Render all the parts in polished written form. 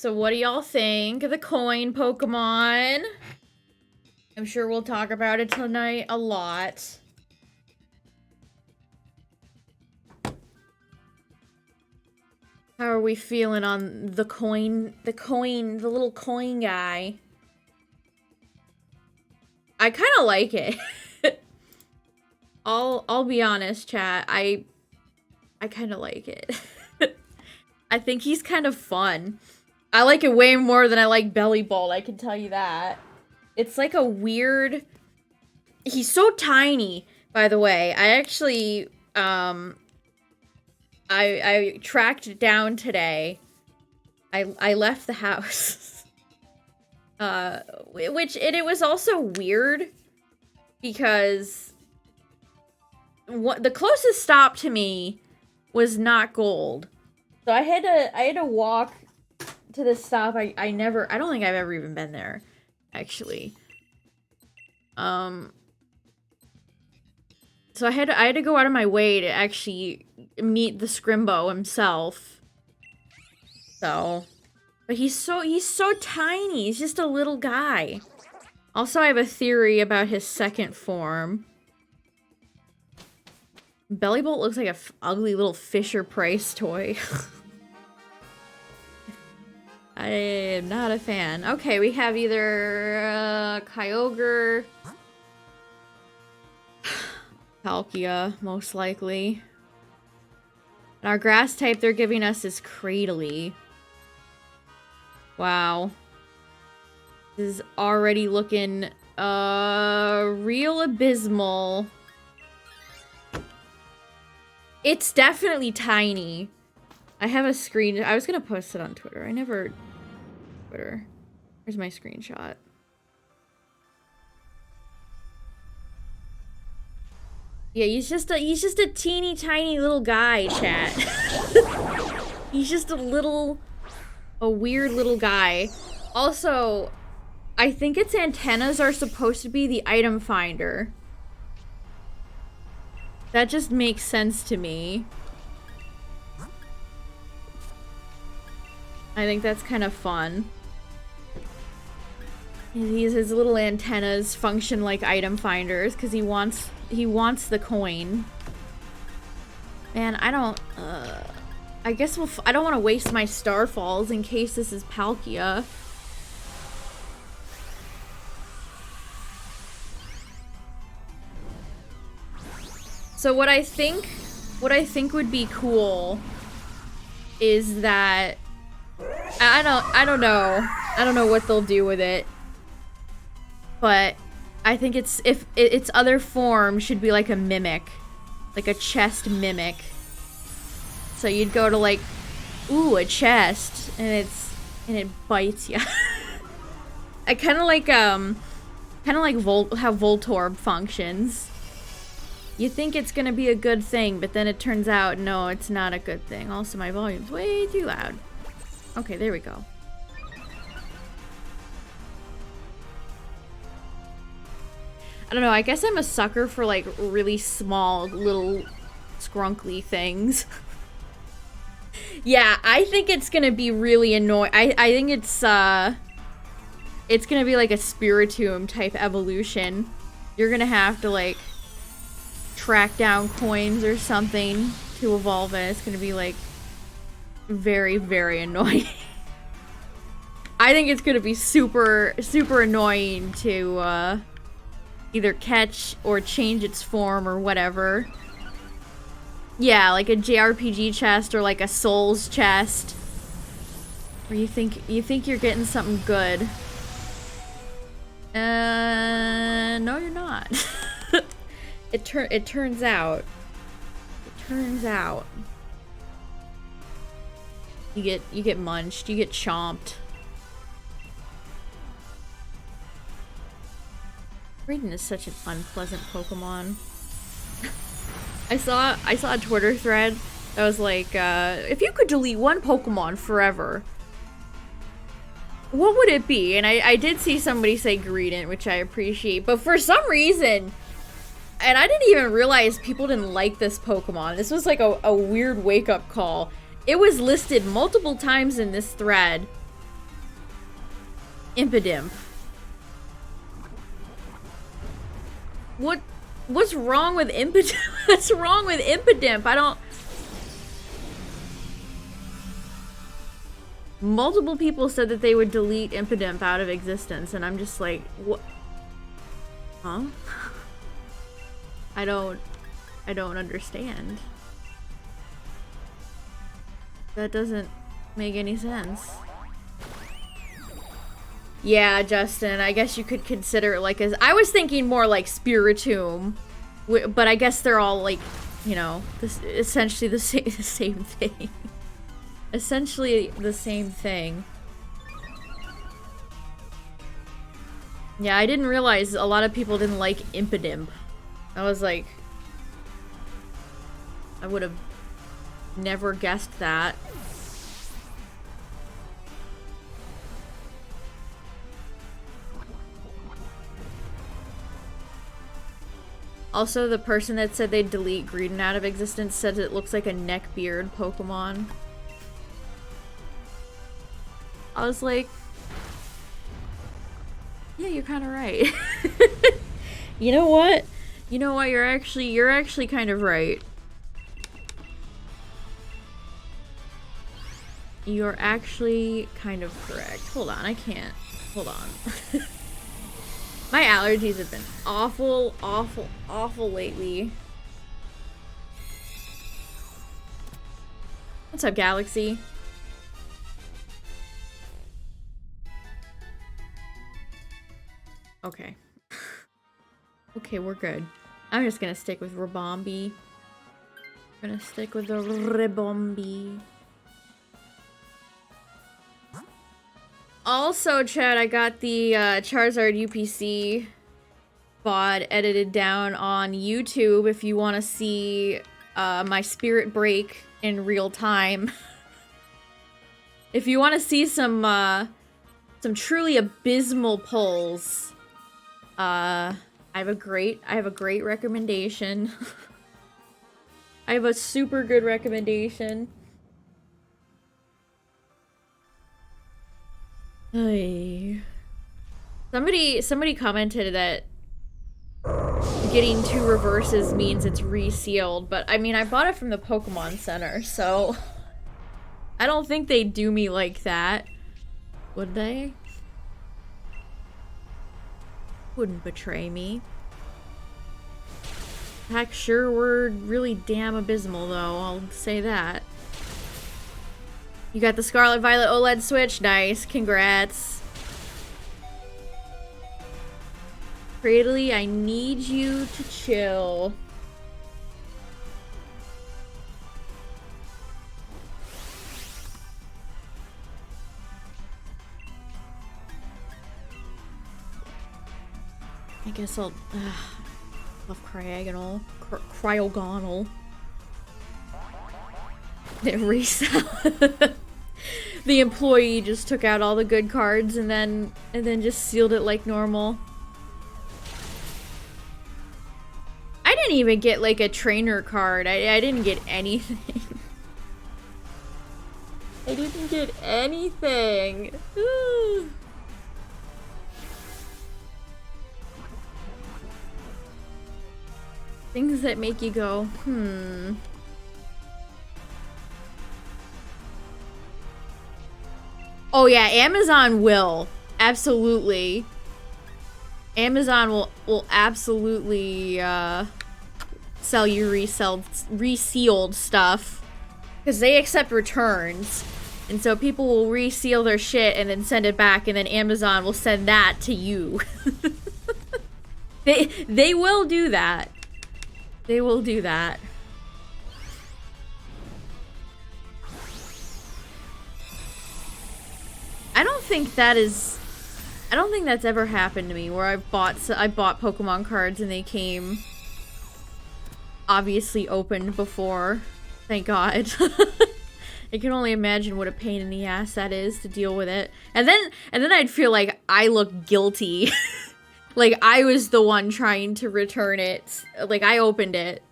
So what do y'all think of the coin Pokemon? I'm sure we'll talk about it tonight a lot. How are we feeling on the little coin guy? I kind of like it. I'll be honest, chat. I kind of like it. I think he's kind of fun. I like it way more than I like Bellibolt, I can tell you that. It's like a weird... He's so tiny, by the way. I actually, I tracked it down today. I left the house. It was also weird because the closest stop to me was not Gold. So I had to walk to the stop. I don't think I've ever even been there, actually. So I had to go out of my way to actually meet the Scrimbo himself. So, but he's so tiny. He's just a little guy. Also, I have a theory about his second form. Bellibolt looks like a ugly little Fisher-Price toy. I am not a fan. Okay, we have either Kyogre, Palkia, most likely. And our grass type they're giving us is Cradily. Wow. This is already looking real abysmal. It's definitely tiny. I have a screen. I was gonna post it on Twitter. I never... Twitter. Here's my screenshot. Yeah, he's just a teeny tiny little guy, chat. He's just a weird little guy. Also, I think its antennas are supposed to be the item finder. That just makes sense to me. I think that's kind of fun. His little antennas function like item finders because he wants the coin. Man, I guess I don't want to waste my Starfalls in case this is Palkia. So what I think would be cool is that I don't know what they'll do with it. But I think its other form should be like a mimic. Like a chest mimic. So you'd go to like, ooh, a chest, and it bites you. I kind of like how Voltorb functions. You think it's gonna be a good thing, but then it turns out no, it's not a good thing. Also, my volume's way too loud. Okay, there we go. I don't know, I guess I'm a sucker for like really small little scrunkly things. Yeah, I think it's gonna be really annoying. I think it's gonna be like a Spiritomb type evolution. You're gonna have to like track down coins or something to evolve it. It's gonna be like very, very annoying. I think it's gonna be super, super annoying to either catch or change its form or whatever. Yeah, like a JRPG chest or like a Souls chest. Where you think you're getting something good. No you're not. It turns out. You get munched, you get chomped. Raiden is such an unpleasant Pokemon. I saw a Twitter thread that was like, if you could delete one Pokemon forever, what would it be? And I did see somebody say Greedent, which I appreciate, but for some reason, and I didn't even realize people didn't like this Pokemon. This was like a weird wake-up call. It was listed multiple times in this thread Impidimp. What's wrong with Impidimp? What's wrong with Impidimp? I don't... Multiple people said that they would delete Impidimp out of existence, and I'm just like, what? Huh? I don't understand. That doesn't make any sense. Yeah, Justin, I guess you could consider it like as... I was thinking more like Spiritomb, but I guess they're all like, you know, essentially the same thing. Essentially the same thing. Yeah, I didn't realize a lot of people didn't like Impidimp. I was like... I would have never guessed that. Also, the person that said they'd delete Greedent out of existence said it looks like a neckbeard Pokemon. I was like, yeah, you're kind of right. You know what? You know what? You're actually kind of right. You're actually kind of correct. Hold on, I can't. Hold on. My allergies have been awful, awful, awful lately. What's up, Galaxy? Okay. Okay, we're good. I'm just gonna stick with Ribombee. Gonna stick with the Ribombee. Also, Chad, I got the Charizard UPC VOD edited down on YouTube if you want to see my spirit break in real time. If you want to see some truly abysmal pulls, I have a great recommendation. I have a super good recommendation. Hey. Somebody commented that getting 2 reverses means it's resealed, but I mean, I bought it from the Pokemon Center, so I don't think they'd do me like that. Would they? Wouldn't betray me. Heck, sure, we're really damn abysmal, though, I'll say that. You got the Scarlet Violet OLED Switch? Nice, congrats. Cradley, I need you to chill. I guess I'll... love Cryogonal. Cryogonal. Resell. The employee just took out all the good cards and then just sealed it like normal. I didn't even get like a trainer card. I didn't get anything. I didn't get anything. Things that make you go, hmm. Oh yeah, Amazon will. Absolutely. Amazon will absolutely sell you resealed stuff. Because they accept returns. And so people will reseal their shit and then send it back, and then Amazon will send that to you. They will do that. They will do that. I don't think that's ever happened to me where I bought Pokemon cards and they came obviously opened before. Thank God. I can only imagine what a pain in the ass that is to deal with it. And then I'd feel like I look guilty. Like I was the one trying to return it. Like I opened it.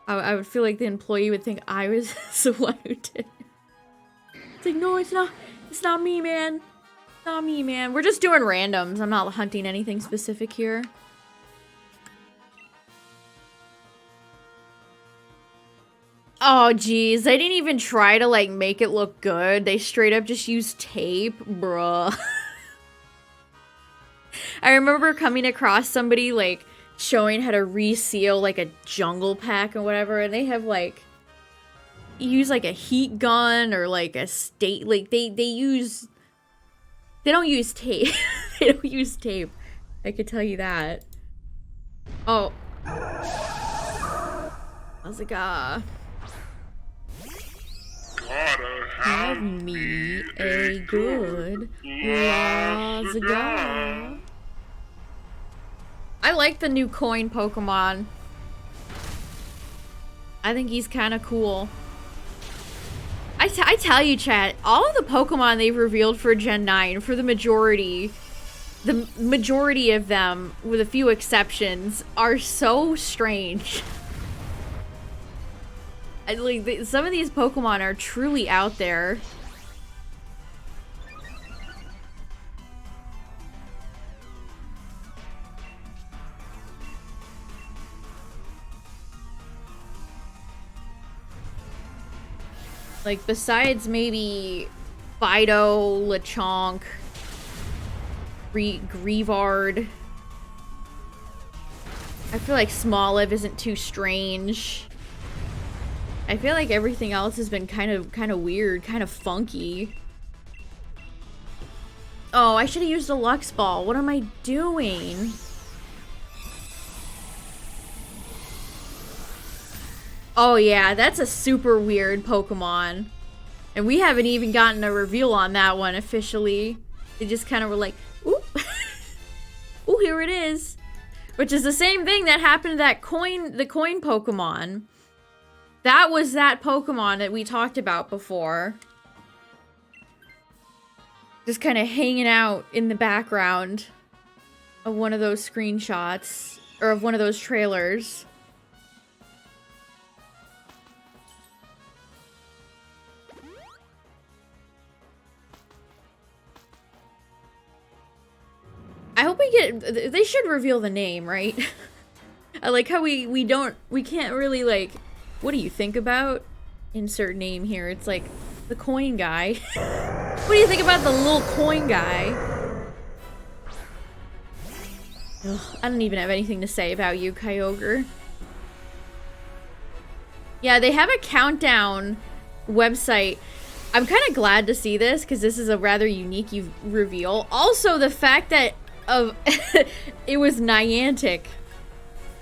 I would feel like the employee would think I was the one who did it. It's like, no, it's not me, man. It's Not me, man. We're just doing randoms. I'm not hunting anything specific here. Oh, geez. They didn't even try to, like, make it look good. They straight up just used tape. Bruh. I remember coming across somebody, like, showing how to reseal, like, a jungle pack or whatever, and they have, like, use, like, a heat gun or, like, a state, like, they don't use tape. They don't use tape. I could tell you that. Oh. How's it go? Have me a good Lazga. I like the new coin Pokemon. I think he's kind of cool. I tell you, chat, all of the Pokemon they've revealed for Gen 9, for the majority of them, with a few exceptions, are so strange. Like, some of these Pokemon are truly out there. Like, besides maybe Fido, Lechonk, Grievard. I feel like Smoliv isn't too strange. I feel like everything else has been kind of weird, kind of funky. Oh, I should have used a Lux Ball. What am I doing? Oh yeah, that's a super weird Pokemon. And we haven't even gotten a reveal on that one officially. They just kind of were like, oop. Ooh, here it is. Which is the same thing that happened to that the coin Pokemon. That was that Pokemon that we talked about before. Just kind of hanging out in the background of one of those screenshots. Or of one of those trailers. I hope we get... They should reveal the name, right? I like how we can't really, like... What do you think about? Insert name here. It's like, the coin guy. What do you think about the little coin guy? Ugh, I don't even have anything to say about you, Kyogre. Yeah, they have a countdown website. I'm kind of glad to see this, because this is a rather unique reveal. Also, the fact that it was Niantic.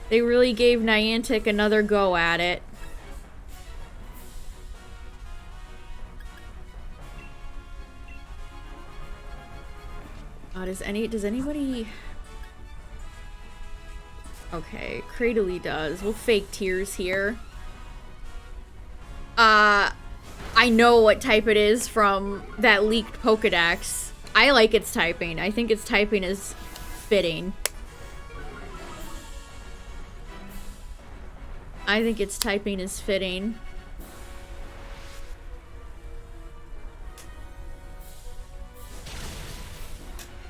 They really gave Niantic another go at it. Does anybody... Okay, Cradily does. We'll fake tears here. I know what type it is from that leaked Pokedex. I like its typing. I think its typing is fitting. I think its typing is fitting.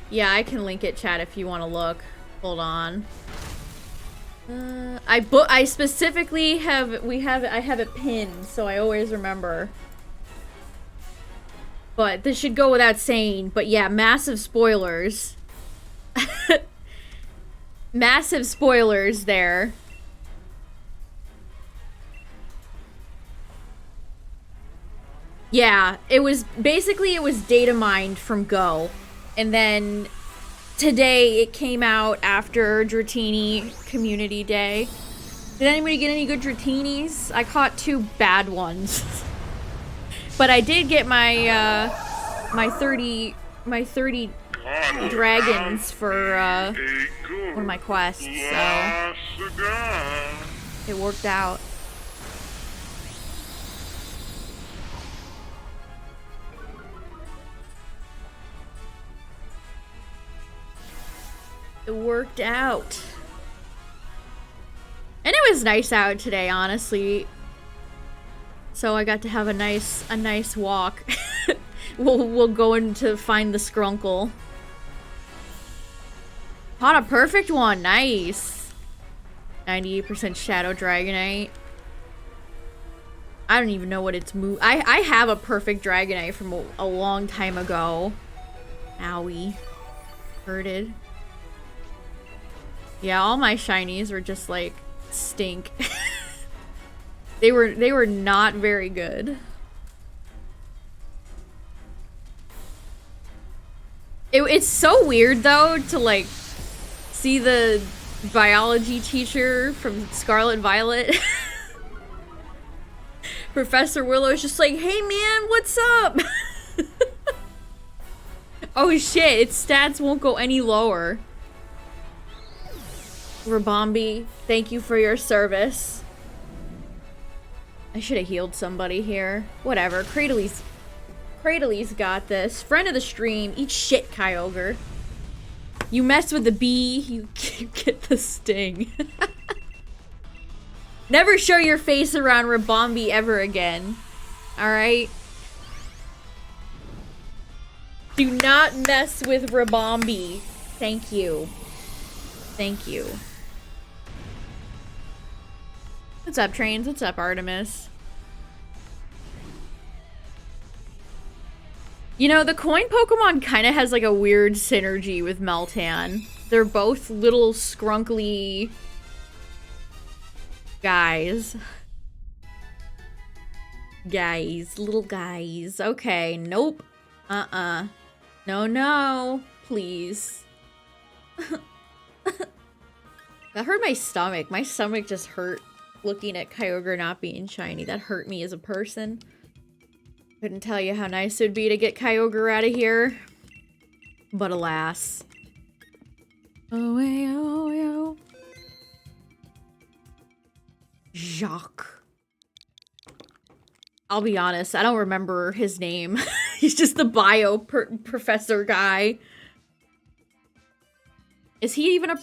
Yeah, I can link it, chat, if you want to look. Hold on. I specifically have I have it pinned, so I always remember. But this should go without saying, but yeah, massive spoilers. Massive spoilers there. Yeah, it was data mined from Go. And then today it came out after Dratini Community Day. Did anybody get any good Dratinis? I caught 2 bad ones. But I did get my my 30 dragons for one of my quests, so it worked out. It worked out. And it was nice out today, honestly. So I got to have a nice walk. we'll go in to find the Skrunkle. Caught a perfect one. Nice. 98% Shadow Dragonite. I don't even know what its move. I have a perfect Dragonite from a long time ago. Owie. Hurted. Yeah, all my shinies were just like stink. They were not very good. It's so weird though to like see the biology teacher from Scarlet Violet. Professor Willow's just like, hey man, what's up? Oh shit, its stats won't go any lower. Rabombi, thank you for your service. I should have healed somebody here. Whatever, Cradley's got this. Friend of the stream, eat shit, Kyogre. You mess with the bee, you get the sting. Never show your face around Rabombi ever again. Alright? Do not mess with Rabombi. Thank you. Thank you. What's up, Trains? What's up, Artemis? You know, the coin Pokemon kind of has like a weird synergy with Meltan. They're both little scrunkly guys. Little guys. Okay, nope. No, please. That hurt my stomach. My stomach just hurt looking at Kyogre not being shiny. That hurt me as a person. Couldn't tell you how nice it would be to get Kyogre out of here. But alas. Oh, yo. Jacques. I'll be honest, I don't remember his name. He's just the bio professor guy. Is he even a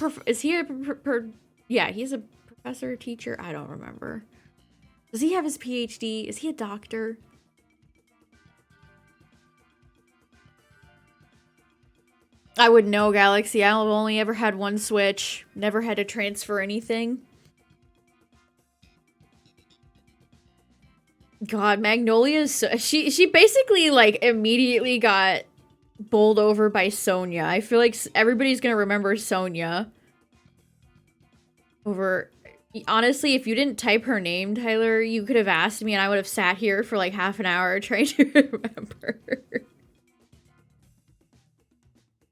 yeah, he's a professor, teacher? I don't remember. Does he have his PhD? Is he a doctor? I wouldn't know, Galaxy. I've only ever had one Switch. Never had to transfer anything. God, Magnolia's so, she basically like immediately got bowled over by Sonia. I feel like everybody's gonna remember Sonia. Over, honestly, if you didn't type her name, Tyler, you could have asked me and I would have sat here for like half an hour trying to remember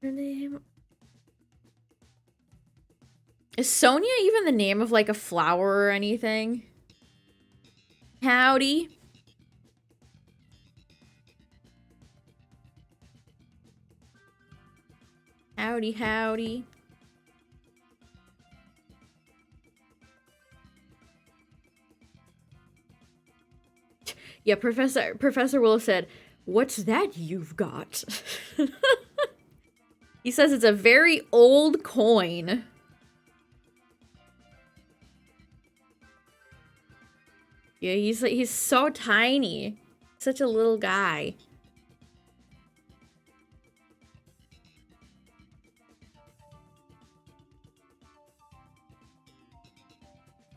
her name. Is Sonia even the name of like a flower or anything? Howdy. Howdy. Yeah, Professor Willow said, "What's that you've got?" He says it's a very old coin. Yeah, he's so tiny. Such a little guy.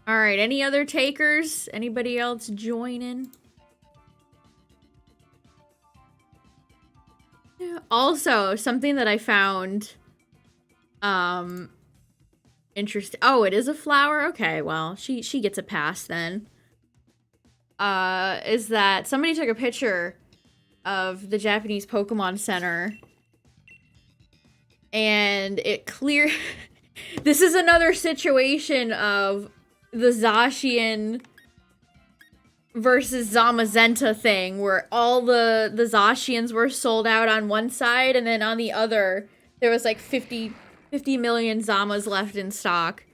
All right, any other takers? Anybody else joining? Yeah. Also, something that I found interesting. Oh, it is a flower? Okay, well, she gets a pass then. Is that somebody took a picture of the Japanese Pokemon Center and it clear this is another situation of the Zacian versus Zamazenta thing where all the Zacians were sold out on one side and then on the other there was like 50 million Zamas left in stock.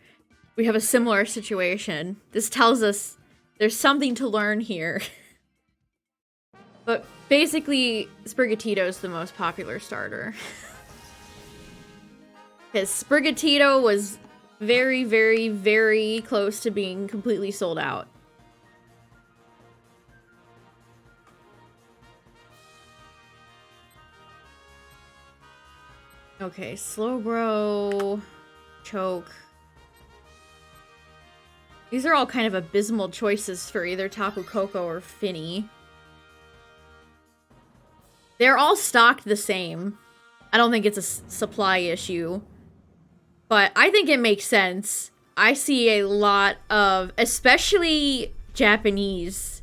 We have a similar situation. This tells us there's something to learn here. But basically, Sprigatito's the most popular starter. Because Sprigatito was very, very, very close to being completely sold out. Okay, slow grow, choke. These are all kind of abysmal choices for either Tapu Koko or Finny. They're all stocked the same. I don't think it's a supply issue. But I think it makes sense. I see a lot of, especially Japanese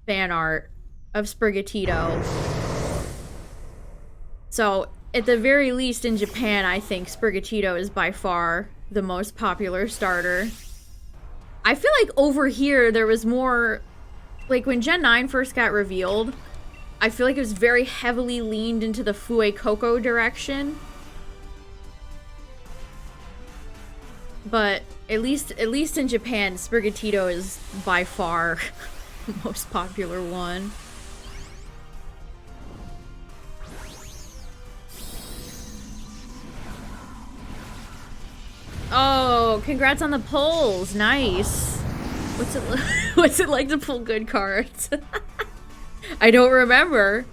fan art of Sprigatito. So, at the very least in Japan, I think Sprigatito is by far the most popular starter. I feel like over here, there was more... Like, when Gen 9 first got revealed, I feel like it was very heavily leaned into the Fuecoco direction. But at least in Japan, Sprigatito is by far the most popular one. Oh, congrats on the pulls. Nice. What's it like to pull good cards? I don't remember.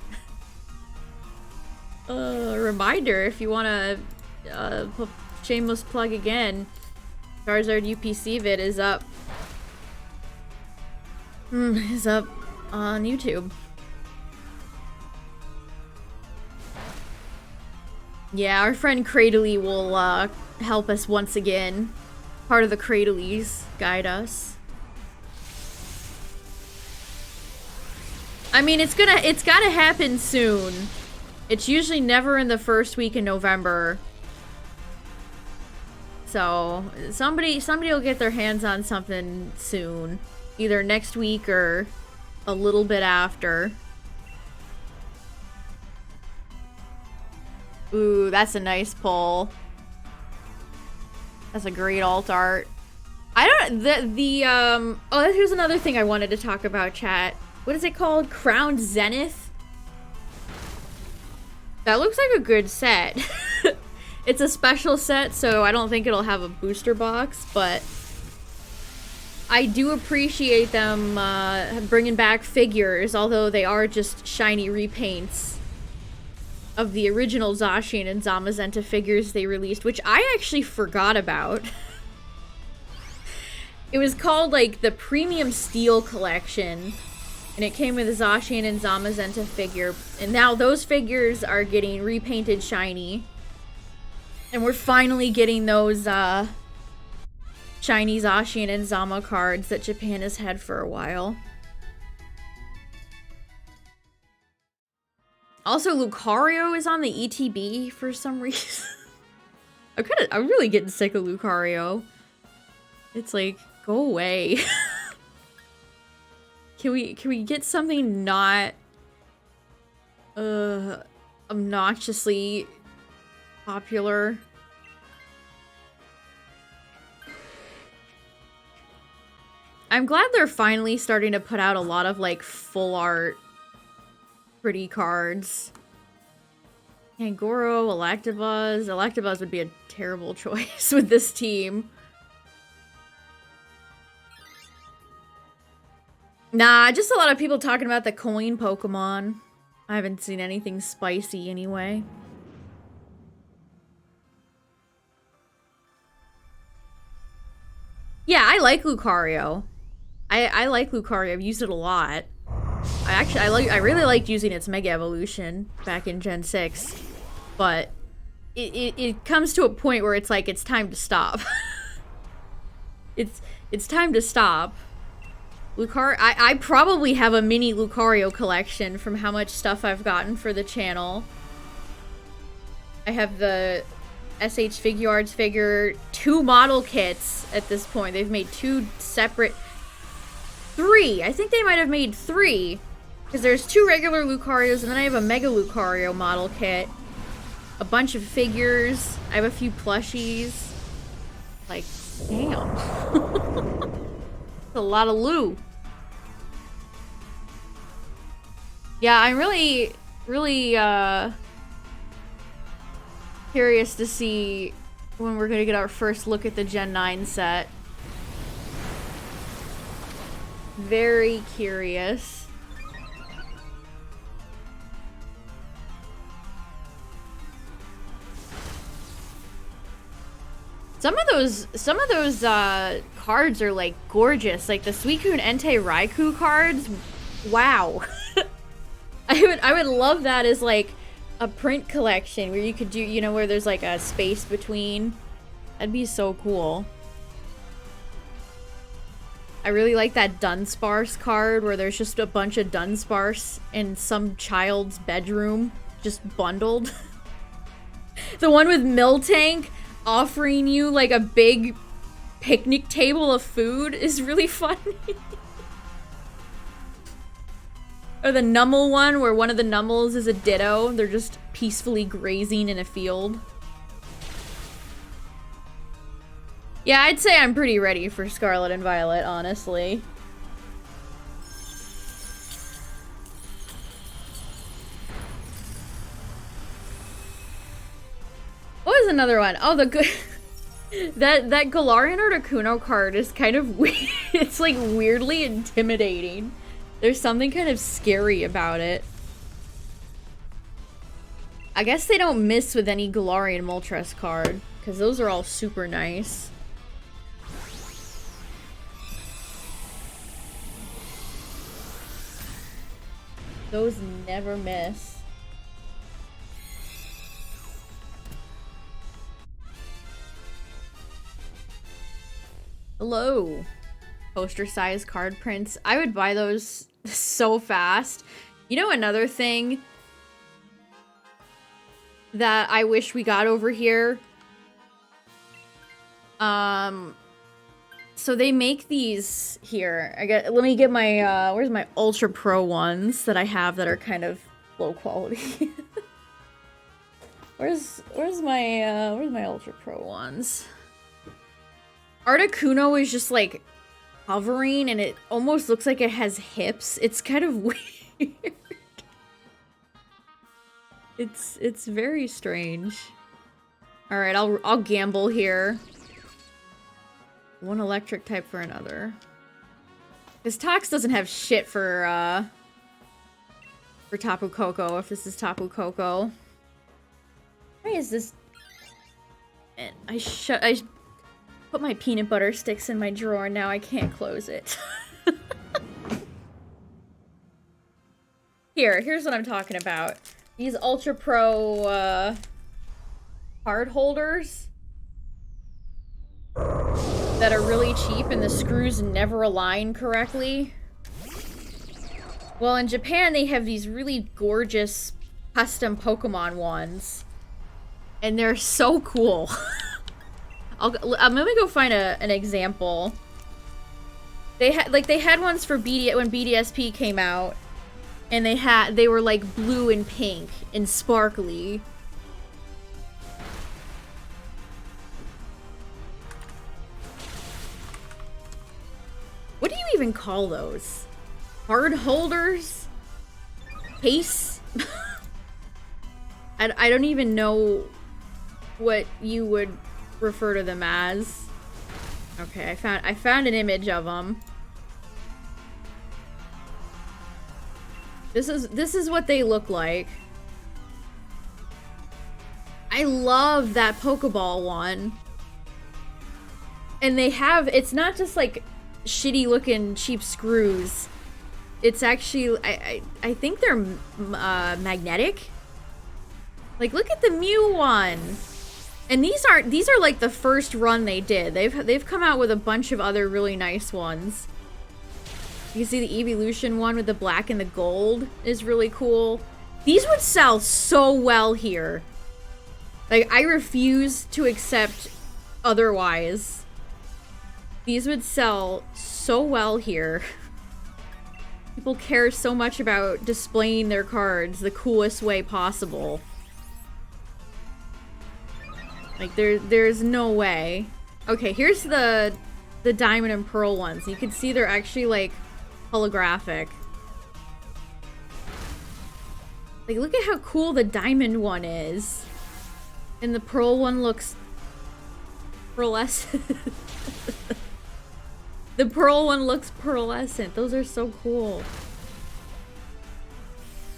Reminder if you want to shameless plug again. Charizard UPC vid is up. Is up on YouTube. Yeah, our friend Cradley will help us once again. Part of the Cradleys guide us. I mean, it's gotta happen soon. It's usually never in the first week in November. So, somebody will get their hands on something soon. Either next week or a little bit after. Ooh, that's a nice pull. That's a great alt art. Oh, here's another thing I wanted to talk about, chat. What is it called? Crowned Zenith? That looks like a good set. It's a special set, so I don't think it'll have a booster box, but I do appreciate them bringing back figures, although they are just shiny repaints of the original Zacian and Zamazenta figures they released, which I actually forgot about. It was called, like, the Premium Steel Collection, and it came with a Zacian and Zamazenta figure, and now those figures are getting repainted shiny. And we're finally getting those shiny Zacian and Zama cards that Japan has had for a while. Also, Lucario is on the ETB for some reason. I'm really getting sick of Lucario. It's like, go away. Can we get something not obnoxiously popular? I'm glad they're finally starting to put out a lot of like full art pretty cards. Kangoro, Electabuzz. Electabuzz would be a terrible choice with this team. Nah, just a lot of people talking about the coin Pokemon. I haven't seen anything spicy anyway. Yeah, I like Lucario. I like Lucario. I've used it a lot. I really liked using its Mega Evolution back in Gen 6. But it comes to a point where it's like it's time to stop. It's time to stop. I probably have a mini Lucario collection from how much stuff I've gotten for the channel. I have the SH Figuarts figure, 2 model kits at this point. They've made 2 separate... 3! I think they might have made 3. Because there's 2 regular Lucarios, and then I have a Mega Lucario model kit. A bunch of figures. I have a few plushies. Like, damn. That's a lot of Lu. Yeah, I'm really curious to see when we're gonna get our first look at the Gen 9 set. Very curious. Some of those cards are like gorgeous. Like the Suicune Entei Raikou cards. Wow. I would love that as like a print collection where you could do, you know, where there's like a space between. That'd be so cool. I really like that Dunsparce card where there's just a bunch of Dunsparce in some child's bedroom, just bundled. The one with Miltank offering you like a big picnic table of food is really funny. Or the Numel one where one of the Numels is a Ditto. They're just peacefully grazing in a field. Yeah, I'd say I'm pretty ready for Scarlet and Violet, honestly. What was another one? Oh, the good... that Galarian Articuno card is kind of weird. It's like weirdly intimidating. There's something kind of scary about it. I guess they don't miss with any Galarian Moltres card, because those are all super nice. Those never miss. Hello. Poster size card prints. I would buy those so fast. You know another thing that I wish we got over here? So they make these here. Let me get my where's my Ultra Pro ones that I have that are kind of low quality. where's my Ultra Pro ones? Articuno is just like hovering and it almost looks like it has hips. It's kind of weird. It's very strange. All right, I'll gamble here. One electric type for another. This Tox doesn't have shit for Tapu Koko, if this is Tapu Koko. Why is this? And I put my peanut butter sticks in my drawer, now I can't close it. Here's what I'm talking about. These Ultra Pro card holders that are really cheap and the screws never align correctly. Well, in Japan they have these really gorgeous custom Pokemon ones. And they're so cool. I'm gonna go find an example. They had ones for when BDSP came out, and they were like blue and pink and sparkly. What do you even call those? Card holders? Case? I don't even know what you would refer to them as. Okay, I found an image of them. This is what they look like. I love that Pokeball one. And it's not just like shitty looking cheap screws. It's actually I think they're magnetic. Like look at the Mew one. And these are like the first run they did. They've come out with a bunch of other really nice ones. You can see the Evolution one with the black and the gold is really cool. These would sell so well here. Like I refuse to accept otherwise. These would sell so well here. People care so much about displaying their cards the coolest way possible. Like there's no way. Okay, here's the Diamond and Pearl ones. You can see they're actually like holographic. Like look at how cool the Diamond one is. And the Pearl one looks pearlescent. The Pearl one looks pearlescent. Those are so cool.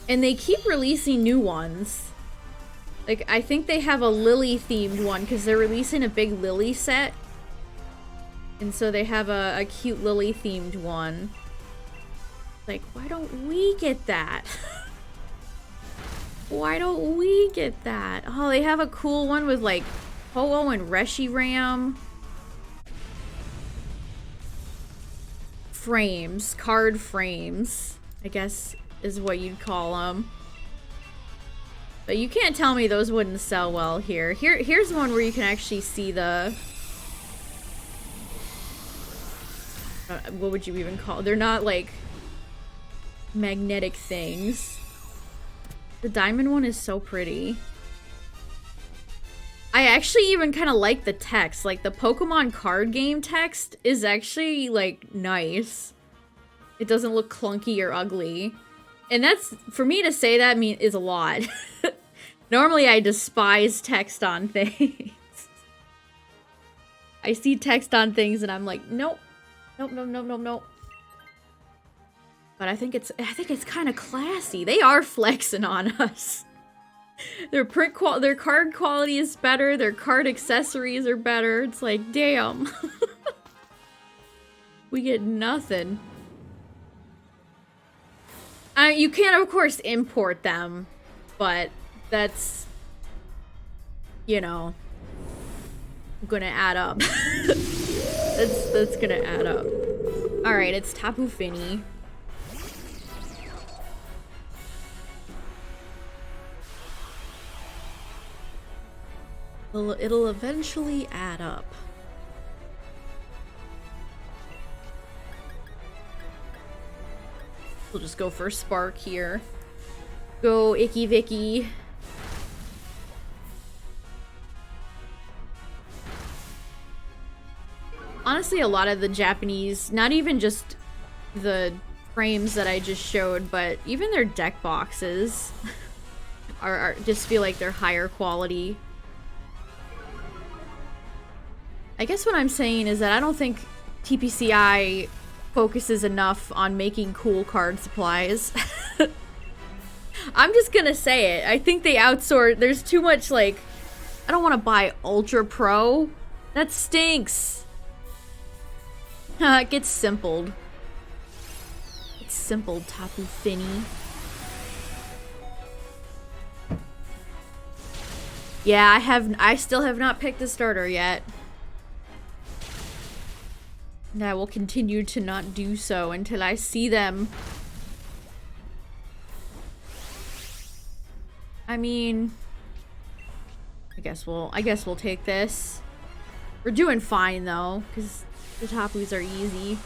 And they keep releasing new ones. Like, I think they have a Lily-themed one, because they're releasing a big Lily set. And so they have a cute Lily-themed one. Like, why don't we get that? Why don't we get that? Oh, they have a cool one with, like, Ho-Oh and Reshiram. Frames. Card frames, I guess is what you'd call them. But you can't tell me those wouldn't sell well here. Here's one where you can actually see the... what would you even call... They're not, like, magnetic things. The diamond one is so pretty. I actually even kind of like the text. Like, the Pokemon card game text is actually, like, nice. It doesn't look clunky or ugly. And that's... For me to say that is a lot. Normally, I despise text on things. I see text on things and I'm like, nope. Nope, nope, nope, nope, nope. But I think it's kind of classy. They are flexing on us. Their card quality is better. Their card accessories are better. It's like, damn. We get nothing. You can, of course, import them, but that's, you know, gonna add up. that's gonna add up. All right, it's Tapu Fini. It'll eventually add up. We'll just go for Spark here. Go Icky Vicky. Honestly, a lot of the Japanese, not even just the frames that I just showed, but even their deck boxes are just feel like they're higher quality. I guess what I'm saying is that I don't think TPCI focuses enough on making cool card supplies. I'm just gonna say it. I think they outsource. There's too much, like, I don't want to buy Ultra Pro. That stinks. It gets simpled. It's simpled, Tapu Fini. Yeah, I still have not picked a starter yet. And I will continue to not do so until I see them. I mean, I guess we'll take this. We're doing fine though, because the Tapus are easy.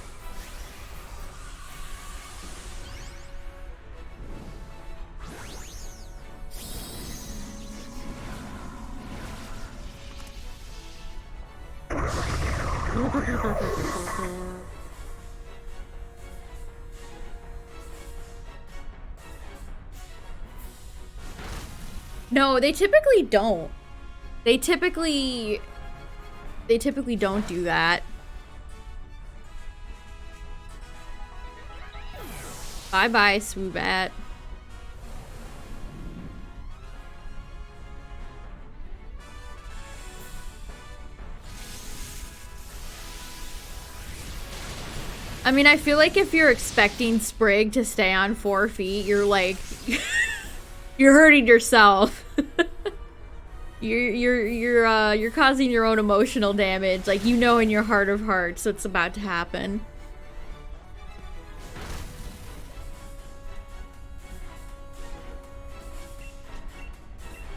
No, they typically don't. They typically don't do that. Bye-bye, Swoobat. I mean, I feel like if you're expecting Sprig to stay on 4 feet, you're like... you're hurting yourself. You're causing your own emotional damage. Like, you know in your heart of hearts it's about to happen.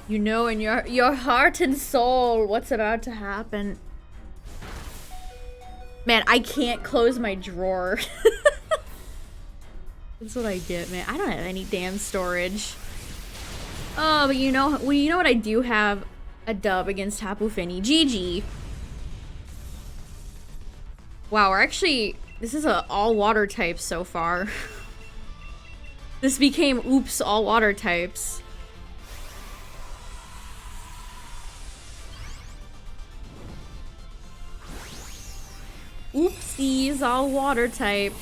You know in your heart and soul what's about to happen. Man, I can't close my drawer. That's what I get, man. I don't have any damn storage. Oh, but you know what I do have? A dub against Tapu Fini. GG. Wow, we're actually... This is a all water type so far. This became oops, all water types. Oopsies, all water type.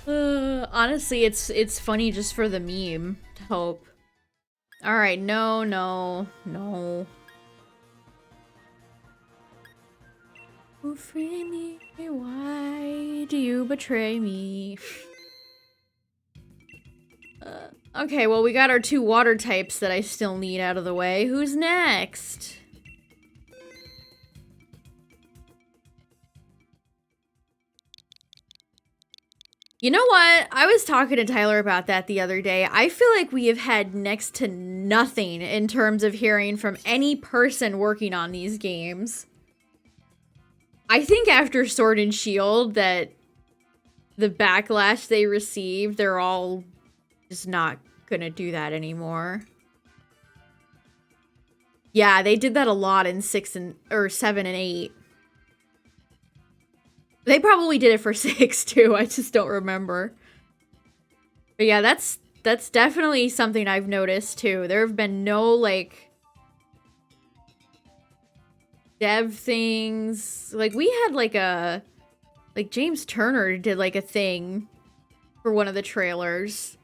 Honestly, it's funny just for the meme to hope. All right, no, no, no. Who free me? Why do you betray me? Okay, well, we got our 2 water types that I still need out of the way. Who's next? You know what? I was talking to Tyler about that the other day. I feel like we have had next to nothing in terms of hearing from any person working on these games. I think after Sword and Shield that the backlash they received, they're all just not gonna do that anymore. Yeah, they did that a lot in 7 and 8. They probably did it for 6 too. I just don't remember. But yeah, that's definitely something I've noticed too. There have been no like dev things. Like we had like James Turner did like a thing for one of the trailers.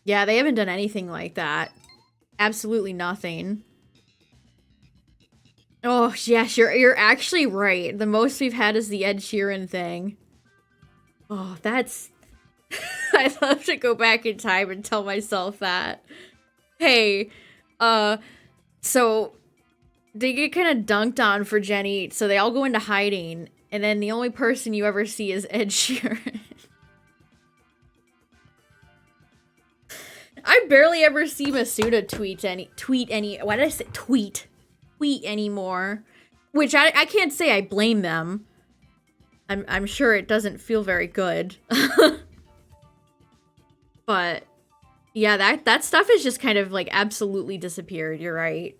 Yeah, they haven't done anything like that. Absolutely nothing. Oh, yes, you're actually right. The most we've had is the Ed Sheeran thing. Oh, that's... I'd love to go back in time and tell myself that. Hey, so they get kind of dunked on for Jenny, so they all go into hiding, and then the only person you ever see is Ed Sheeran. I barely ever see Masuda tweet anymore. Which I can't say I blame them. I'm sure it doesn't feel very good. But yeah, that stuff has just kind of like absolutely disappeared, you're right.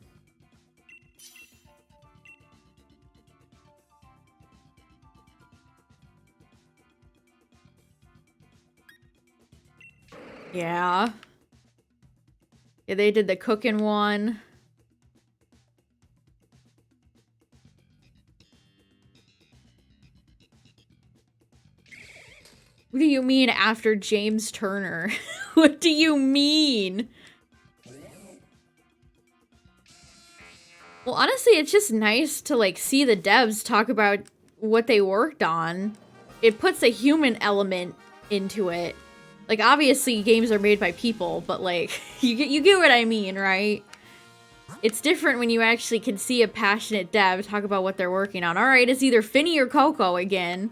Yeah. Yeah, they did the cooking one. What do you mean after James Turner? What do you mean? Well, honestly, it's just nice to like see the devs talk about what they worked on. It puts a human element into it. Like, obviously, games are made by people, but, like, you get what I mean, right? It's different when you actually can see a passionate dev talk about what they're working on. Alright, it's either Finny or Coco again.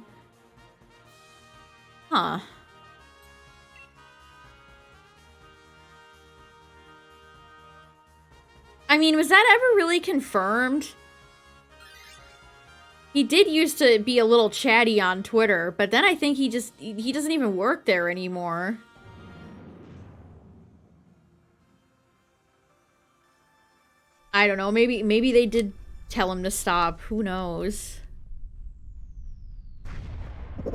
Huh. I mean, was that ever really confirmed? He did used to be a little chatty on Twitter, but then I think he doesn't even work there anymore. I don't know, maybe they did tell him to stop. Who knows? The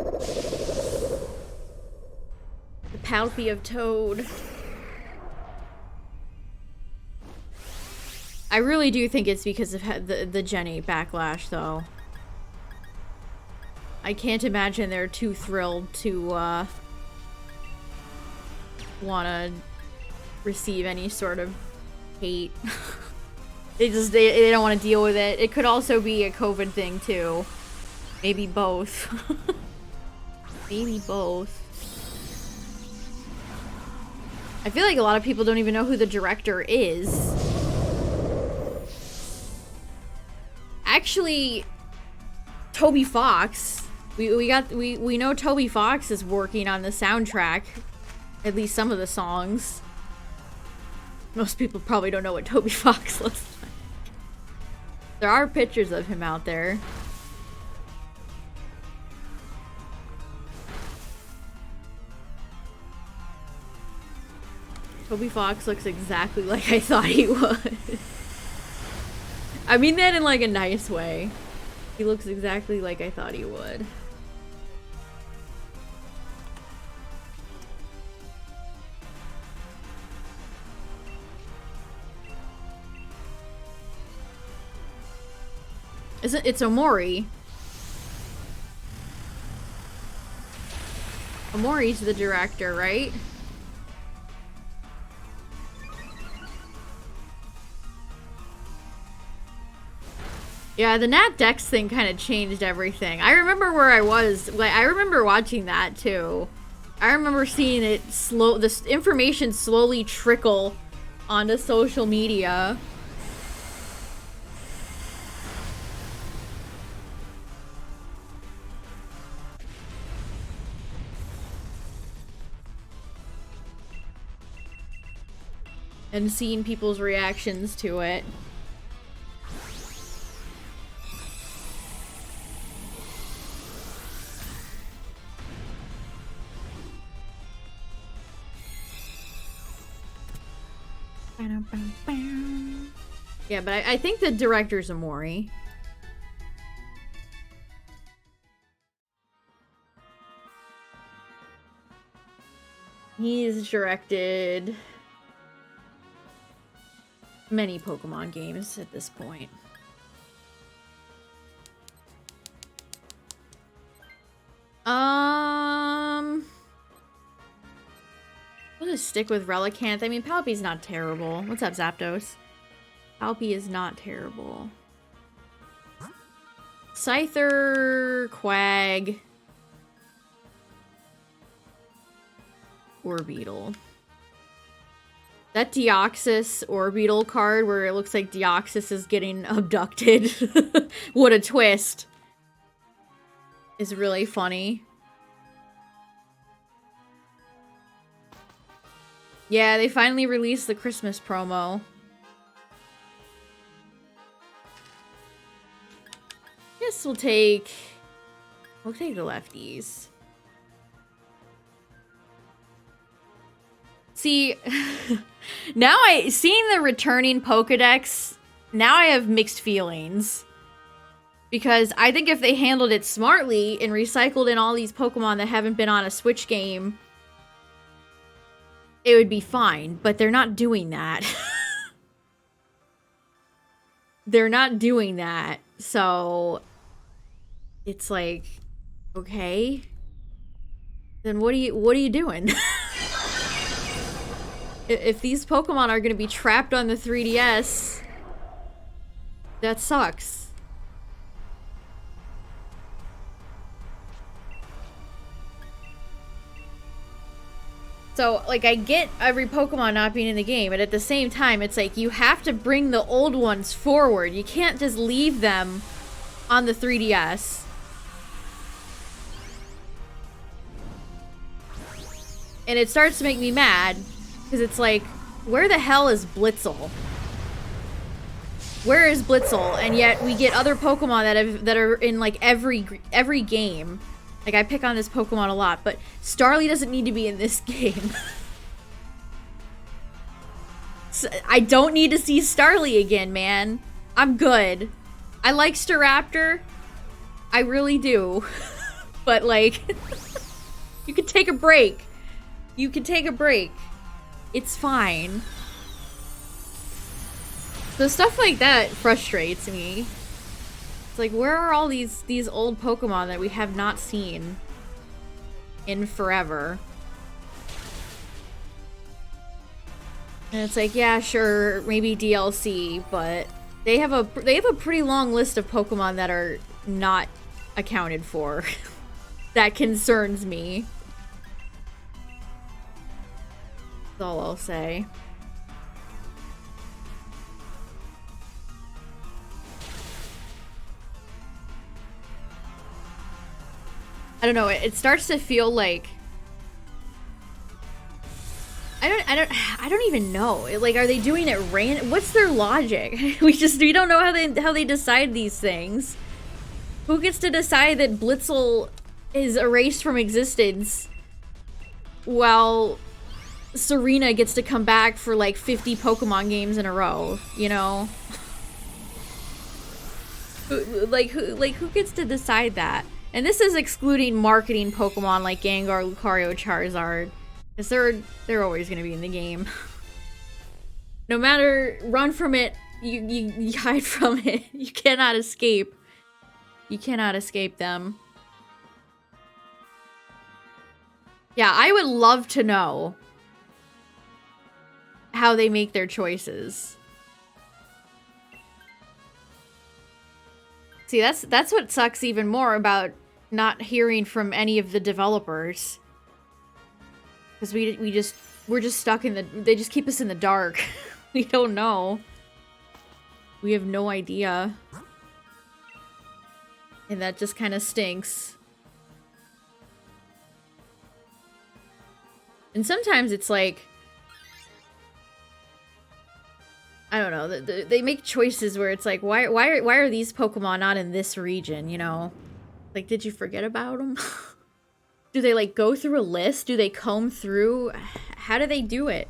Palpy of Toad. I really do think it's because of the Jenny backlash, though. I can't imagine they're too thrilled to, wanna receive any sort of hate. they don't want to deal with it. It could also be a COVID thing, too. Maybe both. Maybe both. I feel like a lot of people don't even know who the director is. Actually, Toby Fox. We know Toby Fox is working on the soundtrack. At least some of the songs. Most people probably don't know what Toby Fox looks like. There are pictures of him out there. Toby Fox looks exactly like I thought he would. I mean that in like a nice way. He looks exactly like I thought he would. It's Omori. Omori's the director, right? Yeah, the Nat Dex thing kind of changed everything. I remember where I was. Like, I remember watching that too. I remember seeing it this information slowly trickle onto social media. And seeing people's reactions to it. Yeah, but I think the director's Omori. He's directed many Pokemon games at this point. We'll just stick with Relicanth. I mean, Palpy's not terrible. What's up, Zapdos? Palpy is not terrible. Scyther, Quag, Orbeetle. That Deoxys Orbeetle card where it looks like Deoxys is getting abducted. What a twist. Is really funny. Yeah, they finally released the Christmas promo. Guess we'll take the lefties. See, now seeing the returning Pokedex, now I have mixed feelings. Because I think if they handled it smartly and recycled in all these Pokemon that haven't been on a Switch game, it would be fine. But they're not doing that. They're not doing that. So it's like, okay. Then what are you doing? If these Pokemon are going to be trapped on the 3DS, that sucks. So, like, I get every Pokemon not being in the game, but at the same time, it's like, you have to bring the old ones forward. You can't just leave them on the 3DS. And it starts to make me mad, because it's like, where the hell is Blitzel? Where is Blitzel? And yet, we get other Pokemon that are in, like, every game. Like, I pick on this Pokemon a lot, but Starly doesn't need to be in this game. So, I don't need to see Starly again, man. I'm good. I like Staraptor. I really do. But, like, you can take a break. You can take a break. It's fine. So stuff like that frustrates me. It's like, where are all these old Pokemon that we have not seen in forever? And it's like, yeah, sure, maybe DLC, but they have a pretty long list of Pokemon that are not accounted for. That concerns me. That's all I'll say. I don't know, it starts to feel like I don't even know. Like, are they doing it random? What's their logic? We don't know how they decide these things. Who gets to decide that Blitzel is erased from existence while Serena gets to come back for like 50 Pokemon games in a row, you know? Who gets to decide that? And this is excluding marketing Pokemon like Gengar, Lucario, Charizard. Because they're always going to be in the game. No matter, run from it, you hide from it. You cannot escape You cannot escape them. Yeah, I would love to know how they make their choices. See, that's what sucks even more about not hearing from any of the developers. Because we're just stuck in the... They just keep us in the dark. We don't know. We have no idea. And that just kind of stinks. And sometimes it's like... I don't know. They make choices where it's like, why are these Pokemon not in this region, you know? Like, did you forget about them? Do they, like, go through a list? Do they comb through? How do they do it?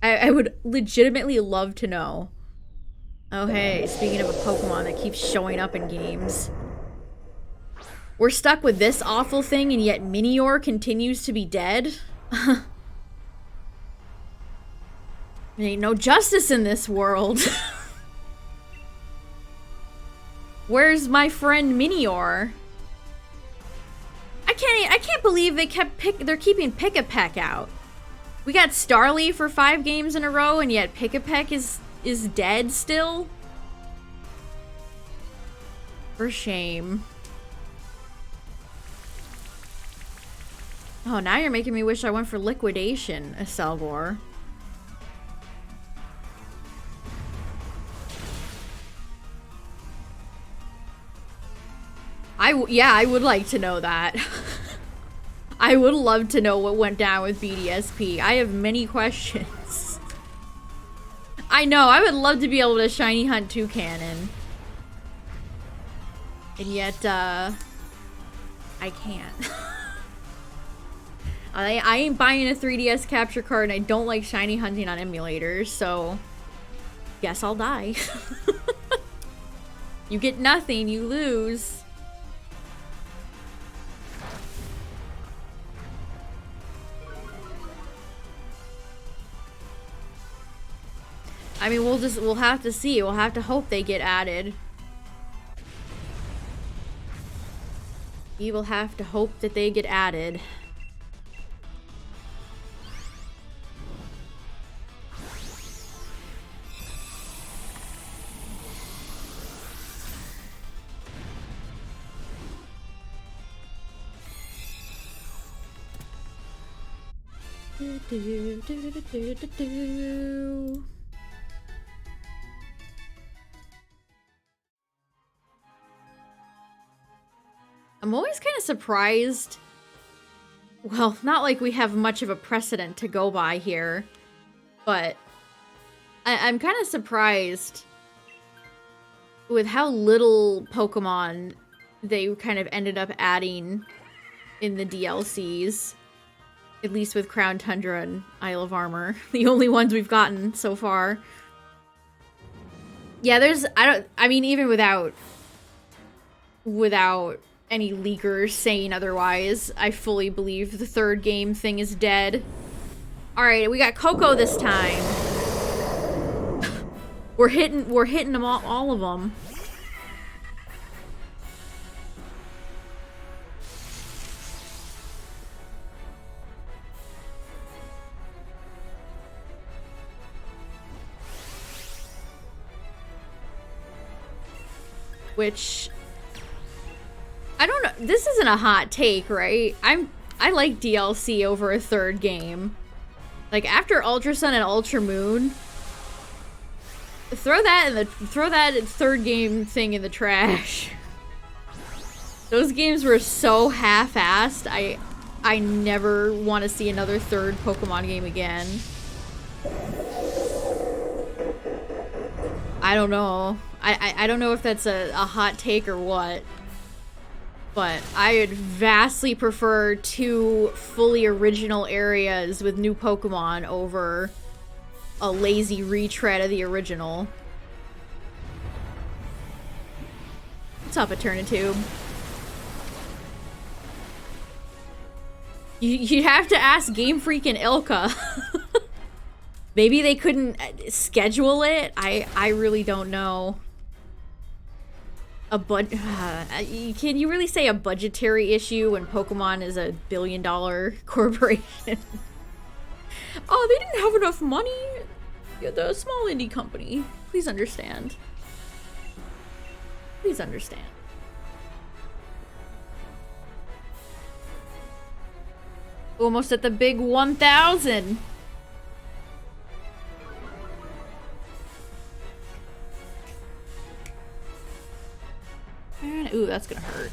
I would legitimately love to know. Oh, hey, speaking of a Pokemon that keeps showing up in games. We're stuck with this awful thing, and yet Minior continues to be dead? There ain't no justice in this world. Where's my friend Minior? I can't believe they're keeping Pick-a-Peck out. We got Starly for 5 games in a row, and yet Pick-a-Peck is dead still? For shame. Oh, now you're making me wish I went for Liquidation, Aselgor. Yeah, I would like to know that. I would love to know what went down with BDSP. I have many questions. I know, I would love to be able to shiny hunt Toucannon. And yet, I can't. I ain't buying a 3DS capture card, and I don't like shiny hunting on emulators, so... Guess I'll die. You get nothing, you lose. I mean, we'll have to see. We'll have to hope they get added. We will have to hope that they get added. I'm always kind of surprised. Well, not like we have much of a precedent to go by here, but I'm kind of surprised with how little Pokemon they kind of ended up adding in the DLCs. At least with Crown Tundra and Isle of Armor. The only ones we've gotten so far. Yeah, I mean, even without any leakers saying otherwise, I fully believe the third game thing is dead. Alright, we got Coco this time. We're hitting them all of them. Which, I don't know, this isn't a hot take, right? I like DLC over a third game. Like, after Ultra Sun and Ultra Moon, throw that third game thing in the trash. Those games were so half-assed, I never want to see another third Pokemon game again. I don't know. I don't know if that's a hot take or what, but I would vastly prefer 2 fully original areas with new Pokemon over a lazy retread of the original. What's up, Eternitube? You have to ask Game Freak and Ilka. Maybe they couldn't schedule it? I really don't know. Can you really say a budgetary issue when Pokemon is a billion-dollar corporation? Oh, they didn't have enough money. Yeah, they're a small indie company. Please understand. Please understand. Almost at the big 1,000. Ooh, that's gonna hurt.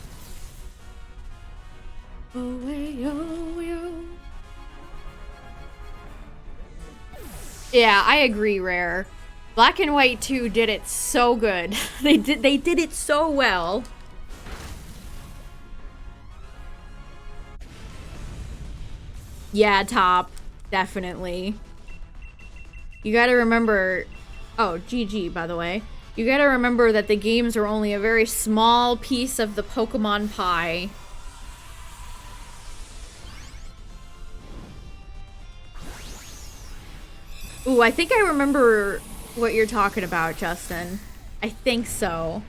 Oh, yo. Yeah, I agree, Rare. Black and White 2 did it so good. They did it so well. Yeah, top. Definitely. You gotta remember... Oh, GG, by the way. You gotta remember that the games are only a very small piece of the Pokemon pie. Ooh, I think I remember what you're talking about, Justin. I think so.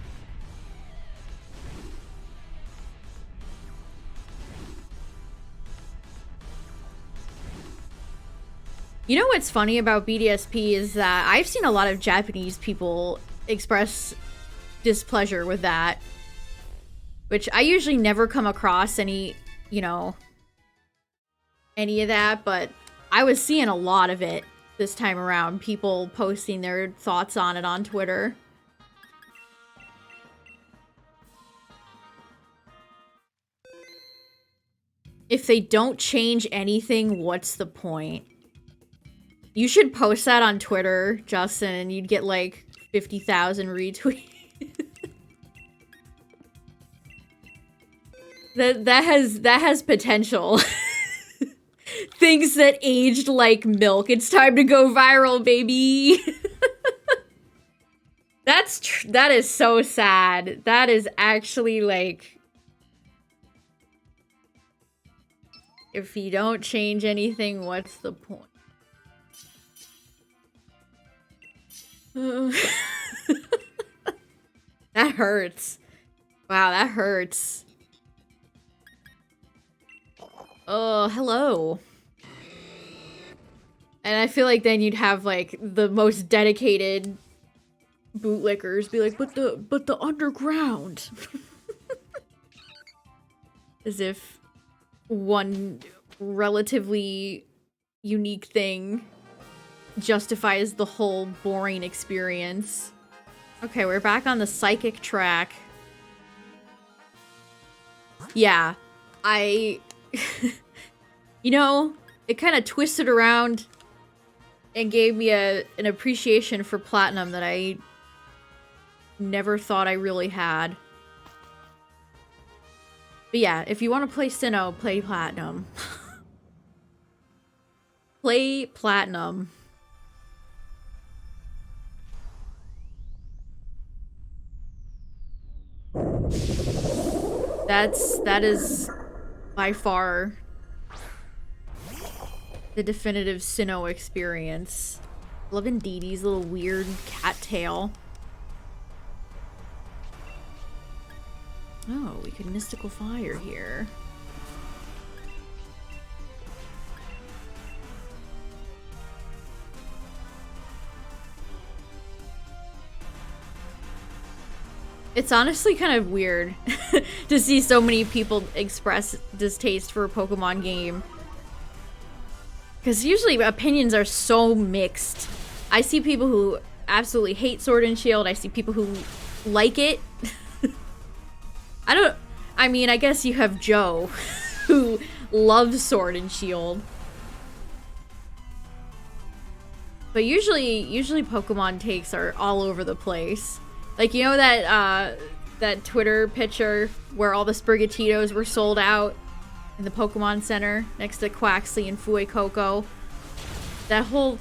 You know what's funny about BDSP is that I've seen a lot of Japanese people express displeasure with that. Which I usually never come across any, you know, any of that, but I was seeing a lot of it this time around. People posting their thoughts on it on Twitter. If they don't change anything, what's the point? You should post that on Twitter, Justin, and you'd get like 50,000 retweets. that has potential. Things that aged like milk. It's time to go viral, baby. That is so sad. That is actually like, if you don't change anything, what's the point? That hurts. Wow, that hurts. Oh, hello. And I feel like then you'd have like the most dedicated bootlickers be like, but the underground. As if one relatively unique thing justifies the whole boring experience. Okay, we're back on the psychic track. Yeah, you know, it kind of twisted around and gave me an appreciation for Platinum that I never thought I really had. But yeah, if you want to play Sinnoh, play Platinum. Play Platinum. That is by far the definitive Sinnoh experience. Loving Dee Dee's little weird cat tail. Oh, we could Mystical Fire here. It's honestly kind of weird to see so many people express distaste for a Pokemon game. Because usually opinions are so mixed. I see people who absolutely hate Sword and Shield. I see people who like it. I mean, I guess you have Joe, who loves Sword and Shield. But usually Pokemon takes are all over the place. Like, you know that Twitter picture where all the Sprigatititos were sold out in the Pokemon Center next to Quaxley and Fuecoco? That whole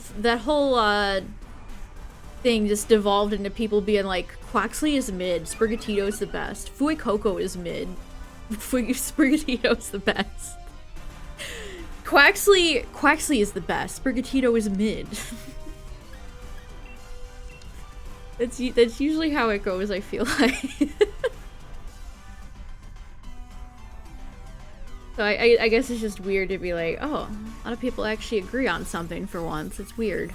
thing just devolved into people being like, Quaxley is mid, Sprigatito's the best, Fuecoco is mid, Sprigatito's the best. Quaxley is the best, Sprigatito is mid. That's usually how it goes, I feel like. So I guess it's just weird to be like, oh, a lot of people actually agree on something for once. It's weird.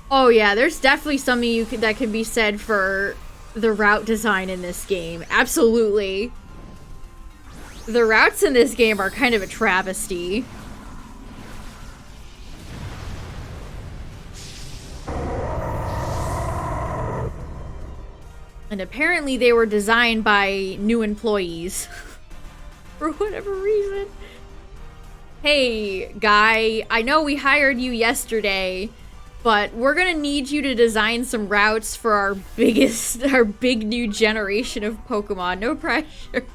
Oh yeah, there's definitely something that can be said for the route design in this game. Absolutely. The routes in this game are kind of a travesty. And apparently they were designed by new employees. For whatever reason. Hey, guy, I know we hired you yesterday, but we're gonna need you to design some routes for our big new generation of Pokemon. No pressure.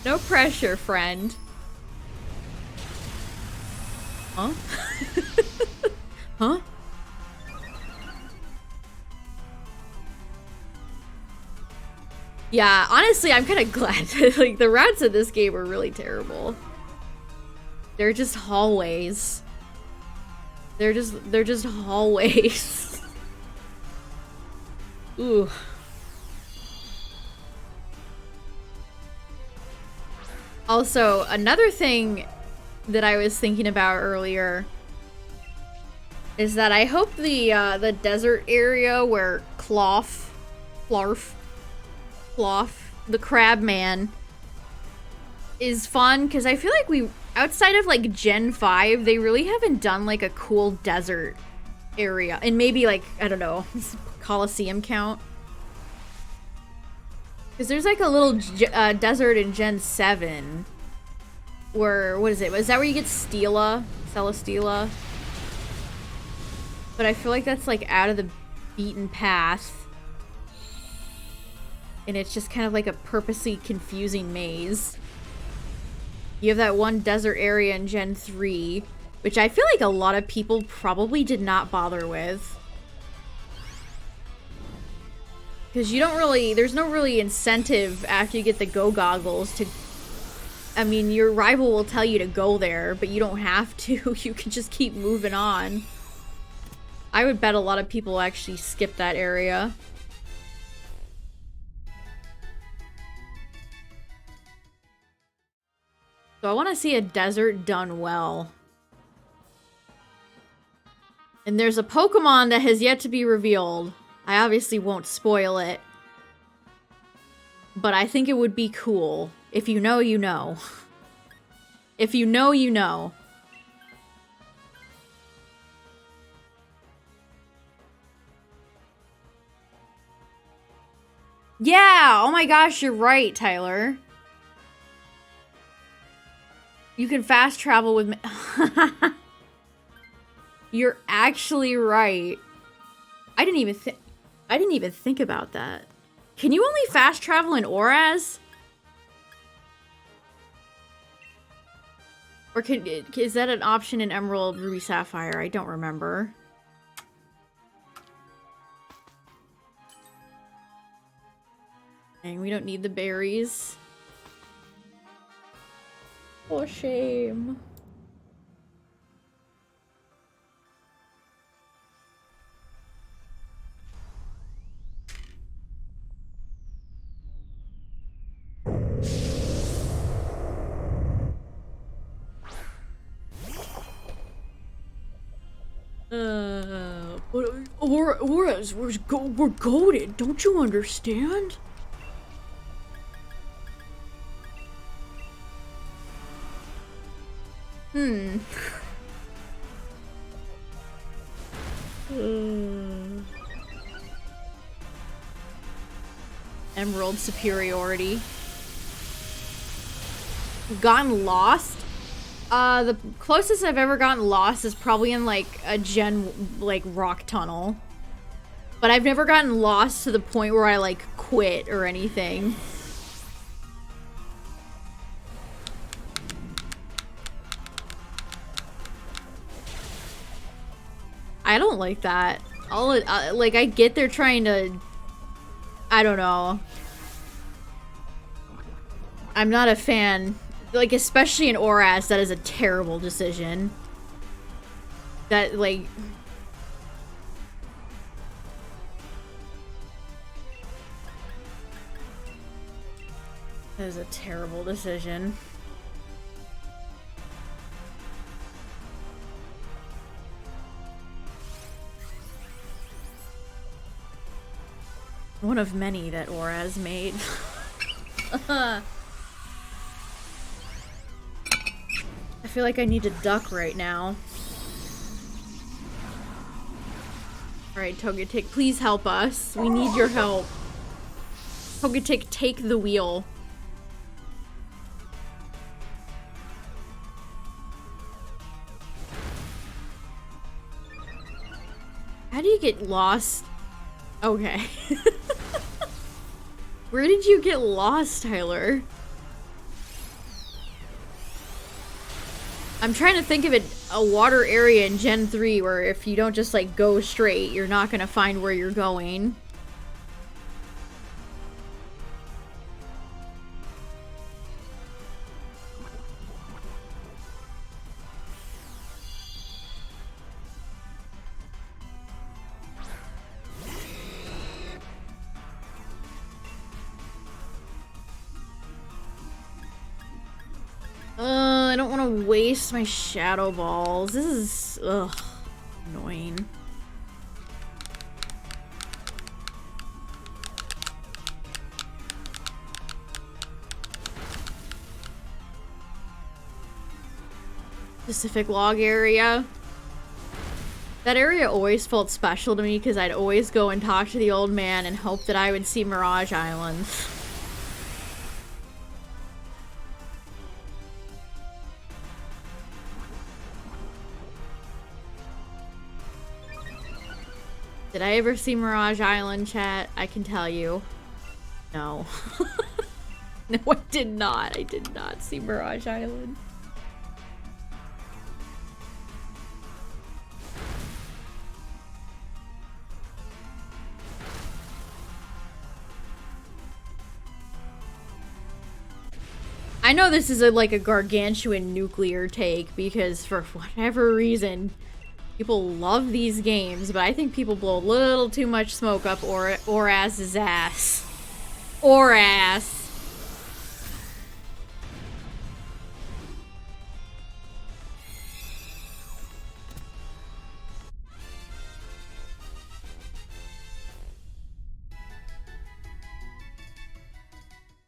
No pressure, friend. Huh? Huh? Yeah, honestly, I'm kind of glad. Like, the routes in this game are really terrible. They're just hallways. They're just hallways. Ooh. Also, another thing that I was thinking about earlier is that I hope the desert area where Cloth, the crab man, is fun, because I feel like outside of like Gen 5, they really haven't done like a cool desert area. And maybe like, I don't know, Coliseum count? Because there's like a little desert in Gen 7 where, what is it? Is that where you get Celesteela? But I feel like that's like out of the beaten path. And it's just kind of like a purposely confusing maze. You have that one desert area in Gen 3, which I feel like a lot of people probably did not bother with. Because you don't really, there's no really incentive after you get the Go Goggles to, I mean, your rival will tell you to go there, but you don't have to. You can just keep moving on. I would bet a lot of people actually skip that area. So I want to see a desert done well. And there's a Pokemon that has yet to be revealed. I obviously won't spoil it. But I think it would be cool. If you know, you know. If you know, you know. Yeah! Oh my gosh, you're right, Tyler. You can fast travel with me. You're actually right. I didn't even think about that. Can you only fast travel in Oraz? Or is that an option in Emerald, Ruby, Sapphire? I don't remember. And we don't need the berries. Oh, shame. We're goated. Don't you understand? Emerald superiority. Gotten lost? The closest I've ever gotten lost is probably in like a rock tunnel. But I've never gotten lost to the point where I like quit or anything. I don't like that. Like, I get they're trying to... I don't know. I'm not a fan. Like, especially in Oras, that is a terrible decision. That, like... That is a terrible decision. One of many that Oraz made. I feel like I need to duck right now. Alright, Togetic, please help us. We need your help. Togetic, take the wheel. How do you get lost? Okay. Where did you get lost, Tyler? I'm trying to think of a water area in Gen 3 where if you don't just like go straight, you're not gonna find where you're going. I don't want to waste my shadow balls. This is, annoying. Pacific Log area. That area always felt special to me because I'd always go and talk to the old man and hope that I would see Mirage Island. Did I ever see Mirage Island, chat? I can tell you. No. No, I did not. I did not see Mirage Island. I know this is like a gargantuan nuclear take because for whatever reason people love these games, but I think people blow a little too much smoke up Oras's ass. Oras.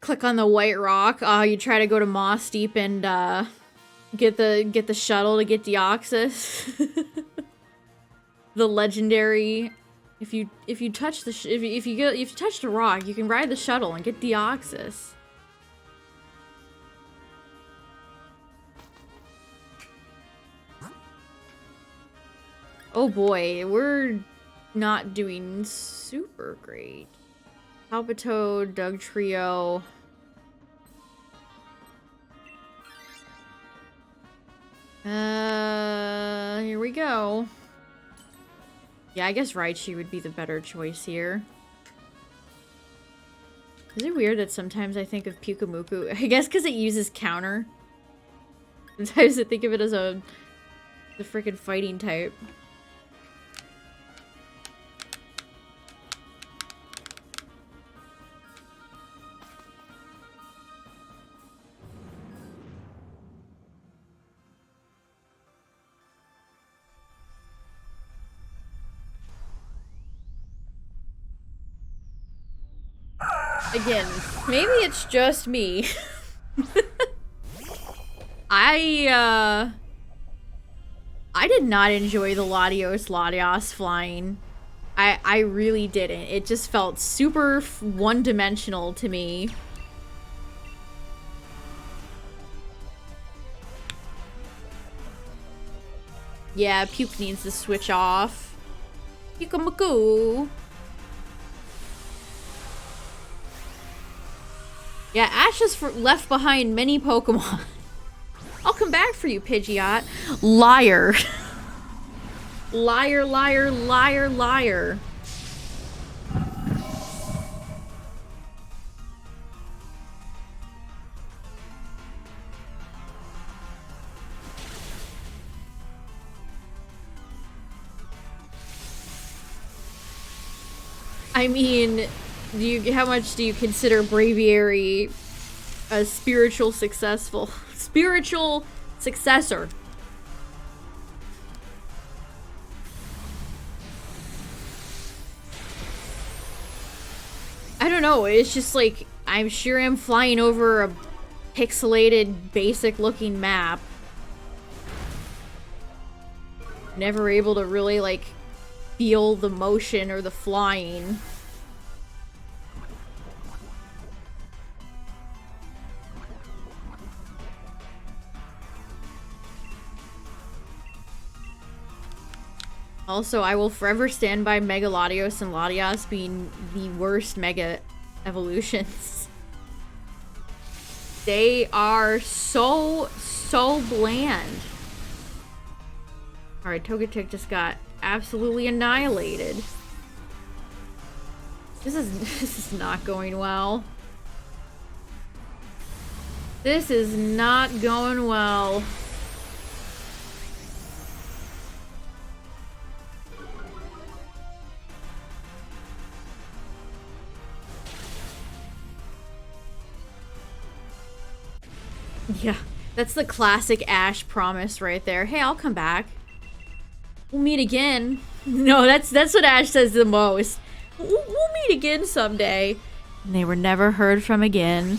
Click on the white rock. You try to go to Moss Deep and get the shuttle to get Deoxys. The legendary. If you touch the if you touch the rock, you can ride the shuttle and get Deoxys. Oh boy, we're not doing super great. Palpitoad, Doug Trio. Here we go. Yeah, I guess Raichu would be the better choice here. Is it weird that sometimes I think of Pyukumuku? I guess because it uses counter. Sometimes I think of it as the freaking fighting type. Again, maybe it's just me. I did not enjoy the Latios flying. I really didn't. It just felt super one-dimensional to me. Yeah, Puke needs to switch off. Pyukumuku. Yeah, Ash has left behind many Pokemon. I'll come back for you, Pidgeot. Liar. Liar, liar, liar, liar. I mean, how much do you consider Braviary a spiritual successor? I don't know, it's just like, I'm sure I'm flying over a pixelated, basic-looking map. Never able to really, like, feel the motion or the flying. Also, I will forever stand by Mega Latios and Latias being the worst Mega evolutions. They are so bland. Alright, Togetic just got absolutely annihilated. This is not going well. This is not going well. Yeah, that's the classic Ash promise right there. Hey, I'll come back. We'll meet again. No, that's what Ash says the most. We'll meet again someday. And they were never heard from again.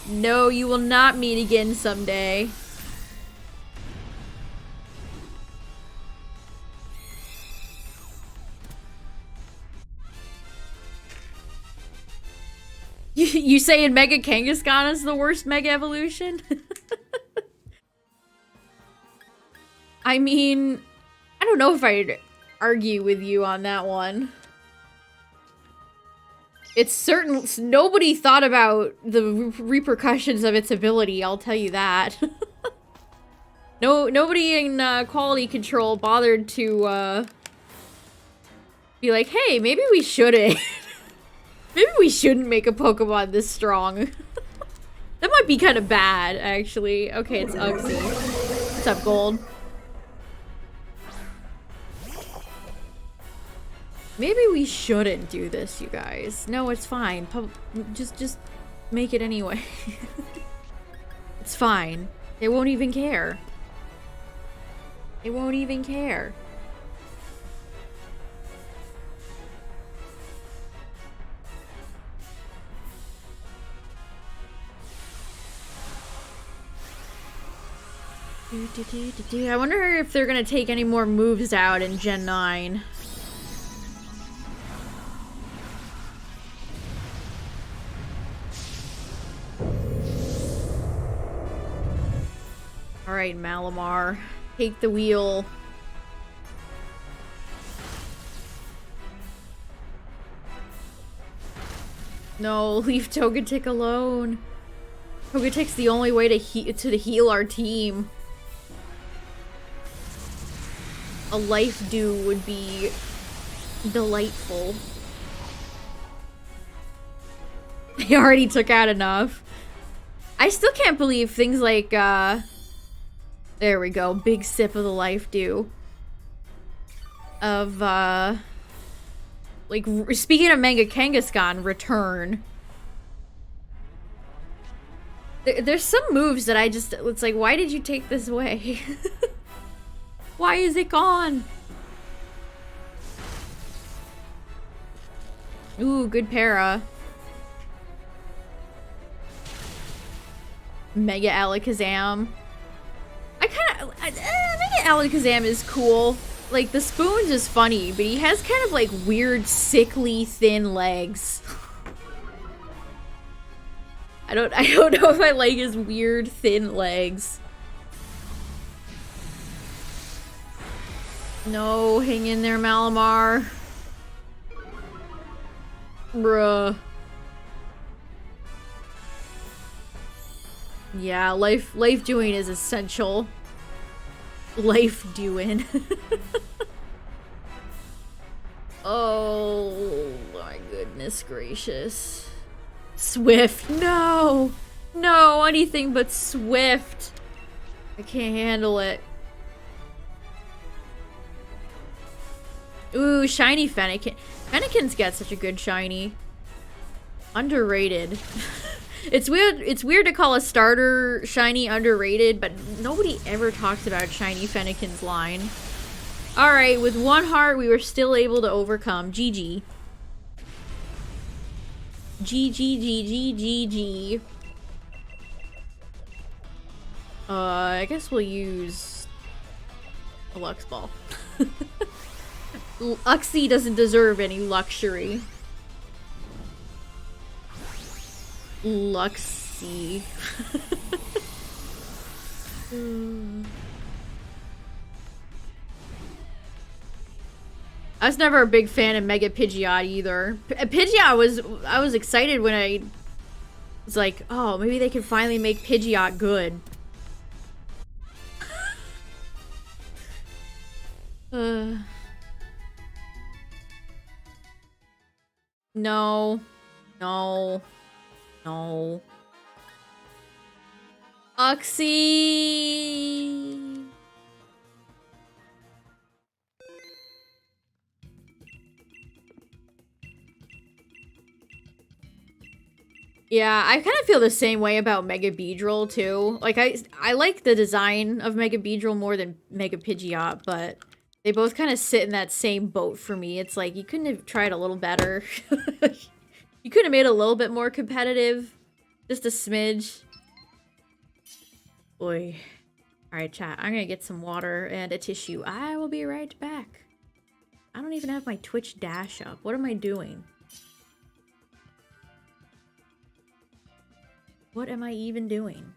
No, you will not meet again someday. You saying Mega Kangaskhan is the worst Mega Evolution? I mean, I don't know if I'd argue with you on that one. It's certain nobody thought about the repercussions of its ability, I'll tell you that. Nobody in quality control bothered to be like, hey, maybe we shouldn't. Maybe we shouldn't make a Pokemon this strong. That might be kind of bad, actually. Okay, it's Uxie. What's up, Gold? Maybe we shouldn't do this, you guys. No, it's fine. Just make it anyway. It's fine. They won't even care. They won't even care. I wonder if they're gonna take any more moves out in Gen 9. Alright, Malamar. Take the wheel. No, leave Togetic alone. Togetic's the only way to heal our team. A Life Dew would be delightful. They already took out enough. I still can't believe things like, there we go, big sip of the Life Dew. Of, like, speaking of Mega Kangaskhan, return. There's some moves that I just, it's like, why did you take this away? Why is it gone? Ooh, good para. Mega Alakazam. Mega Alakazam is cool. Like, the Spoons is funny, but he has kind of like weird, sickly, thin legs. I don't know if I like his weird, thin legs. No, hang in there, Malamar. Bruh. Yeah, life doing is essential. Life doing. Oh my goodness gracious. Swift, no! No, anything but Swift. I can't handle it. Ooh, shiny Fennekin. Fennekin's got such a good shiny. Underrated. It's weird to call a starter shiny underrated, but nobody ever talks about shiny Fennekin's line. Alright, with one heart, we were still able to overcome. GG. GG. I guess we'll use a Lux Ball. Uxie doesn't deserve any luxury. Luxie. I was never a big fan of Mega Pidgeot either. Pidgeot I was excited when I was like, oh, maybe they could finally make Pidgeot good. No. Uxie! Yeah, I kind of feel the same way about Mega Beedrill too. Like I like the design of Mega Beedrill more than Mega Pidgeot, but they both kind of sit in that same boat for me. It's like you couldn't have tried a little better. You could have made it a little bit more competitive. Just a smidge. Boy. Alright, chat. I'm gonna get some water and a tissue. I will be right back. I don't even have my Twitch dash up. What am I doing? What am I even doing?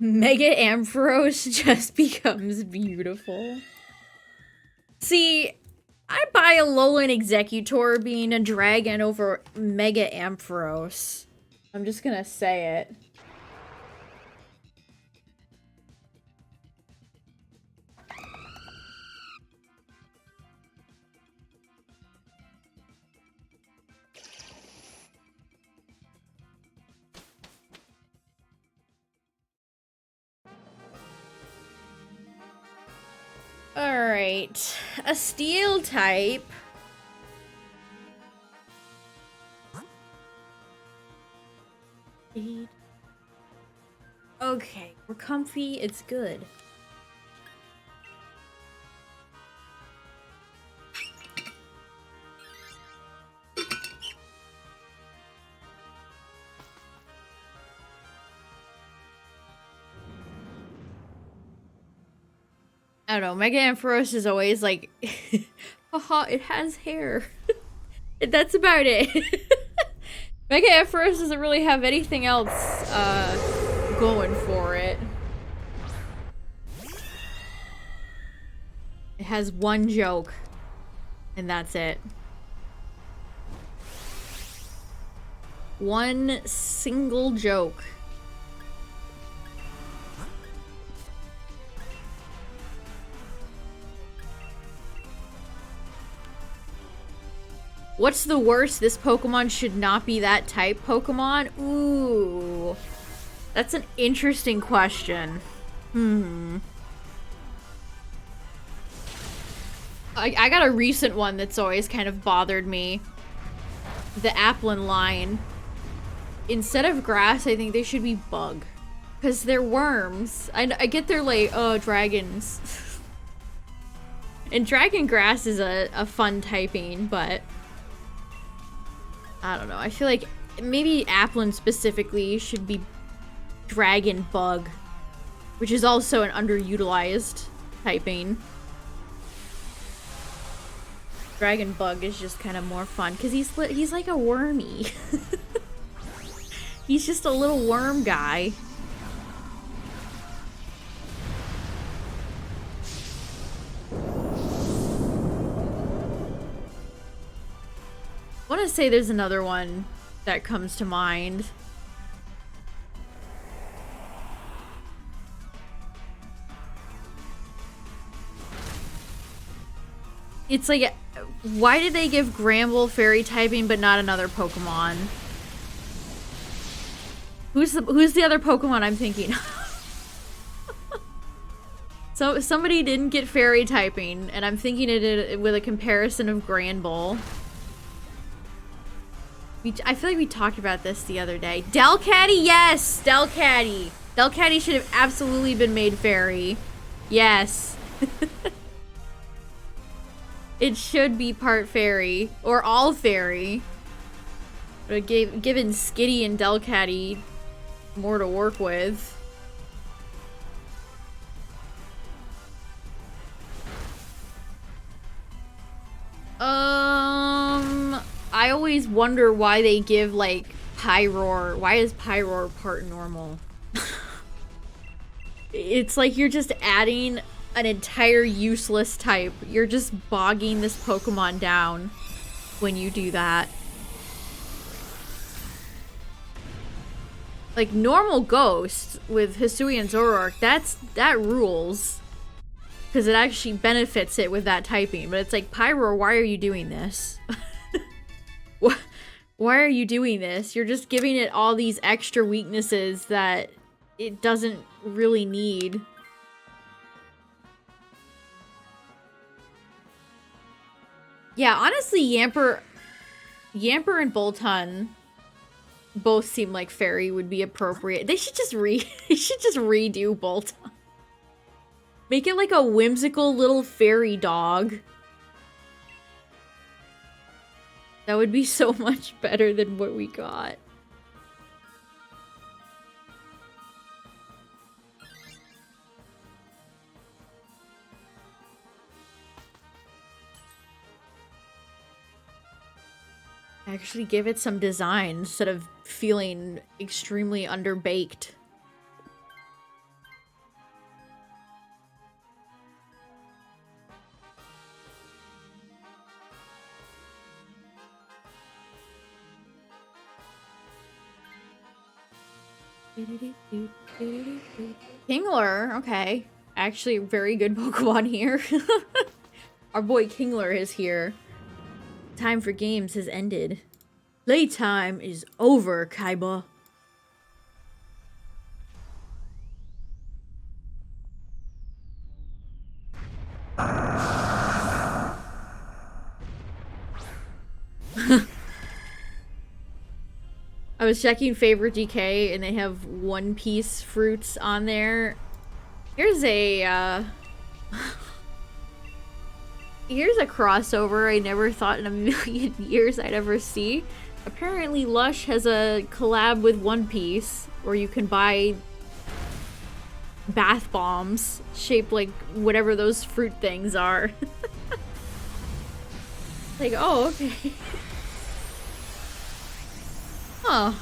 Mega Ampharos just becomes beautiful. See, I buy a Alolan Executor being a dragon over Mega Ampharos. I'm just gonna say it. Alright. A steel type. Okay, we're comfy, it's good. I don't know, Mega Ampharos is always like, haha, it has hair. That's about it. Mega Ampharos doesn't really have anything else, going for it. It has one joke, and that's it. One single joke. What's the worst? This Pokemon should not be that type Pokemon? Ooh. That's an interesting question. I got a recent one that's always kind of bothered me. The Applin line. Instead of grass, I think they should be bug. Because they're worms. I get they're like, oh, dragons. And dragon grass is a fun typing, but... I don't know. I feel like maybe Applin specifically should be dragon bug. Which is also an underutilized typing. Dragon bug is just kind of more fun because he's like a wormy. He's just a little worm guy. I want to say there's another one that comes to mind. It's like, why did they give Gramble fairy typing but not another Pokemon? Who's the other Pokemon I'm thinking of? So somebody didn't get fairy typing, and I'm thinking it with a comparison of Granbull. I feel like we talked about this the other day. Delcatty, yes! Delcatty! Delcatty should have absolutely been made fairy. Yes. It should be part fairy. Or all fairy. But given Skitty and Delcatty more to work with. I always wonder why they give, like, Pyroar. Why is Pyroar part normal? It's like you're just adding an entire useless type. You're just bogging this Pokemon down when you do that. Like, normal Ghost with Hisuian Zoroark, that rules. Because it actually benefits it with that typing. But it's like, Pyroar, why are you doing this? Why are you doing this? You're just giving it all these extra weaknesses that it doesn't really need. Yeah, honestly, Yamper and Boltund both seem like fairy would be appropriate. They should just redo Boltund. Make it like a whimsical little fairy dog. That would be so much better than what we got. Actually give it some design instead of feeling extremely underbaked. Kingler, okay. Actually, very good Pokemon here. Our boy Kingler is here. Time for games has ended. Playtime is over, Kaiba. was checking favorite DK and they have One Piece fruits on there. Here's a here's a crossover I never thought in a million years I'd ever see. Apparently Lush has a collab with One Piece where you can buy bath bombs shaped like whatever those fruit things are. Like, oh, okay. Huh.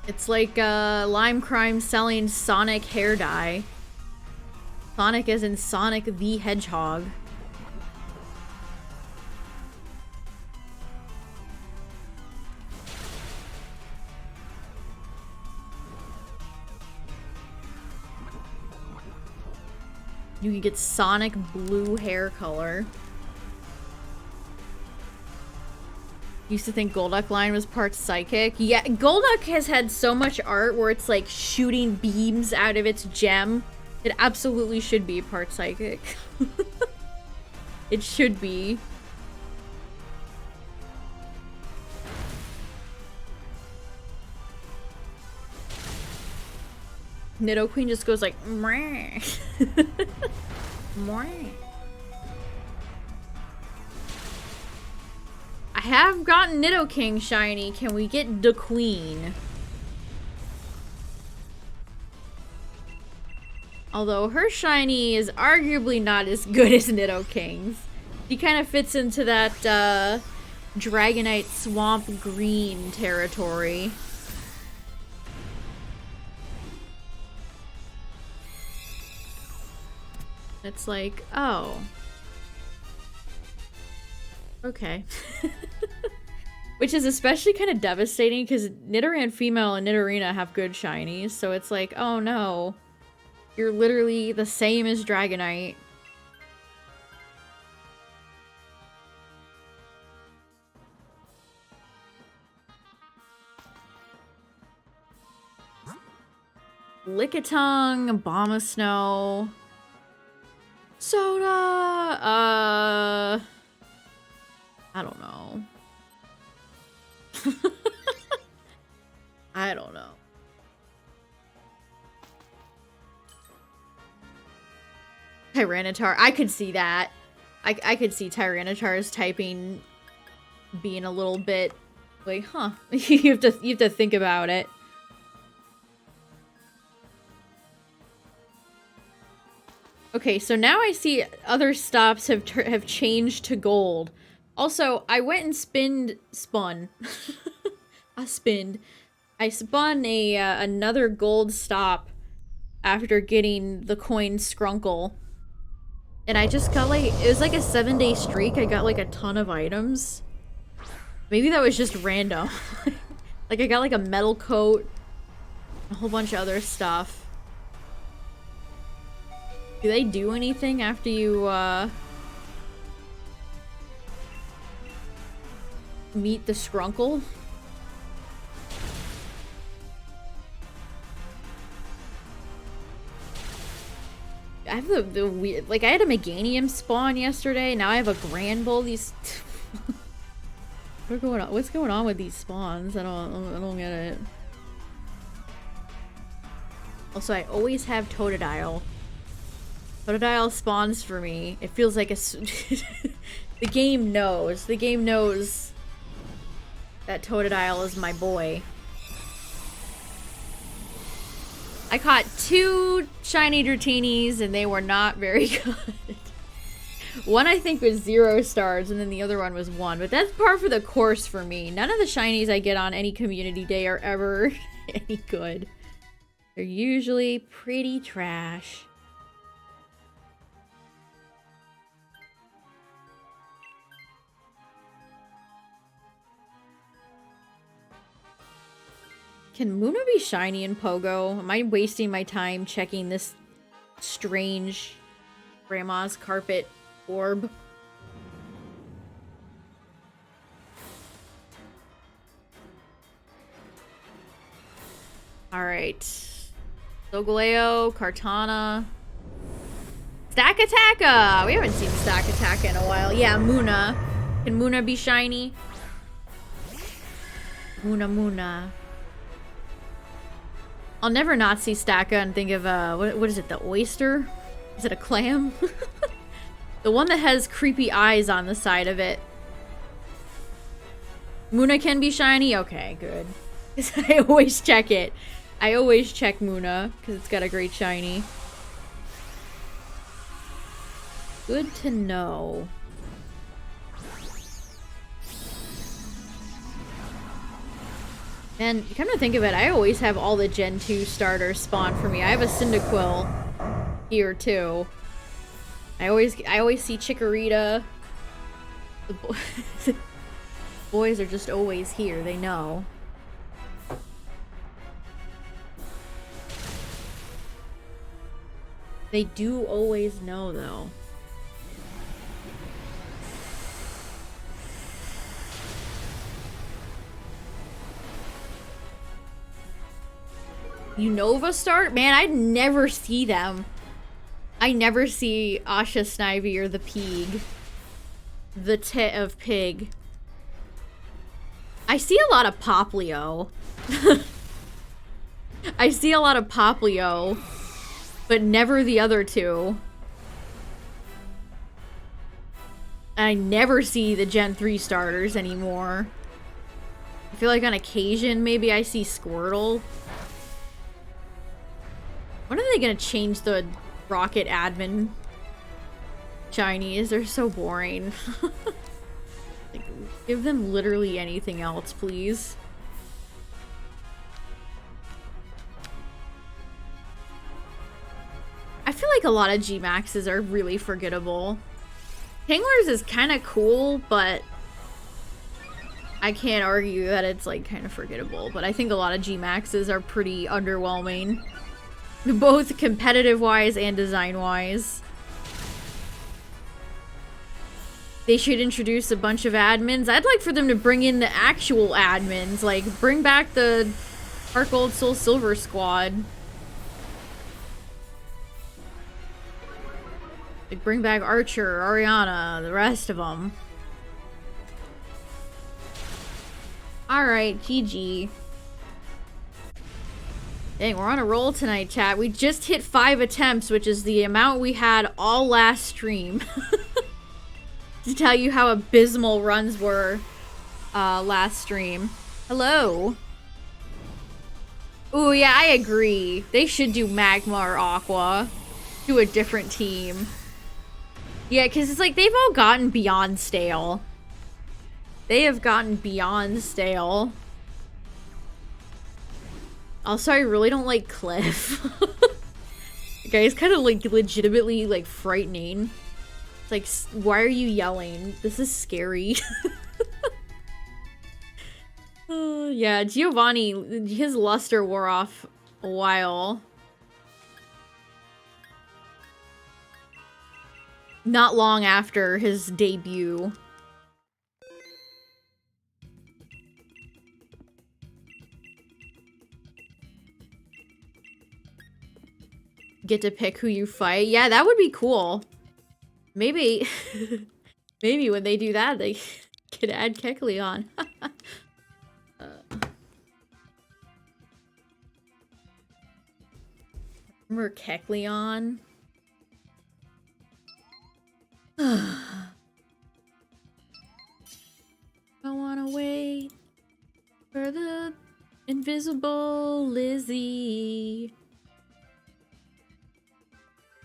It's like Lime Crime selling Sonic hair dye. Sonic as in Sonic the Hedgehog. You can get Sonic blue hair color. Used to think Golduck line was part psychic. Yeah, Golduck has had so much art where it's like shooting beams out of its gem. It absolutely should be part psychic. It should be. Nidoqueen just goes like, meh. Meh. I have gotten Nidoking shiny. Can we get the Queen? Although her shiny is arguably not as good as Nidoking's. She kind of fits into that Dragonite Swamp Green territory. It's like, oh. Okay. Which is especially kind of devastating because Nidoran female and Nidorina have good shinies, so it's like, oh no. You're literally the same as Dragonite. Lickitung, Abomasnow. Soda! I don't know. I don't know. Tyranitar. I could see that. I could see Tyranitar's typing being a little bit like, huh. you have to think about it. Okay, so now I see other stops have changed to gold. Also, I went and spun. I spun a another gold stop after getting the coin Skrunkle. And I just got like, it was like a 7-day streak. I got like a ton of items. Maybe that was just random. Like I got like a metal coat, a whole bunch of other stuff. Do they do anything after you, meet the Skrunkle? I have the weird, like I had a Meganium spawn yesterday, now I have a Granbull. These what's going on with these spawns? I don't get it. Also, I always have Totodile. Totodile spawns for me. It feels like a the game knows. The game knows that Totodile is my boy. I caught 2 shiny Dratini's and they were not very good. One I think was 0 stars and then the other one was 1, but that's par for the course for me. None of the shinies I get on any community day are ever any good. They're usually pretty trash. Can Muna be shiny in Pogo? Am I wasting my time checking this strange grandma's carpet orb? Alright. Solgaleo, Kartana. Stakataka! We haven't seen Stakataka in a while. Yeah, Muna. Can Muna be shiny? Muna Muna. I'll never not see Stacka and think of, what is it, the oyster? Is it a clam? The one that has creepy eyes on the side of it. Muna can be shiny? Okay, good. I always check it. I always check Muna, because it's got a great shiny. Good to know. And come to think of it, I always have all the Gen 2 starters spawn for me. I have a Cyndaquil here too. I always see Chikorita. The boys are just always here, they know. They do always know though. Unova start? Man, I never see them. I never see Asha Snivy or the Pig. The tit of pig. I see a lot of Poplio. I see a lot of Poplio, but never the other two. I never see the Gen 3 starters anymore. I feel like on occasion, maybe I see Squirtle. When are they gonna change the Rocket admin shinies? They're so boring. Like, give them literally anything else, please. I feel like a lot of G-Maxes are really forgettable. Tanglers is kind of cool, but I can't argue that it's like kind of forgettable. But I think a lot of G-Maxes are pretty underwhelming. Both competitive-wise and design-wise. They should introduce a bunch of admins. I'd like for them to bring in the actual admins. Like, bring back the Heart Gold Soul Silver squad. Like, bring back Archer, Ariana, the rest of them. Alright, GG. Dang, we're on a roll tonight, chat. We just hit 5 attempts, which is the amount we had all last stream. To tell you how abysmal runs were last stream. Hello. Ooh, yeah, I agree. They should do Magma or Aqua. Do a different team. Yeah, because it's like they've all gotten beyond stale. They have gotten beyond stale. Also, I really don't like Cliff. The guy's kind of like legitimately like frightening. It's like, why are you yelling? This is scary. Yeah, Giovanni, his luster wore off a while. Not long after his debut. Get to pick who you fight. Yeah, that would be cool. Maybe, maybe when they do that, they could add Kecleon. Remember Kecleon? I wanna wait for the invisible Lizzie.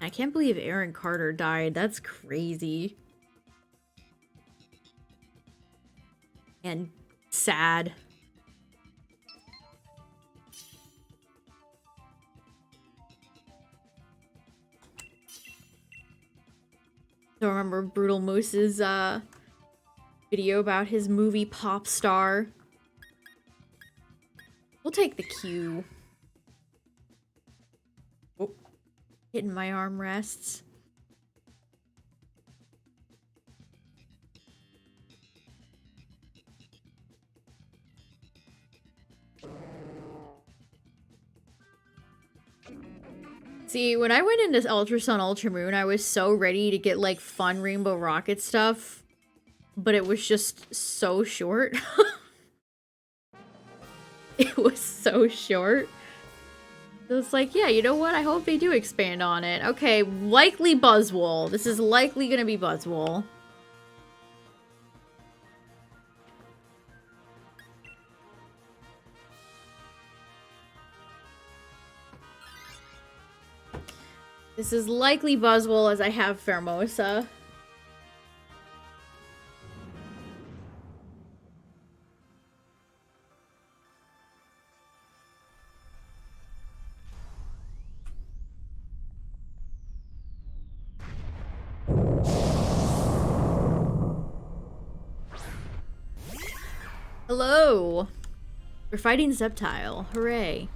I can't believe Aaron Carter died. That's crazy. And sad. I remember Brutal Moose's video about his movie Pop Star. We'll take the Q. Oh, hitting my armrests. See, when I went into Ultra Sun, Ultra Moon, I was so ready to get, like, fun Rainbow Rocket stuff. But it was just so short. was so short. So it's like, yeah, you know what? I hope they do expand on it. Okay, likely Buzzwole. This is likely gonna be Buzzwole. This is likely Buzzwole as I have Pheromosa. Hello! We're fighting Sceptile. Hooray.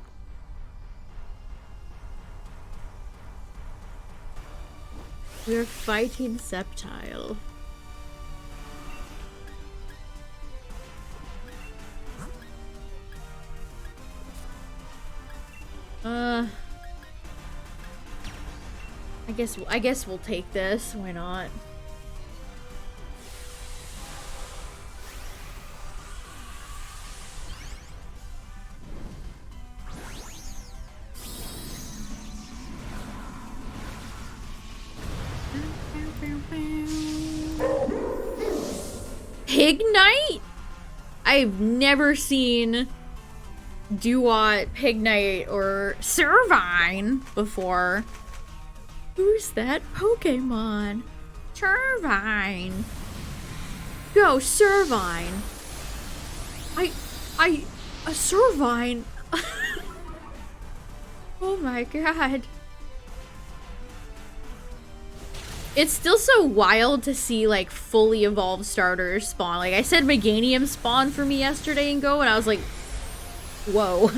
We're fighting Sceptile. I guess we'll take this. Why not? Pignite? I've never seen Duat, Pignite, or Servine before. Who's that Pokemon? Servine. Go, Servine. A Servine. Oh my god. It's still so wild to see, like, fully evolved starters spawn. Like, I said Meganium spawned for me yesterday in Go, and I was like, whoa.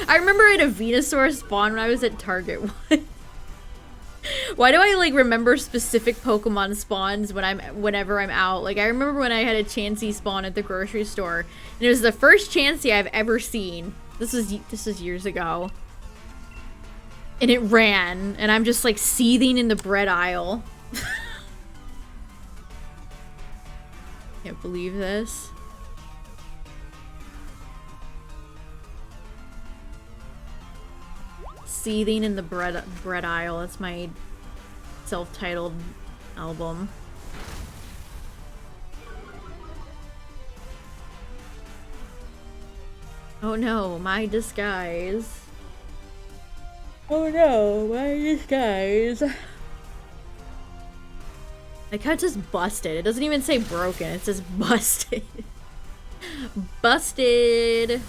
I remember I had a Venusaur spawn when I was at Target once. Why do I, like, remember specific Pokemon spawns whenever I'm out? Like, I remember when I had a Chansey spawn at the grocery store, and it was the first Chansey I've ever seen. This was years ago. And it ran, and I'm just, like, seething in the bread aisle. Can't believe this. Seething in the bread aisle. That's my self-titled album. Oh no, my disguise. Oh no, my disguise. My cut just busted. It doesn't even say broken, it says busted. Busted.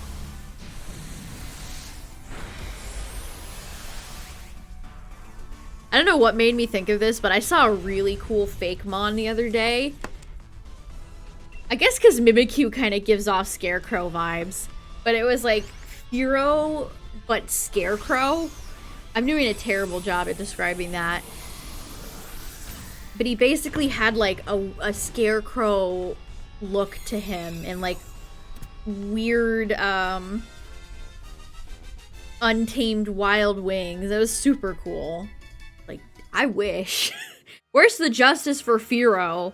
I don't know what made me think of this, but I saw a really cool fake mon the other day. I guess because Mimikyu kind of gives off Scarecrow vibes. But it was like Fearow, but Scarecrow. I'm doing a terrible job at describing that. But he basically had like a Scarecrow look to him and like weird, untamed wild wings. It was super cool. Like, I wish. Where's the justice for Fearow?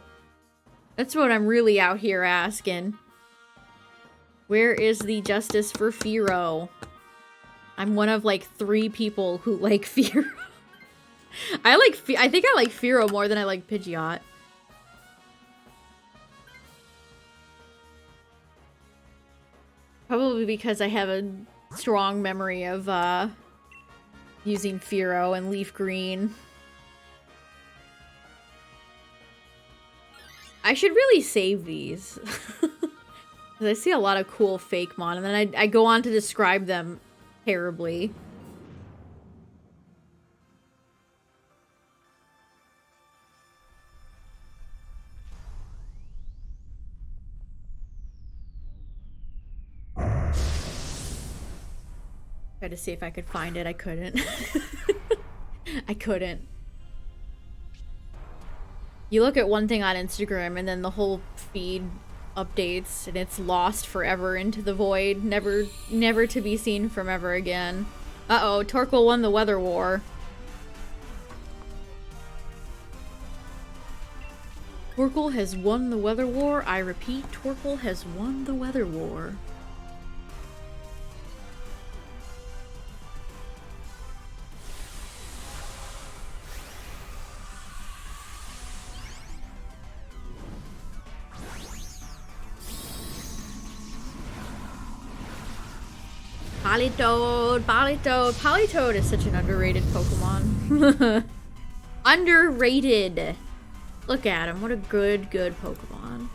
That's what I'm really out here asking. Where is the justice for Fearow? I'm one of like 3 people who like Fearow. I think I like Fearow more than I like Pidgeot. Probably because I have a strong memory of using Fearow and Leaf Green. I should really save these. Because I see a lot of cool fake mon, and then I go on to describe them terribly. Tried to see if I could find it. I couldn't. I couldn't. You look at one thing on Instagram and then the whole feed updates and it's lost forever into the void, never to be seen from ever again. Uh-oh, Torkoal won the weather war. Torkoal has won the weather war. I repeat, Torkoal has won the weather war. Politoed, Politoed. Politoed is such an underrated Pokemon. Underrated. Look at him. What a good Pokemon.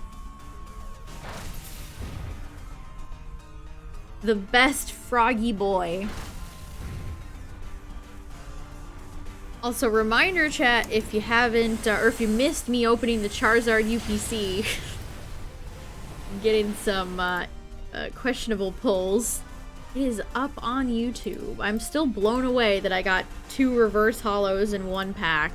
The best froggy boy. Also, reminder chat, if you haven't, or if you missed me opening the Charizard UPC, getting some questionable pulls, it is up on YouTube. I'm still blown away that I got 2 reverse holos in 1 pack.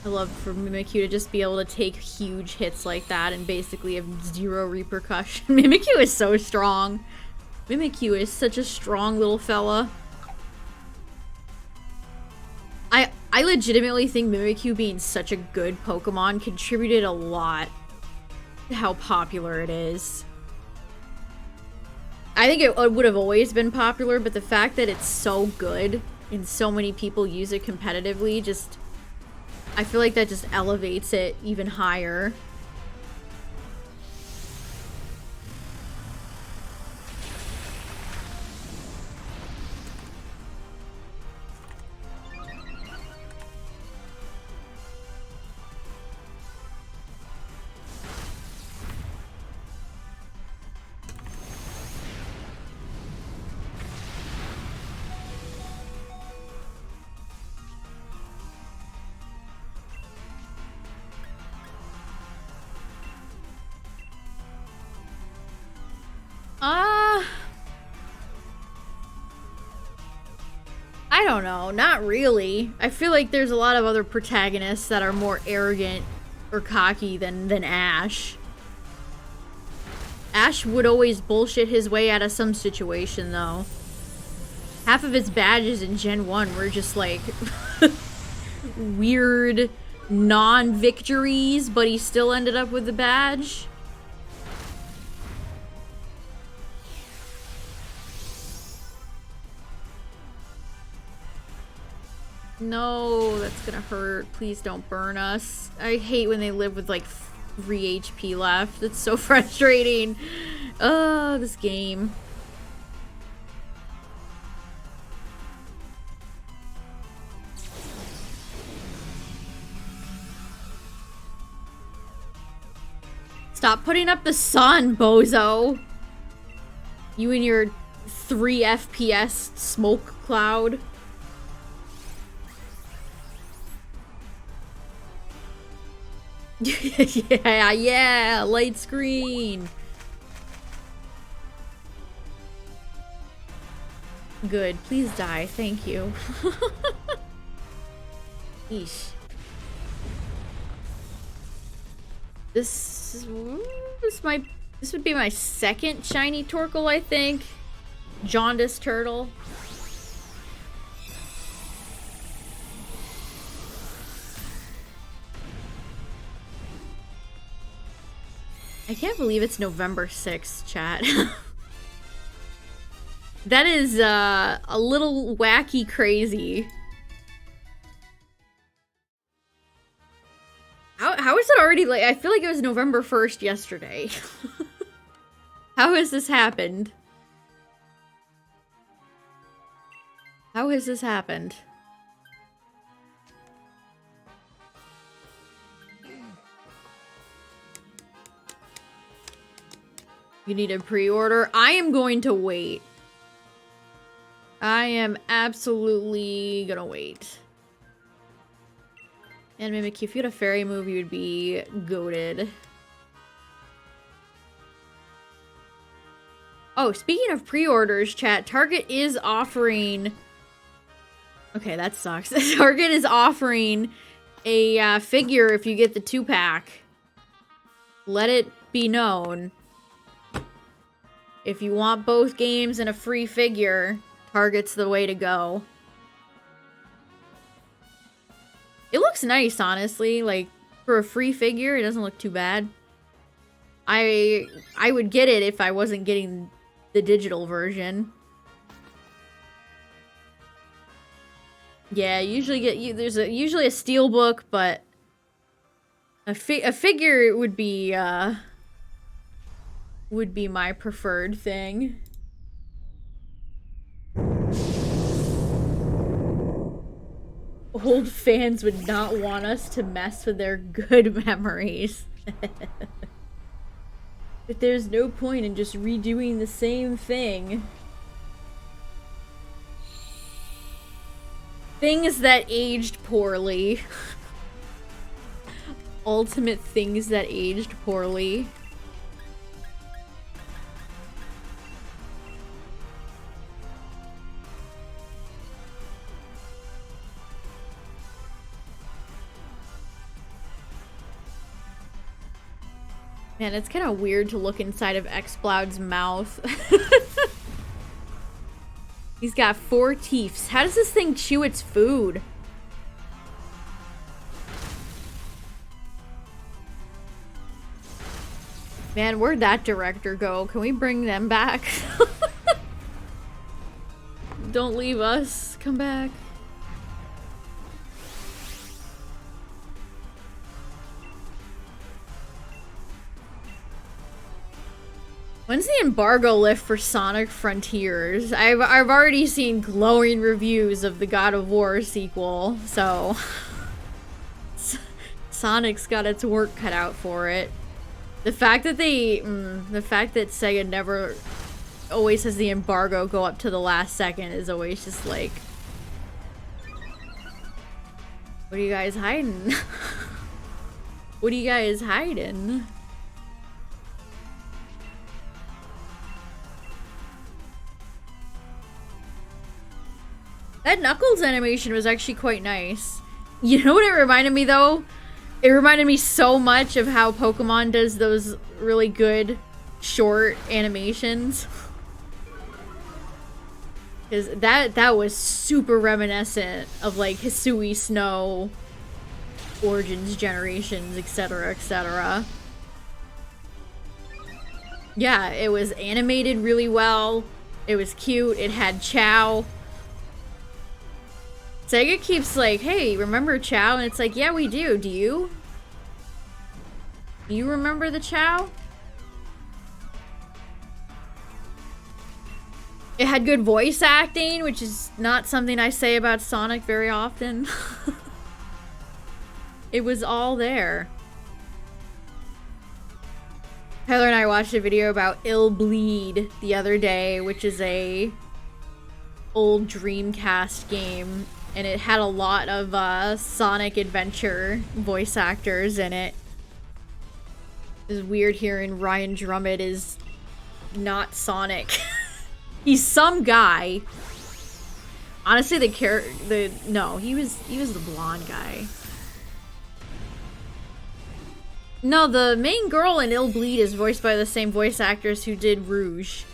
I love for Mimikyu to just be able to take huge hits like that and basically have 0 repercussion. Mimikyu is so strong. Mimikyu is such a strong little fella. I legitimately think Mimikyu being such a good Pokemon contributed a lot to how popular it is. I think it would have always been popular, but the fact that it's so good and so many people use it competitively just... I feel like that just elevates it even higher. I don't know, not really. I feel like there's a lot of other protagonists that are more arrogant or cocky than Ash. Ash would always bullshit his way out of some situation, though. Half of his badges in Gen 1 were just like weird non-victories, but he still ended up with the badge. No, that's gonna hurt. Please don't burn us. I hate when they live with like 3 HP left. It's so frustrating. Oh, this game. Stop putting up the sun, bozo. You and your 3 FPS smoke cloud. yeah, light screen. Good, please die, thank you. Eesh. This would be my second shiny Torkoal, I think. Jaundice Turtle. I can't believe it's November 6th, chat. That is a little wacky crazy. How is it already like? I feel like it was November 1st yesterday. How has this happened? How has this happened? You need a pre-order? I am going to wait. I am absolutely gonna wait. And Mimikyu, if you had a fairy move, you would be goated. Oh, speaking of pre-orders, chat, Target is offering... Okay, that sucks. Target is offering a figure if you get the 2-pack. Let it be known. If you want both games and a free figure, Target's the way to go. It looks nice, honestly. Like, for a free figure, it doesn't look too bad. I would get it if I wasn't getting the digital version. Yeah, usually there's usually a steel book, but a figure would be my preferred thing. Old fans would not want us to mess with their good memories. But there's no point in just redoing the same thing. Things that aged poorly. Ultimate things that aged poorly. Man, it's kind of weird to look inside of Xbloud's mouth. He's got 4 teeth. How does this thing chew its food? Man, where'd that director go? Can we bring them back? Don't leave us. Come back. When's the embargo lift for Sonic Frontiers? I've already seen glowing reviews of the God of War sequel, so Sonic's got its work cut out for it. The fact that Sega never always has the embargo go up to the last second is always just like, what are you guys hiding? What are you guys hiding? That Knuckles animation was actually quite nice. You know what it reminded me though? It reminded me so much of how Pokemon does those really good short animations. Because that was super reminiscent of like Hisui Snow, Origins, Generations, etc., etc. Yeah, it was animated really well. It was cute. It had Chow. Sega keeps like, hey, remember Chow? And it's like, yeah, we do. Do you? Do you remember the Chow? It had good voice acting, which is not something I say about Sonic very often. It was all there. Heather and I watched a video about Ill Bleed the other day, which is a old Dreamcast game. And it had a lot of Sonic Adventure voice actors in it. It's weird hearing Ryan Drummond is not Sonic. He's some guy. Honestly, no, he was the blonde guy. No, the main girl in Ill Bleed is voiced by the same voice actors who did Rouge.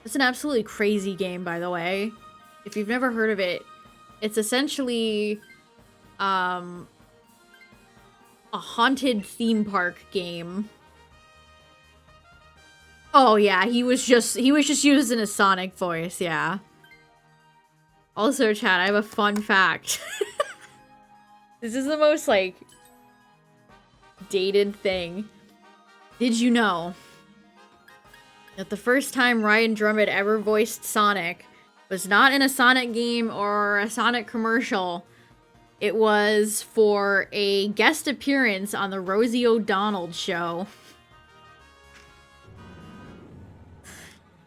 It's an absolutely crazy game, by the way. If you've never heard of it, it's essentially a haunted theme park game. Oh yeah, he was just using a Sonic voice, yeah. Also, chat, I have a fun fact. This is the most like dated thing. Did you know that the first time Ryan Drummond ever voiced Sonic was not in a Sonic game or a Sonic commercial? It was for a guest appearance on the Rosie O'Donnell show.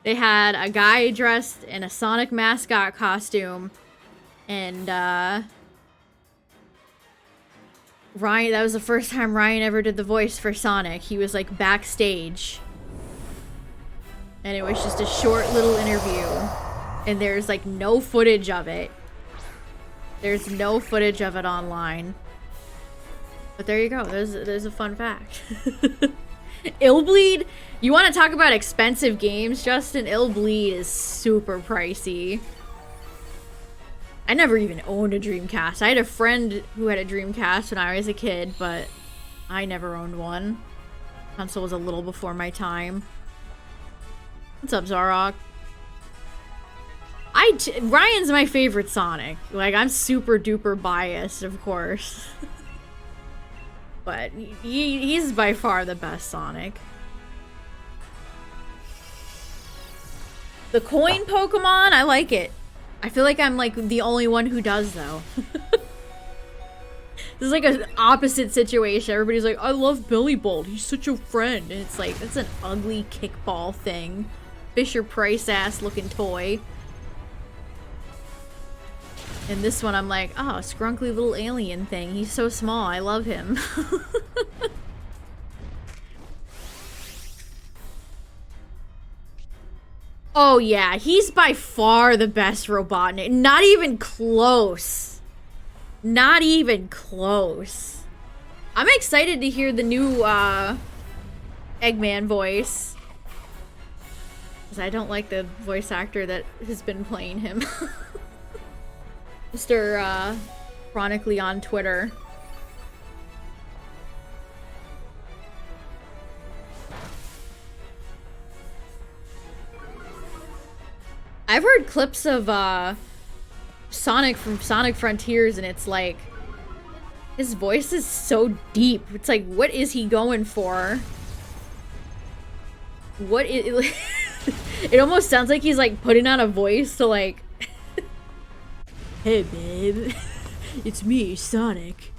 They had a guy dressed in a Sonic mascot costume, and Ryan, that was the first time Ryan ever did the voice for Sonic. He was like backstage. And it was just a short little interview. And there's like no footage of it. There's no footage of it online. But there you go. There's a fun fact. Ill Bleed? You want to talk about expensive games, Justin? Ill Bleed is super pricey. I never even owned a Dreamcast. I had a friend who had a Dreamcast when I was a kid, but I never owned one. Console was a little before my time. What's up, Zarok? Ryan's my favorite Sonic. Like, I'm super duper biased, of course. But he's by far the best Sonic. The coin Pokemon, I like it. I feel like I'm like the only one who does, though. This is like an opposite situation. Everybody's like, I love Billy Bolt. He's such a friend. And it's like, that's an ugly kickball thing. Fisher Price ass looking toy. And this one, I'm like, oh, scrunkly little alien thing. He's so small. I love him. Oh, yeah. He's by far the best Robotnik. Not even close. Not even close. I'm excited to hear the new Eggman voice. Because I don't like the voice actor that has been playing him. Mr. Chronically on Twitter. I've heard clips of Sonic from Sonic Frontiers, and it's like his voice is so deep. It's like, what is he going for? What is it almost sounds like he's like putting on a voice to like hey babe, it's me, Sonic.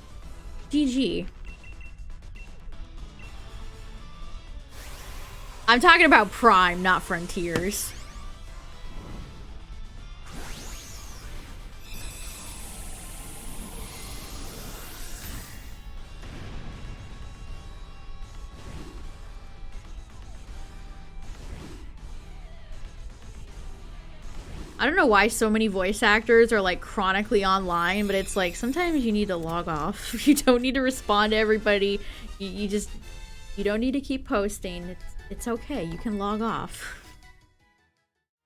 GG. I'm talking about Prime, not Frontiers. I don't know why so many voice actors are like chronically online, but it's like sometimes you need to log off. You don't need to respond to everybody. You don't need to keep posting. It's okay. You can log off.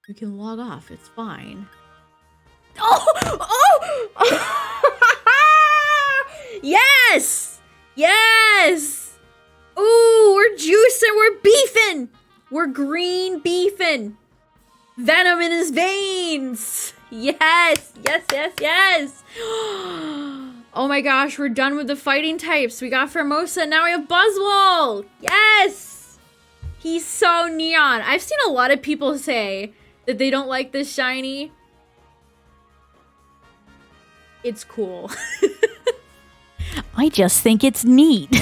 You can log off. It's fine. Oh! Yes! Yes! Ooh, we're juicing. We're beefing. We're green beefing. Venom in his veins! Yes! Yes, yes, yes! Oh my gosh, we're done with the fighting types. We got Formosa, now we have Buzzwole! Yes! He's so neon. I've seen a lot of people say that they don't like this shiny. It's cool. I just think it's neat.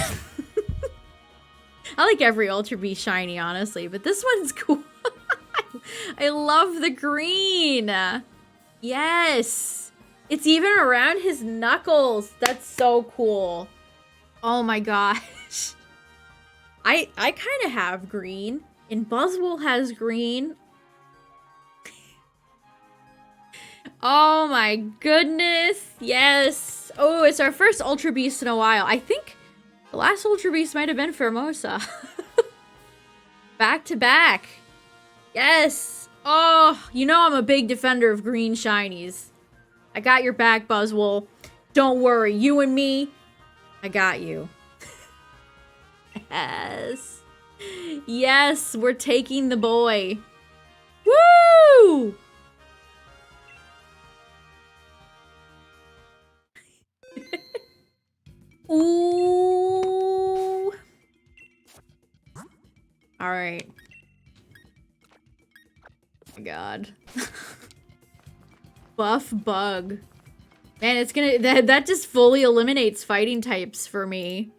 I like every Ultra Beast shiny, honestly, but this one's cool. I love the green. Yes. It's even around his knuckles. That's so cool. Oh my gosh. I kind of have green. And Buzzwole has green. Oh my goodness. Yes. Oh, it's our first Ultra Beast in a while. I think the last Ultra Beast might have been Formosa. Back to back. Yes! Oh, you know I'm a big defender of green shinies. I got your back, Buzzwole. Don't worry, you and me, I got you. Yes. Yes, we're taking the boy. Woo! Ooh. All right. God. Buff bug. Man, it's gonna that just fully eliminates fighting types for me.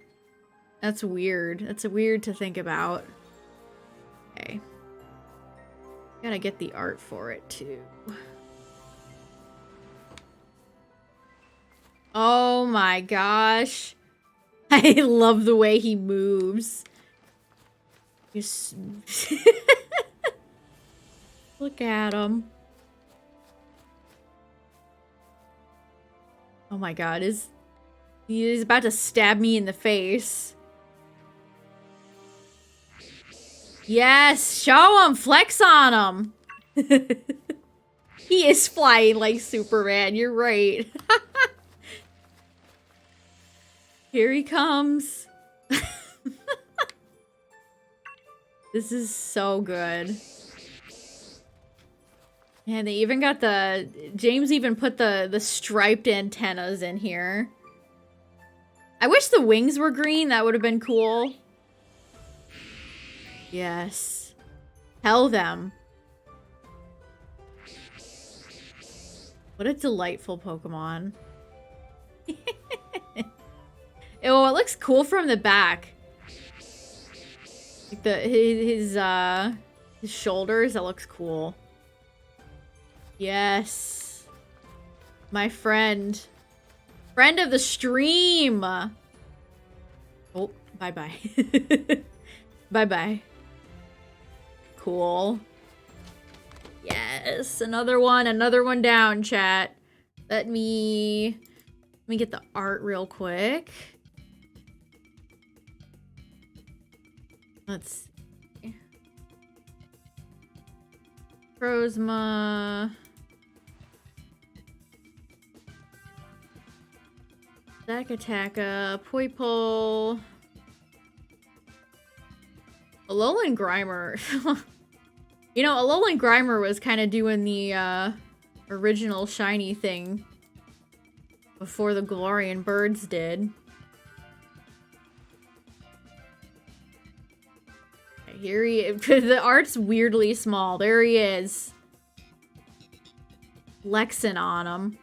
That's weird. That's weird to think about. Okay. Gotta get the art for it too. Oh my gosh. I love the way he moves. Just look at him. Oh my god, he's about to stab me in the face. Yes, show him, flex on him. He is flying like Superman, you're right. Here he comes. This is so good. And they even got the... James even put the striped antennas in here. I wish the wings were green. That would have been cool. Yes. Tell them. What a delightful Pokemon. Oh, it looks cool from the back. Like his shoulders, that looks cool. Yes. My friend. Friend of the stream. Oh, bye-bye. Bye-bye. Cool. Yes, another one down, chat. Let me get the art real quick. Let's see. Frozma. Zakataka. Poipole. Alolan Grimer. You know, Alolan Grimer was kind of doing the original shiny thing before the Galarian birds did. Here he is. The art's weirdly small. There he is. Flexing on him.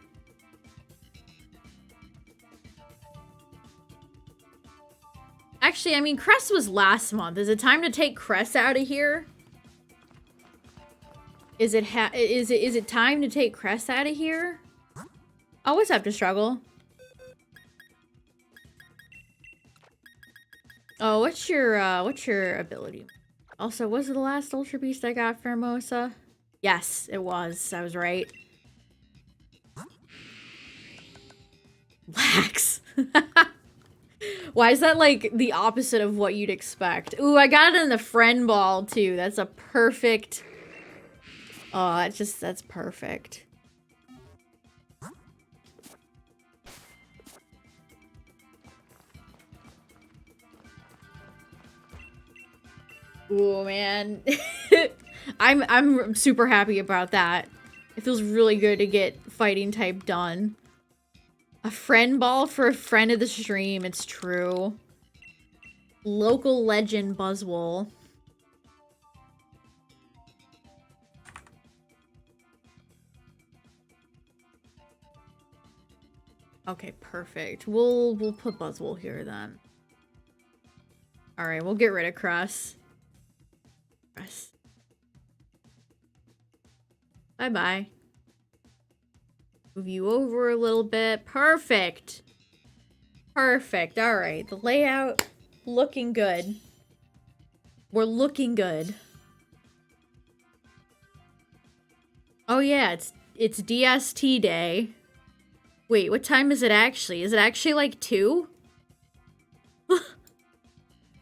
Actually, I mean, Cress was last month. Is it time to take Cress out of here? Is it time to take Cress out of here? Always have to struggle. Oh, what's your ability? Also, was it the last Ultra Beast I got for Hermosa? Yes, it was. I was right. Lax. Why is that like the opposite of what you'd expect? Ooh, I got it in the friend ball too. That's a perfect. Oh, that's perfect. Ooh, man. I'm super happy about that. It feels really good to get fighting type done. A friend ball for a friend of the stream, it's true. Local legend Buzzwole. Okay, perfect. We'll put Buzzwole here then. Alright, we'll get rid of Cress. Bye-bye. Move you over a little bit. Perfect. Perfect. Alright, the layout looking good. We're looking good. Oh yeah, it's DST day. Wait, what time is it actually? Is it actually like 2?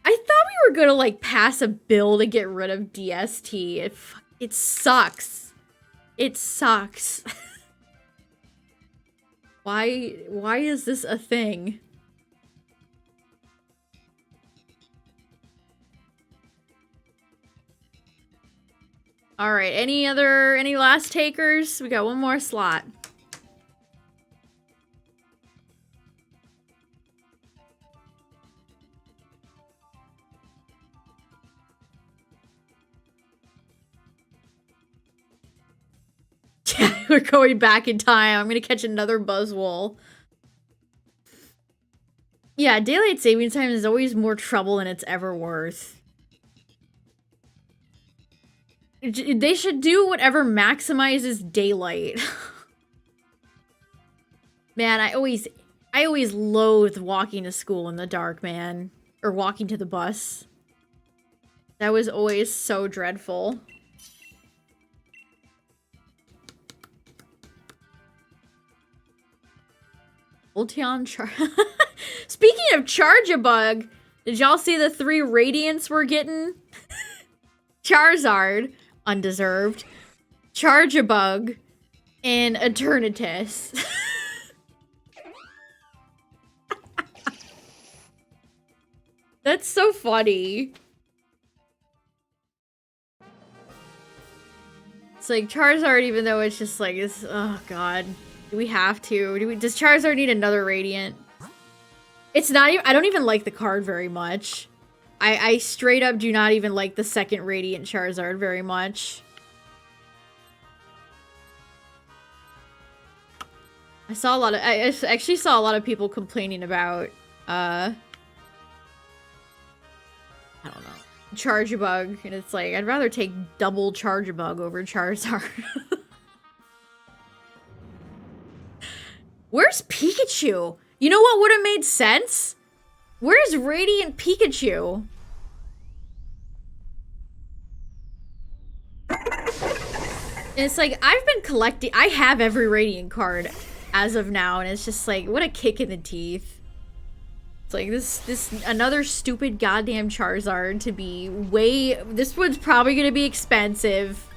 I thought we were gonna like pass a bill to get rid of DST. It sucks. It sucks. Why is this a thing? All right, any last takers? We got one more slot. We're going back in time. I'm gonna catch another Buzzwole. Yeah, daylight saving time is always more trouble than it's ever worth. They should do whatever maximizes daylight. Man, I always loathed walking to school in the dark, man. Or walking to the bus. That was always so dreadful. Ultion Speaking of Charge-a-Bug, did y'all see the 3 Radiants we're getting? Charizard, undeserved. Charge-a-Bug, and Eternatus. That's so funny. It's like Charizard, even though it's just like, it's, oh god. Do we have to? Does Charizard need another Radiant? It's not even, I don't even like the card very much. I straight up do not even like the second Radiant Charizard very much. I actually saw a lot of people complaining about, I don't know, Charjabug, and it's like, I'd rather take double Charjabug over Charizard. Where's Pikachu? You know what would have made sense? Where's Radiant Pikachu? And it's like, I've been collecting, I have every Radiant card as of now, and it's just like, what a kick in the teeth. It's like, this another stupid goddamn Charizard to be way, this one's probably gonna be expensive.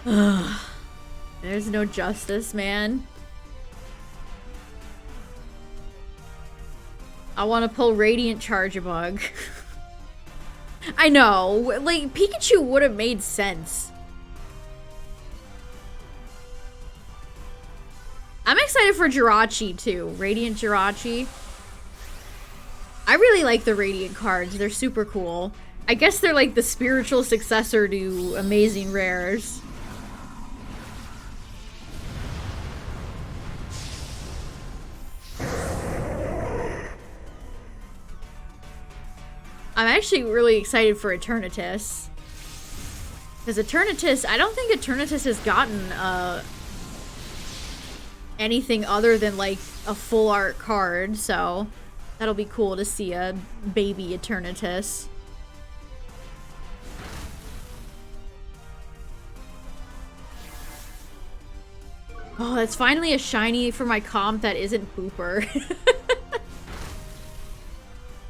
Ugh. There's no justice, man. I want to pull Radiant Charjabug. I know, like, Pikachu would have made sense. I'm excited for Jirachi, too. Radiant Jirachi. I really like the Radiant cards. They're super cool. I guess they're like the spiritual successor to Amazing Rares. I'm actually really excited for Eternatus. Because Eternatus, I don't think Eternatus has gotten anything other than like a full art card, so that'll be cool to see a baby Eternatus. Oh, that's finally a shiny for my comp that isn't Booper.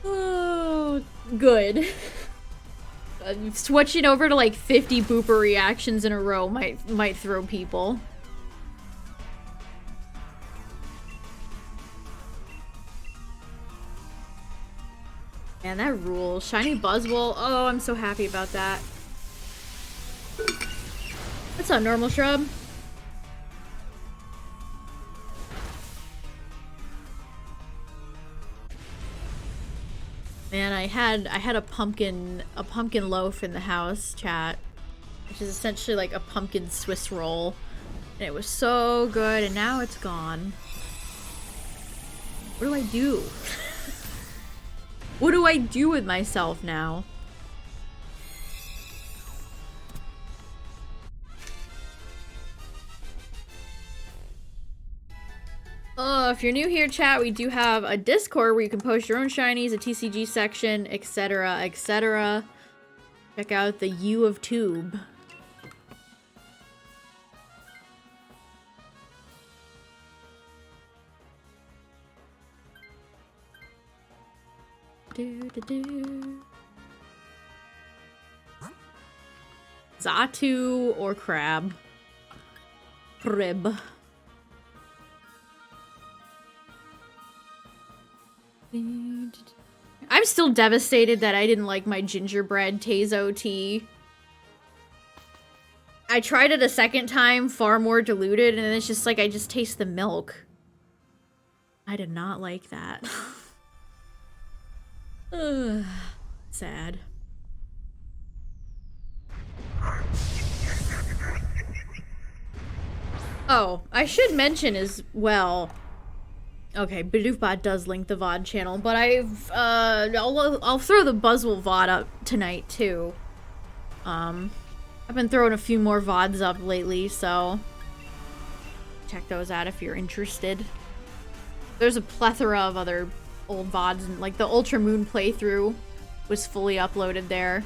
Oh, good. Switching over to like 50 Booper reactions in a row might throw people. Man, that rules. Shiny Buzzwole. Oh, I'm so happy about that. What's up, Normal Shrub? Man, I had a pumpkin loaf in the house, chat, which is essentially like a pumpkin Swiss roll, and it was so good, and now it's gone. What do I do? What do I do with myself now? If you're new here, chat, we do have a Discord where you can post your own shinies, a TCG section, etc., etc. Check out the U of Tube. Zatu or Crab? Crib. I'm still devastated that I didn't like my gingerbread Tazo tea. I tried it a second time, far more diluted, and it's just like I just taste the milk. I did not like that. Ugh, sad. Oh, I should mention as well. Okay, Bidoofbot does link the VOD channel, but I'll throw the Buzzwole VOD up tonight too. I've been throwing a few more VODs up lately, so check those out if you're interested. There's a plethora of other old VODs, and like the Ultra Moon playthrough was fully uploaded there.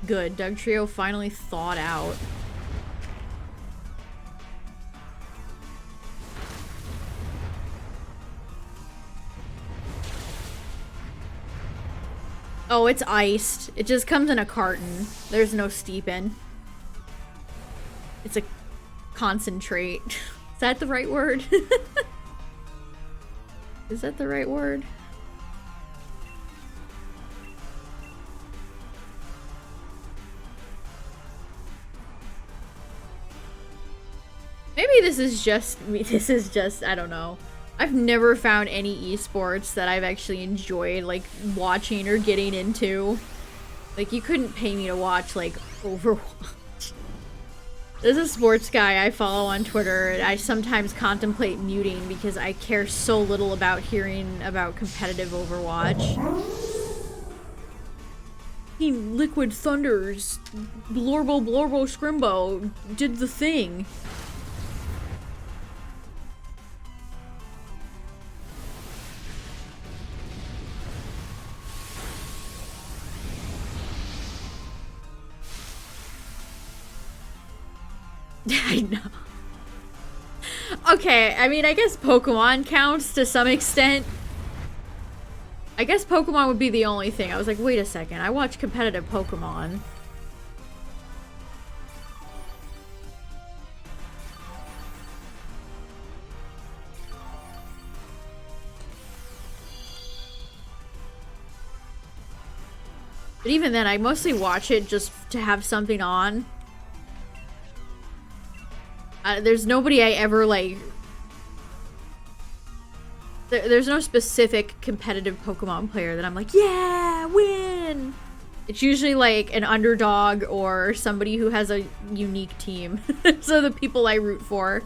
Good, Doug Trio finally thawed out. Oh, it's iced. It just comes in a carton. There's no steeping. It's a concentrate. Is that the right word? Is that the right word? Maybe this is just me. This is just, I don't know. I've never found any esports that I've actually enjoyed, like, watching or getting into. Like, you couldn't pay me to watch, like, Overwatch. There's a sports guy I follow on Twitter, and I sometimes contemplate muting because I care so little about hearing about competitive Overwatch. Liquid Thunders, Blorbo Scrimbo did the thing. I know. Okay, I mean, I guess Pokemon counts to some extent. I guess Pokemon would be the only thing. I was like, wait a second, I watch competitive Pokemon. But even then, I mostly watch it just to have something on. There's nobody I ever, like... There's no specific competitive Pokemon player that I'm like, yeah, win! It's usually, like, an underdog or somebody who has a unique team. So the people I root for.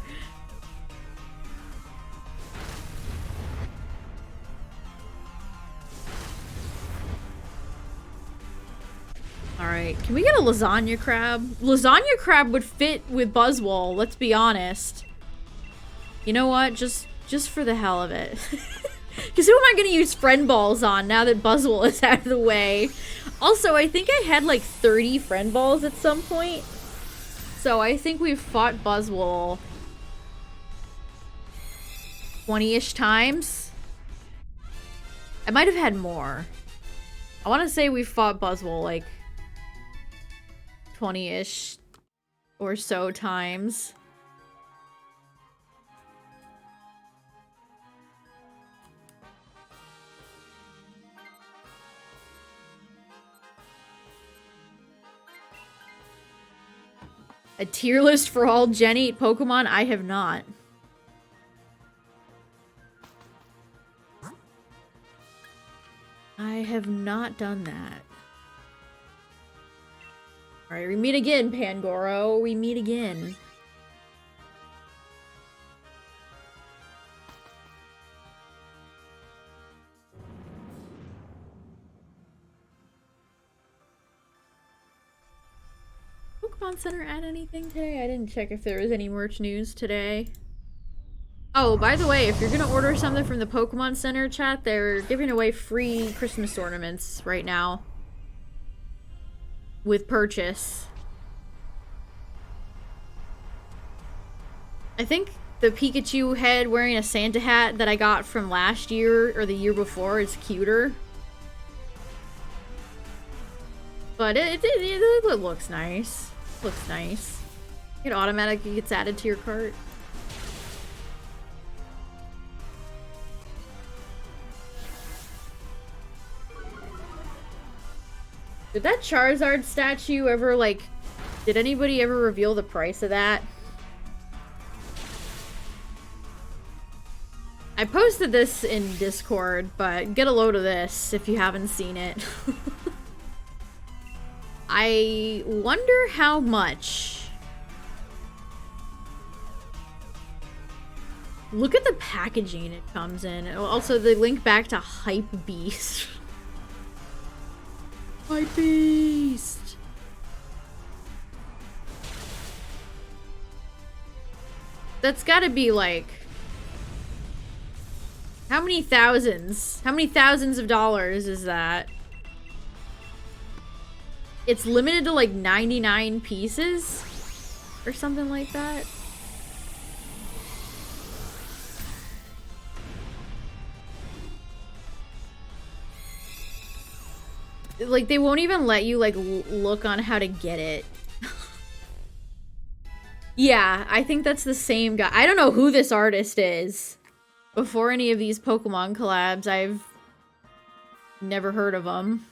Alright, can we get a lasagna crab? Lasagna crab would fit with Buzzwole, let's be honest. You know what? Just for the hell of it. Because who am I going to use friend balls on now that Buzzwole is out of the way? Also, I think I had like 30 friend balls at some point. So I think we've fought Buzzwole 20-ish times. I might have had more. I want to say we fought Buzzwole like 20-ish or so times. A tier list for all Gen 8 Pokemon? I have not. I have not done that. Alright, we meet again, Pangoro. We meet again. Pokemon Center add anything today? I didn't check if there was any merch news today. Oh, by the way, if you're gonna order something from the Pokemon Center chat, they're giving away free Christmas ornaments right now. With purchase. I think the Pikachu head wearing a Santa hat that I got from last year or the year before is cuter. But it looks nice. Looks nice. It automatically gets added to your cart. Did that Charizard statue ever, like... Did anybody ever reveal the price of that? I posted this in Discord, but get a load of this if you haven't seen it. I wonder how much. Look at the packaging it comes in. Also, the link back to Hype Beast. Hype Beast! That's gotta be like... How many thousands? How many thousands of dollars is that? It's limited to like 99 pieces? Or something like that? Like, they won't even let you, like, look on how to get it. Yeah, I think that's the same guy. I don't know who this artist is. Before any of these Pokemon collabs, I've never heard of them.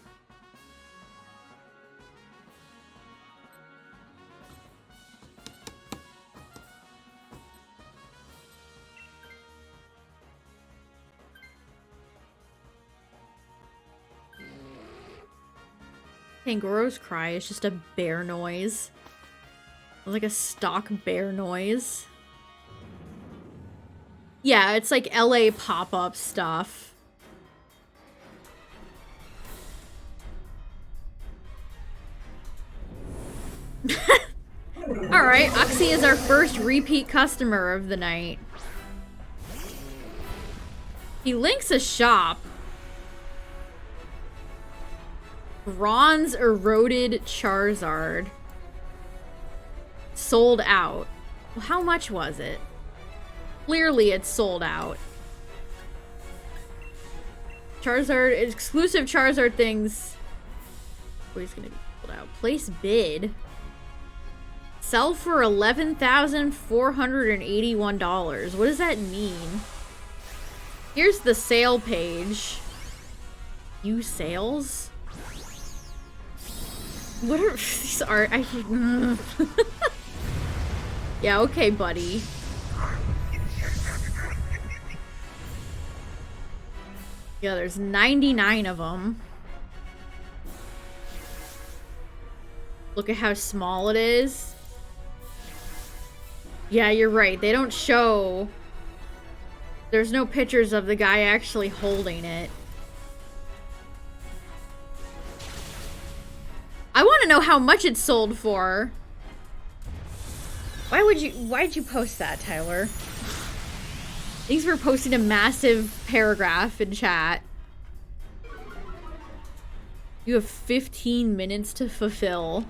Kangaroo's cry is just a bear noise. Like a stock bear noise. Yeah, it's like LA pop-up stuff. Alright, Oxy is our first repeat customer of the night. He links a shop. Bronze eroded Charizard. Sold out. Well, how much was it? Clearly it's sold out. Charizard, exclusive Charizard things. Oh, he's gonna be sold out. Place bid. Sell for $11,481. What does that mean? Here's the sale page. View sales? What are these art? Yeah, okay, buddy. Yeah, there's 99 of them. Look at how small it is. Yeah, you're right. They don't show... There's no pictures of the guy actually holding it. I want to know how much it sold for. Why'd you post that, Tyler? Thanks for posting a massive paragraph in chat. You have 15 minutes to fulfill.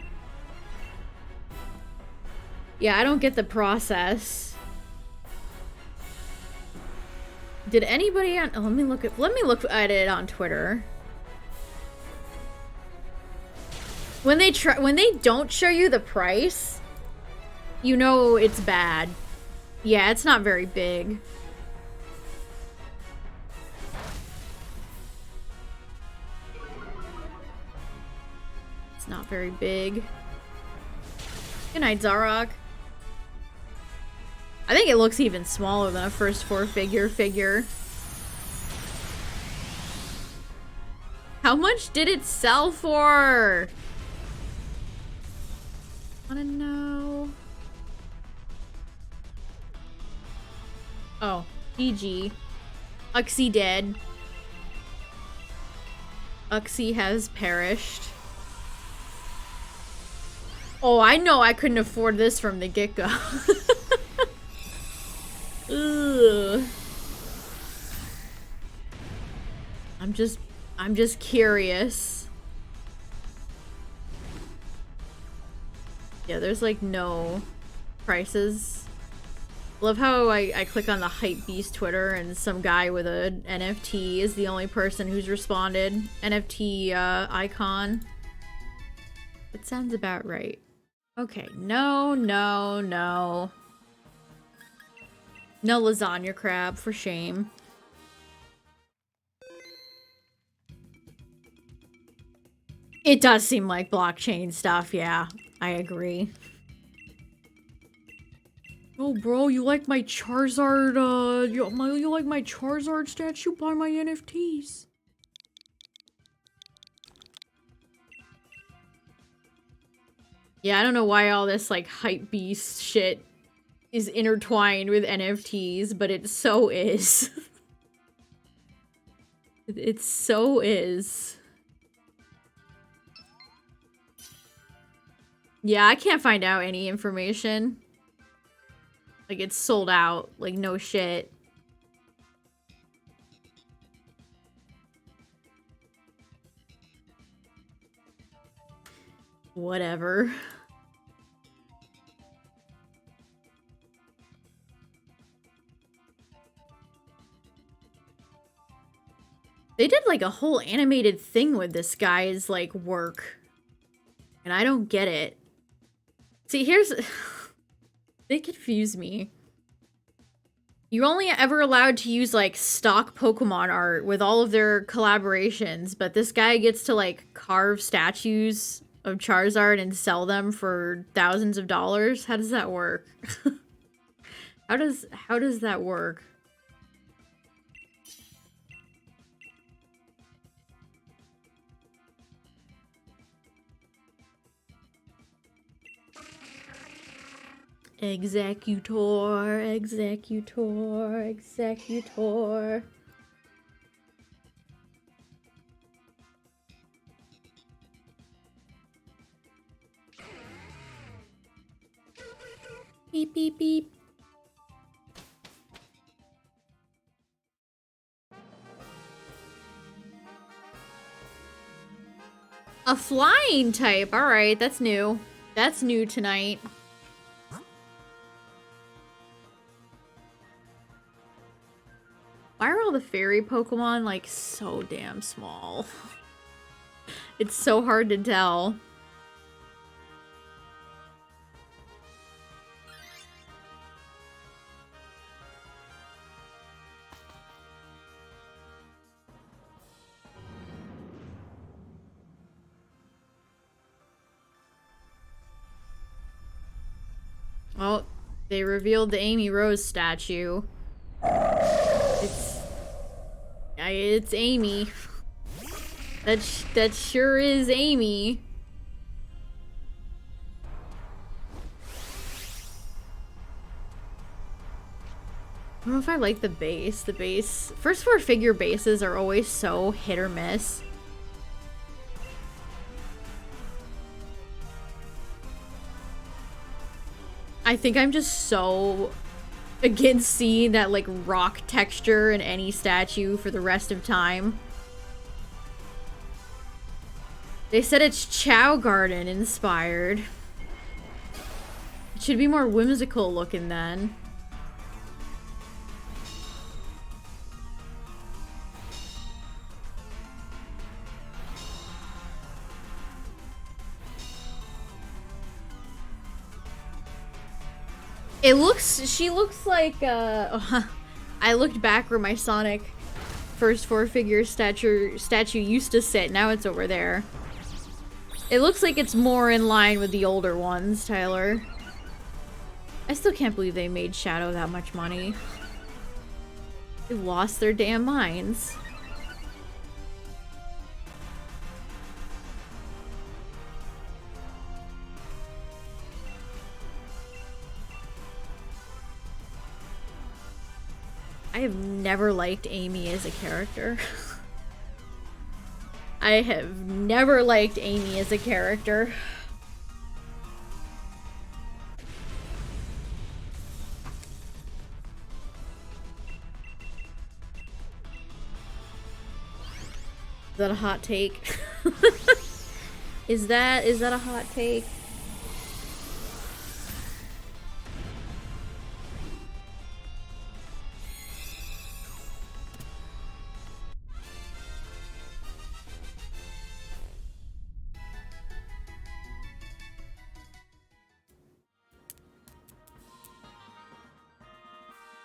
Yeah, I don't get the process. Did anybody on... Oh, let me look at it on Twitter. When they don't show you the price, you know it's bad. Yeah, it's not very big. It's not very big. Good night, Zarok. I think it looks even smaller than a first four-figure figure. How much did it sell for? I wanna know. Oh, GG. Uxie dead. Uxie has perished. Oh, I know I couldn't afford this from the get-go. Ugh. I'm just curious. Yeah, there's like no prices. Love how I click on the Hypebeast Twitter and some guy with a NFT is the only person who's responded. NFT icon. It sounds about right. Okay, no. No lasagna crab, for shame. It does seem like blockchain stuff, yeah. I agree. Oh, bro, you like my Charizard, you like my Charizard statue? Buy my NFTs. Yeah, I don't know why all this, like, hype beast shit is intertwined with NFTs, but it so is. It so is. Yeah, I can't find out any information. Like, it's sold out. Like, no shit. Whatever. They did, like, a whole animated thing with this guy's, like, work. And I don't get it. See, here's... They confuse me. You're only ever allowed to use, like, stock Pokemon art with all of their collaborations, but this guy gets to, like, carve statues of Charizard and sell them for thousands of dollars? How does that work? How does that work? Executor, executor, executor. Beep, beep, beep. A flying type. All right, that's new. That's new tonight. Why are all the fairy Pokemon, like, so damn small? It's so hard to tell. Oh, they revealed the Amy Rose statue. It's Amy. That sure is Amy. I don't know if I like the base. The base... First 4 figure bases are always so hit or miss. I think I'm just so against seeing that, like, rock texture in any statue for the rest of time. They said it's Chow Garden inspired. It should be more whimsical looking then. She looks like, I looked back where my Sonic first 4 figure statue used to sit. Now it's over there. It looks like it's more in line with the older ones, Tyler. I still can't believe they made Shadow that much money. They lost their damn minds. I have never liked Amy as a character. I have never liked Amy as a character. Is that a hot take? Is that a hot take?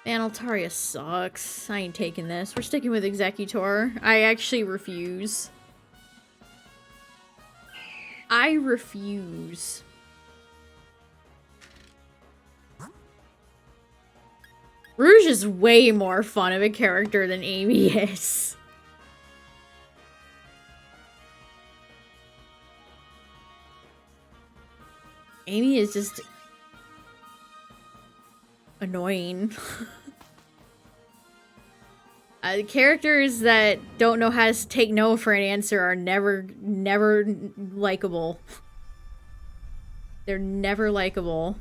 Man, Altaria sucks. I ain't taking this. We're sticking with Executor. I actually refuse. I refuse. Rouge is way more fun of a character than Amy is. Amy is just annoying. Characters that don't know how to take no for an answer are never likable. They're never likable.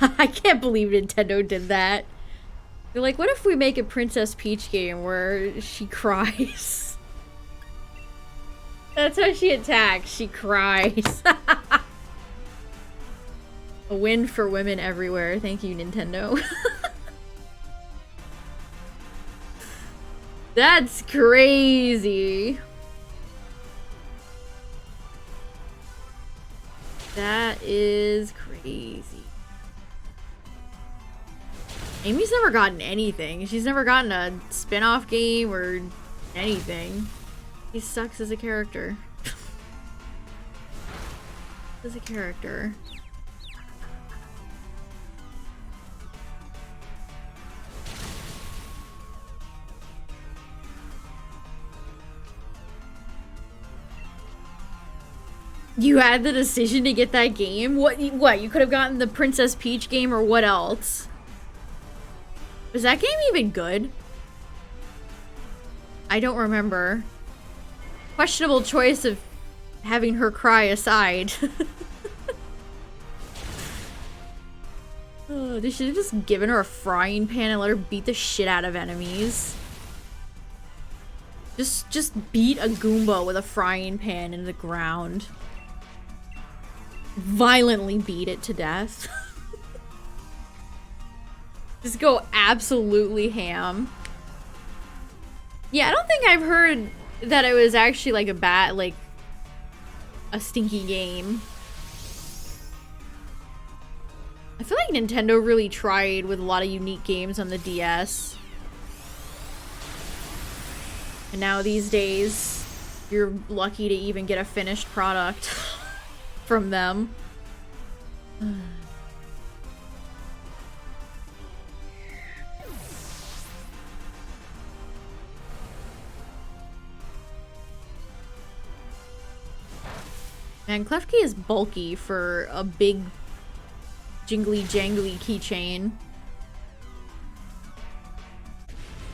I can't believe Nintendo did that. They're like, what if we make a Princess Peach game where she cries? That's how she attacks. She cries. A win for women everywhere. Thank you, Nintendo. That's crazy. That is crazy. Amy's never gotten anything. She's never gotten a spin-off game or anything. He sucks as a character. As a character. You had the decision to get that game? What? You could have gotten the Princess Peach game or what else? Was that game even good? I don't remember. Questionable choice of having her cry aside. Oh, they should have just given her a frying pan and let her beat the shit out of enemies. Just beat a Goomba with a frying pan in the ground. Violently beat it to death. Just go absolutely ham. Yeah, I don't think I've heard that it was actually like a stinky game. I feel like Nintendo really tried with a lot of unique games on the DS. And now these days, you're lucky to even get a finished product from them. Man, Klefki is bulky for a big jingly jangly keychain.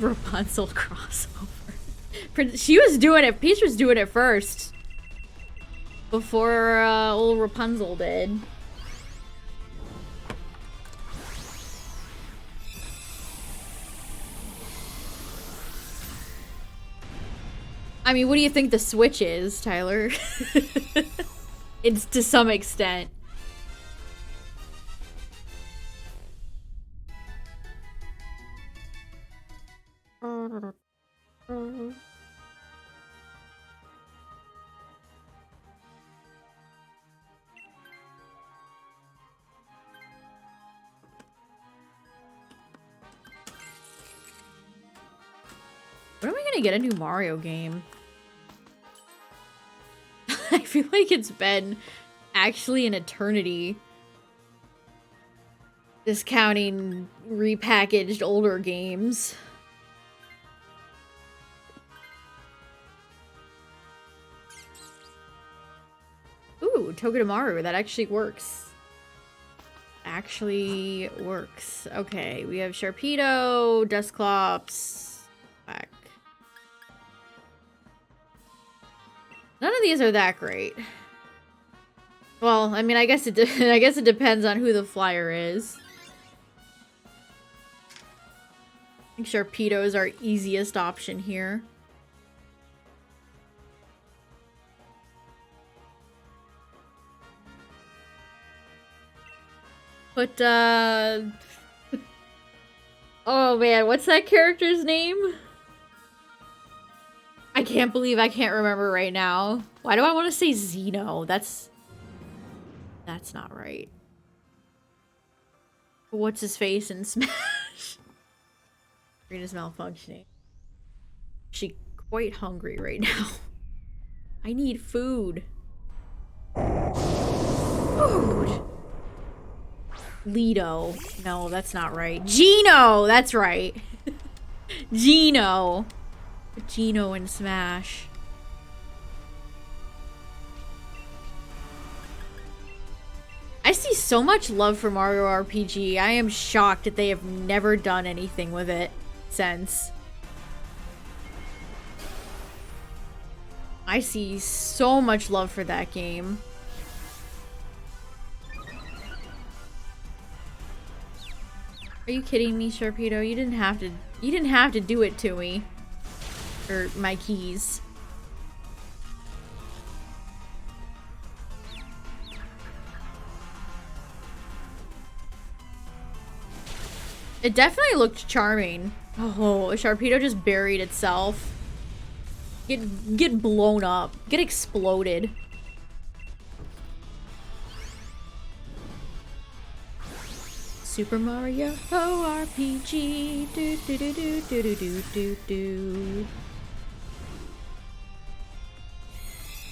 Rapunzel crossover. She was doing it. Peach was doing it first. Before old Rapunzel did. I mean, what do you think the Switch is, Tyler? It's to some extent. When are we gonna get a new Mario game? I feel like it's been actually an eternity. Discounting repackaged older games. Ooh, Togedemaru, that actually works. Actually works. Okay, we have Sharpedo, Dusclops, back. None of these are that great. Well, I mean, I guess it depends on who the flyer is. I think Sharpedo is our easiest option here. But, oh man, what's that character's name? I can't believe I can't remember right now. Why do I want to say Xeno? That's not right. What's his face in Smash? Brain is malfunctioning. She quite hungry right now. I need food. Food. Lido. No, that's not right. Gino! That's right. Gino. Gino in Smash. I see so much love for Mario RPG. I am shocked that they have never done anything with it since. I see so much love for that game. Are you kidding me, Sharpedo? You didn't have to do it to me. Or my keys. It definitely looked charming. Oh, a Sharpedo just buried itself. Get blown up. Get exploded. Super Mario RPG. Do do do do do do do do do.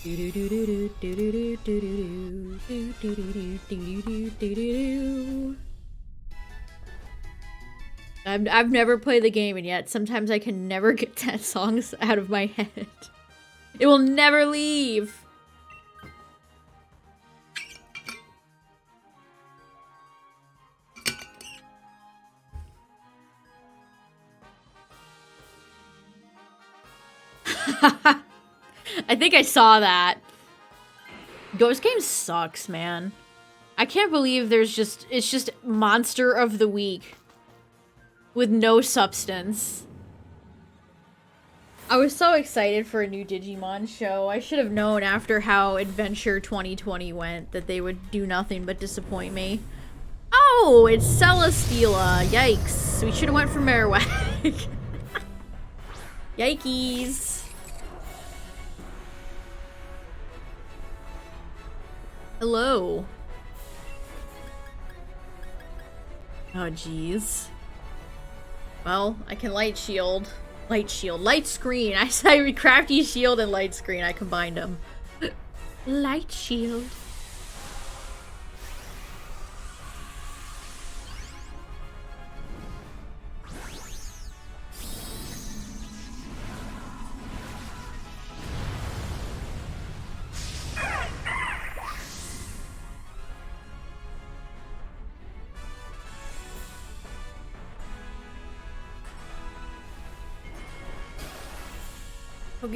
Do do do do do do do do do do do do do do do do. I've never played the game, and yet sometimes I can never get that song out of my head. It will never leave. I think I saw that. Ghost Game sucks, man. I can't believe it's just Monster of the Week with no substance. I was so excited for a new Digimon show. I should have known after how Adventure 2020 went that they would do nothing but disappoint me. Oh, it's Celesteela. Yikes. We should have went for Marowak. Yikes. Hello. Oh, jeez. Well, I can light screen. I said crafty shield and light screen. I combined them. Light shield.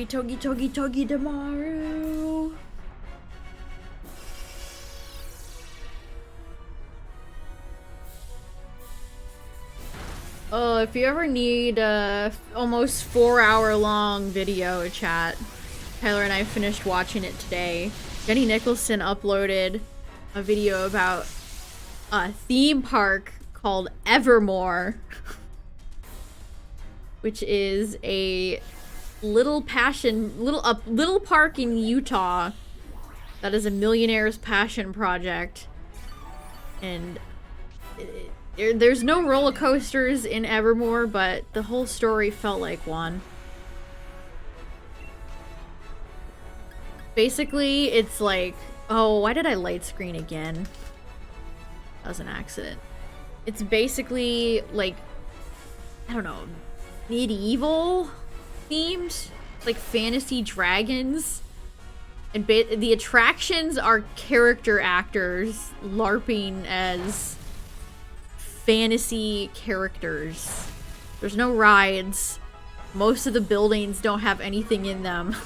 Togi tomorrow. Oh, if you ever need a almost 4-hour-long video chat, Tyler and I finished watching it today. Jenny Nicholson uploaded a video about a theme park called Evermore, which is a little park in Utah that is a millionaire's passion project, and there's no roller coasters in Evermore, but the whole story felt like one. Basically, it's like, oh, why did I light screen again? That was an accident. It's basically like, I don't know, medieval themed, like fantasy dragons, and the attractions are character actors LARPing as fantasy characters. There's no rides. Most of the buildings don't have anything in them.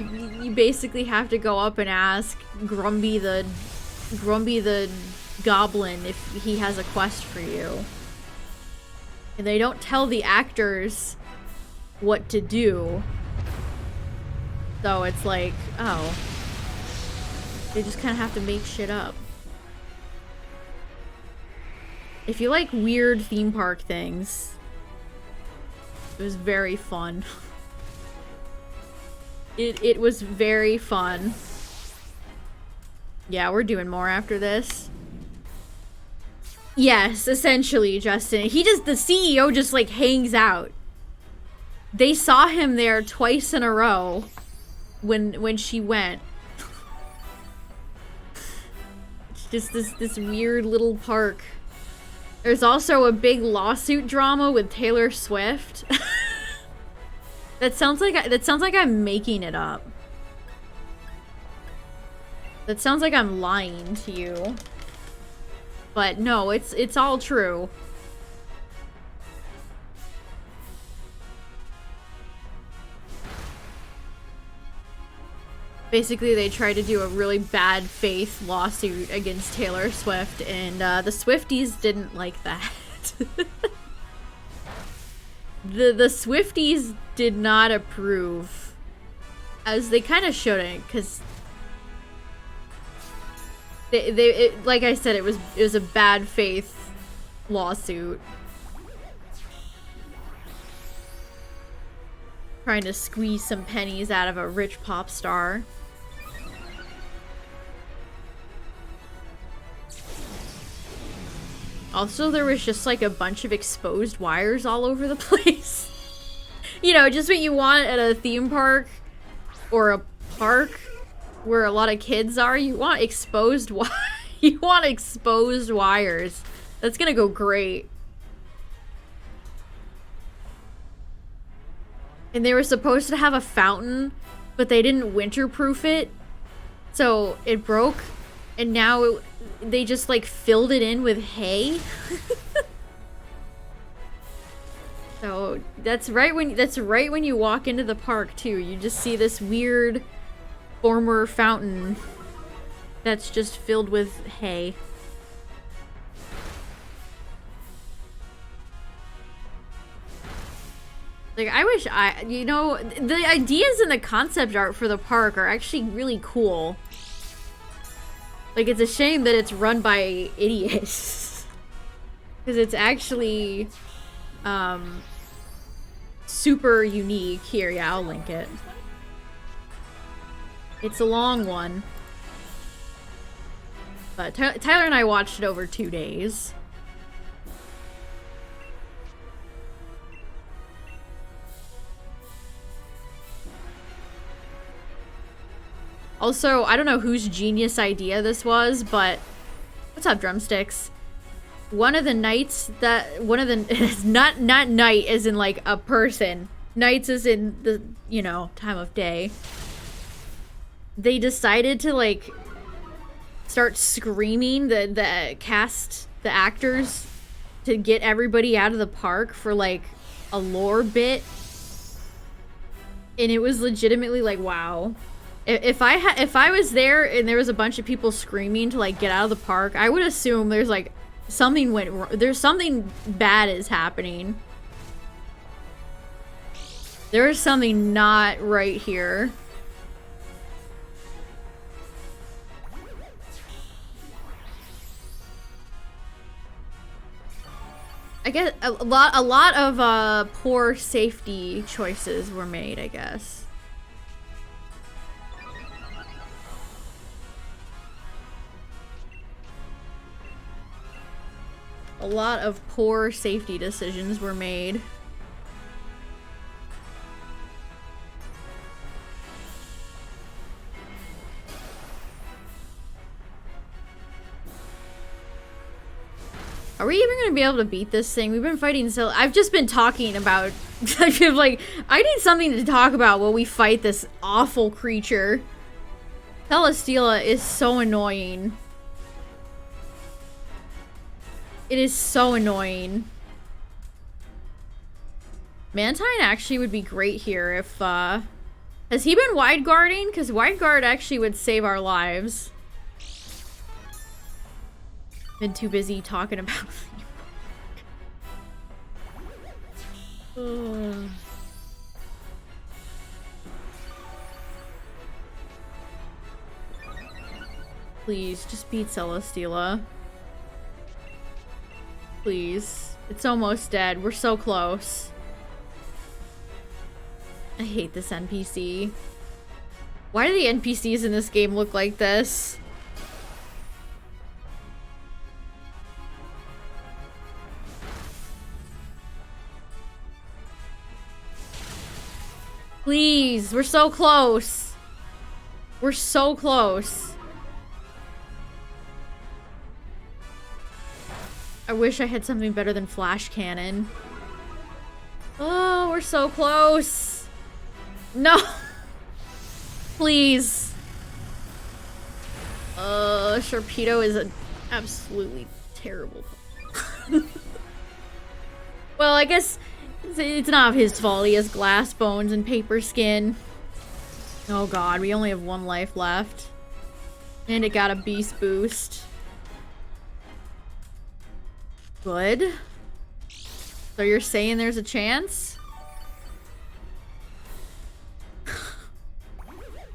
You basically have to go up and ask Grumby the goblin if he has a quest for you. And they don't tell the actors what to do. So it's like, oh. They just kind of have to make shit up. If you like weird theme park things, it was very fun. It was very fun. Yeah, we're doing more after this. Yes, essentially, Justin. The CEO just, like, hangs out. They saw him there twice in a row when she went. It's just this weird little park. There's also a big lawsuit drama with Taylor Swift. That sounds like I'm making it up. That sounds like I'm lying to you. But no, it's all true. Basically, they tried to do a really bad faith lawsuit against Taylor Swift, and the Swifties didn't like that. The Swifties did not approve, as they kind of shouldn't, because like I said, it was a bad faith lawsuit. Trying to squeeze some pennies out of a rich pop star. Also, there was just like a bunch of exposed wires all over the place. You know, just what you want at a theme park or a park where a lot of kids are. You want exposed you want exposed wires. That's gonna go great. And they were supposed to have a fountain, but they didn't winterproof it. So it broke, and now they just like filled it in with hay. So that's right when you walk into the park too. You just see this weird former fountain that's just filled with hay. Like, I wish you know, the ideas and the concept art for the park are actually really cool. Like, it's a shame that it's run by idiots. Because it's actually, super unique. Here, yeah, I'll link it. It's a long one. But Tyler and I watched it over 2 days. Also, I don't know whose genius idea this was, but what's up, drumsticks? One of the nights that not night as in like a person. Nights as in the, you know, time of day. They decided to like start screaming the cast, the actors, to get everybody out of the park for like a lore bit. And it was legitimately like, wow. If I was there and there was a bunch of people screaming to like get out of the park, I would assume there's like something went wrong. There's something bad is happening. There is something not right here. I guess a lot of poor safety choices were made, I guess. A lot of poor safety decisions were made. Are we even gonna be able to beat this thing? We've been fighting so... I've just been talking about... I feel like, I need something to talk about while we fight this awful creature. Celesteela is so annoying. It is so annoying. Mantine actually would be great here if, has he been wide guarding? Because wide guard actually would save our lives. Been too busy talking about... Please, just beat Celesteela. Please. It's almost dead. We're so close. I hate this NPC. Why do the NPCs in this game look like this? Please, we're so close. We're so close. I wish I had something better than flash cannon. Oh, we're so close. No. Please. Sharpedo is an absolutely terrible. Well, I guess it's not his fault. He has glass bones and paper skin. Oh god, we only have 1 life left. And it got a beast boost. Good. So you're saying there's a chance?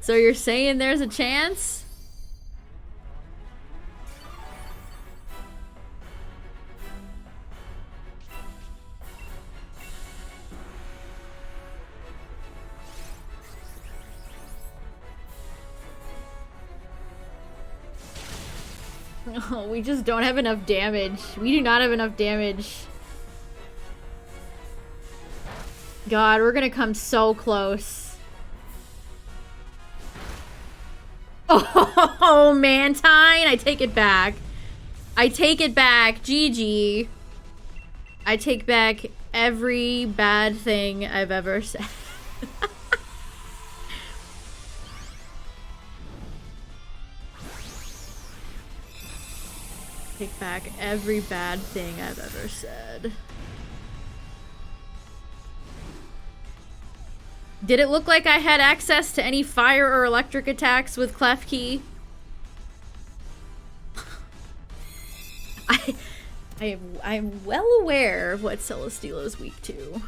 So you're saying there's a chance? Oh, we just don't have enough damage. We do not have enough damage. God, we're gonna come so close. Oh, Mantine! I take it back. I take it back. GG. I take back every bad thing I've ever said. Take back every bad thing I've ever said. Did it look like I had access to any fire or electric attacks with Klefki? I'm well aware of what Celesteela is weak to.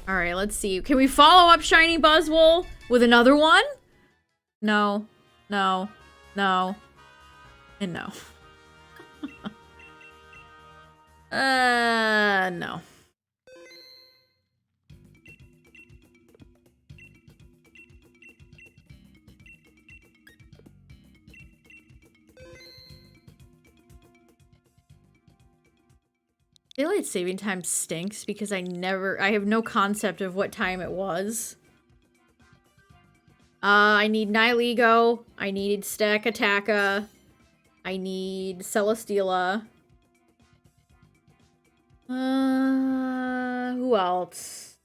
Alright, let's see. Can we follow up Shiny Buzzwole with another one? No. No. No. And no. No. Daylight saving time stinks because I have no concept of what time it was. I need Nihilego. I need Stakataka. I need Celesteela. Who else?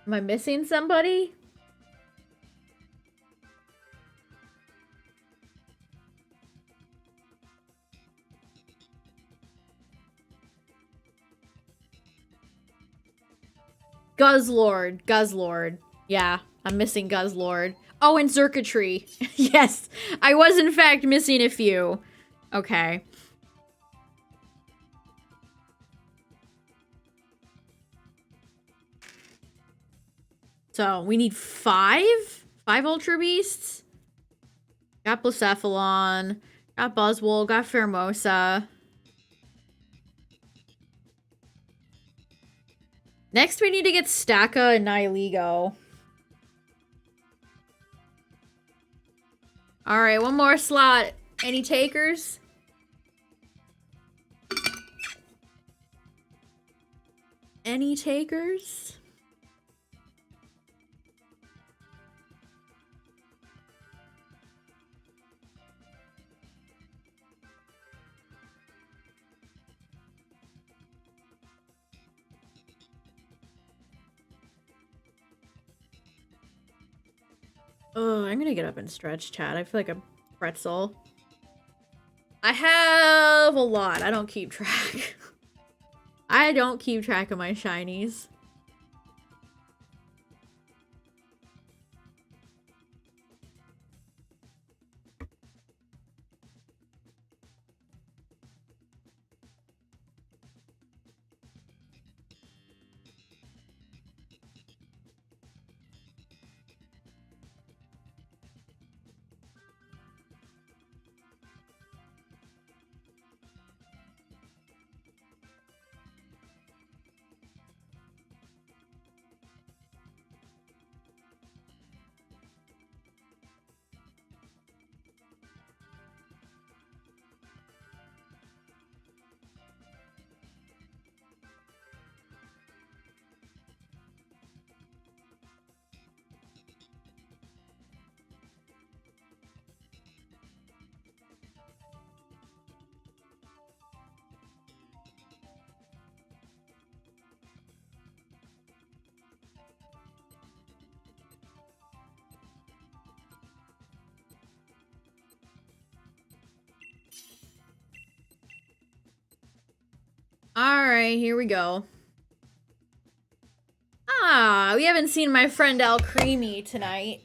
Am I missing somebody? Guzzlord. Guzzlord. Yeah, I'm missing Guzzlord. Oh, and Circuitry. Yes, I was in fact missing a few. Okay. So, we need 5? 5 Ultra Beasts? Got Blacephalon. Got Buzzwole. Got Pheromosa. Next, we need to get Staka and Nihilego. Alright, one more slot. Any takers? Any takers? Oh, I'm gonna get up and stretch, chat. I feel like a pretzel. I have a lot. I don't keep track. I don't keep track of my shinies. Alright, here we go. Ah, we haven't seen my friend Al Creamy tonight.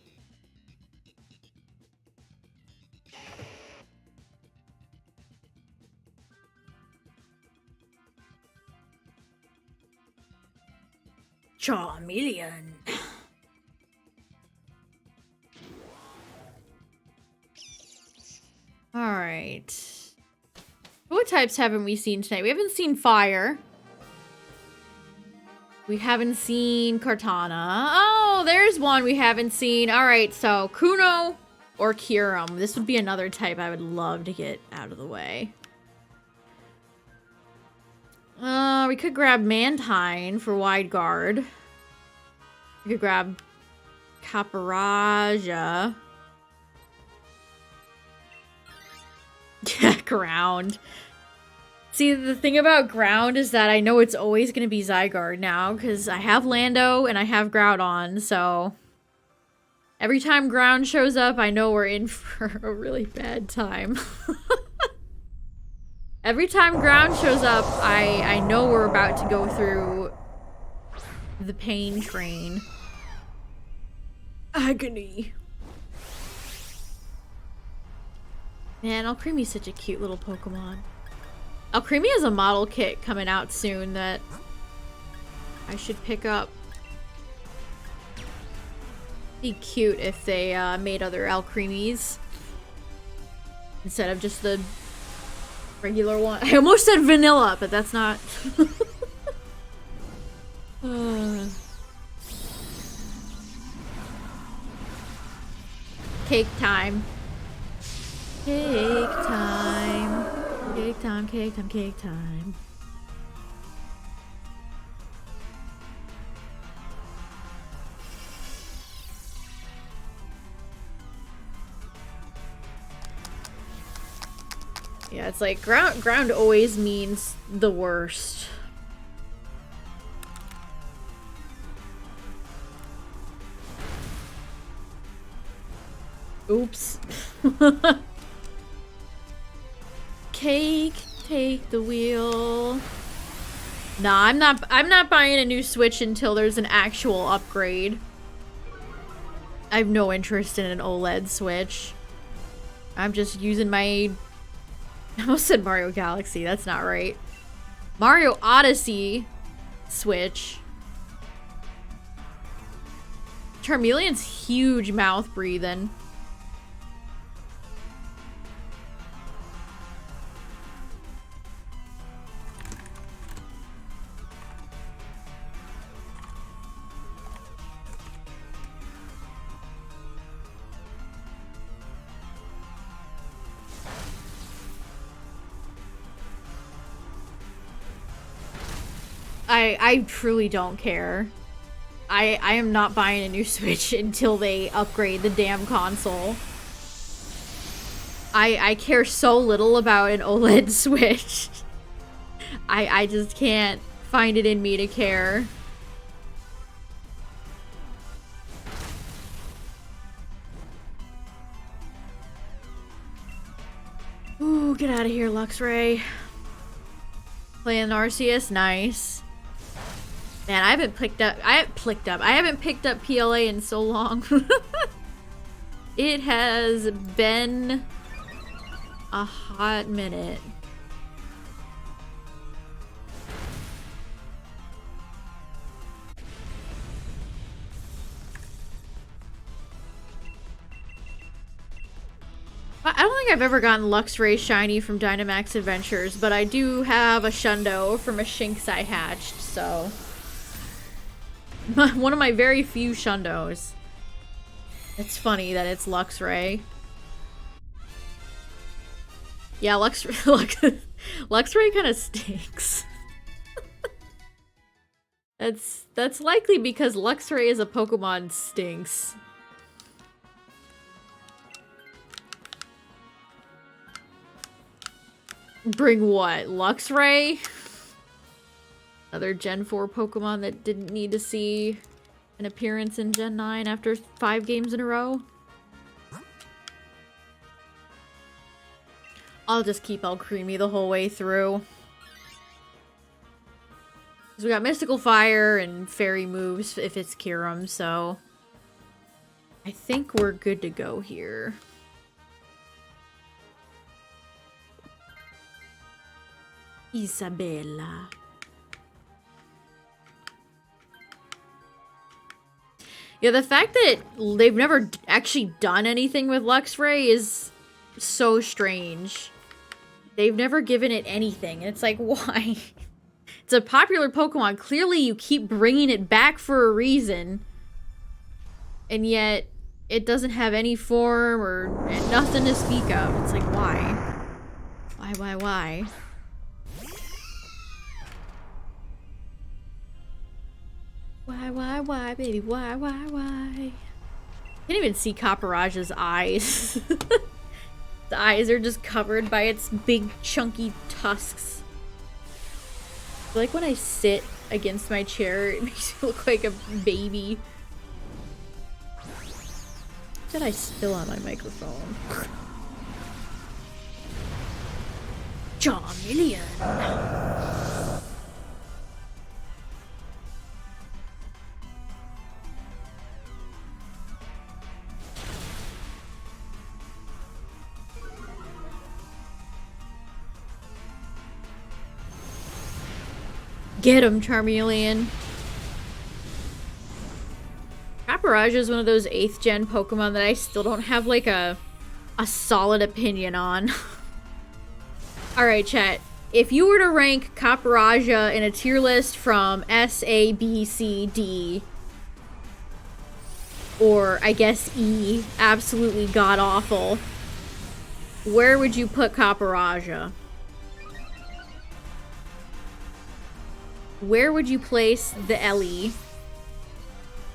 Charmeleon. Alright. What types haven't we seen tonight? We haven't seen fire. We haven't seen Kartana. Oh, there's one we haven't seen. Alright, so Kuno, Or Kyurem. This would be another type I would love to get out of the way. We could grab Mantine for wide guard. We could grab Caparaja. Yeah, ground. See, the thing about ground is that I know it's always going to be Zygarde now, because I have Lando and I have Groudon, so... Every time ground shows up, I know we're in for a really bad time. Every time ground shows up, I know we're about to go through the pain train. Agony. Man, Alcreamie's such a cute little Pokemon. Alcreamie has a model kit coming out soon that I should pick up. Be cute if they made other Alcreamies instead of just the regular one. I almost said vanilla, but that's not. Cake time. Cake time. Cake time, cake time, cake time. Yeah, it's like ground always means the worst. Oops. Cake, take the wheel. Nah, I'm not buying a new Switch until there's an actual upgrade. I have no interest in an OLED Switch. I'm just using my... I almost said Mario Galaxy, that's not right. Mario Odyssey Switch. Charmeleon's huge mouth breathing. I truly don't care. I am not buying a new Switch until they upgrade the damn console. I care so little about an OLED Switch. I just can't find it in me to care. Ooh, get out of here, Luxray. Playing Arceus, nice. Man, I haven't picked up PLA in so long. It has been a hot minute. I don't think I've ever gotten Luxray shiny from Dynamax Adventures, but I do have a Shundo from a Shinx I hatched, so... One of my very few Shundos. It's funny that it's Luxray. Yeah, Luxray kind of stinks. That's likely because Luxray as a Pokemon stinks. Bring what? Luxray? Another Gen 4 Pokemon that didn't need to see an appearance in Gen 9 after 5 games in a row? I'll just keep Alcreamie the whole way through. Because we got Mystical Fire and Fairy moves if it's Kyurem, so... I think we're good to go here. Isabella. Yeah, the fact that they've never actually done anything with Luxray is so strange. They've never given it anything. It's like, why? It's a popular Pokemon. Clearly, you keep bringing it back for a reason. And yet, it doesn't have any form or nothing to speak of. It's like, why? Why? Why, baby? Why? Can't even see Copperage's eyes. The eyes are just covered by its big, chunky tusks. I feel like when I sit against my chair, it makes me look like a baby. What did I spill on my microphone? Charmeleon. Get him, Charmeleon. Copperage is one of those 8th gen Pokemon that I still don't have like a solid opinion on. Alright, chat. If you were to rank Copperaja in a tier list from S, A, B, C, D, or I guess E, absolutely god-awful, where would you put Copperaja? Where would you place the LE?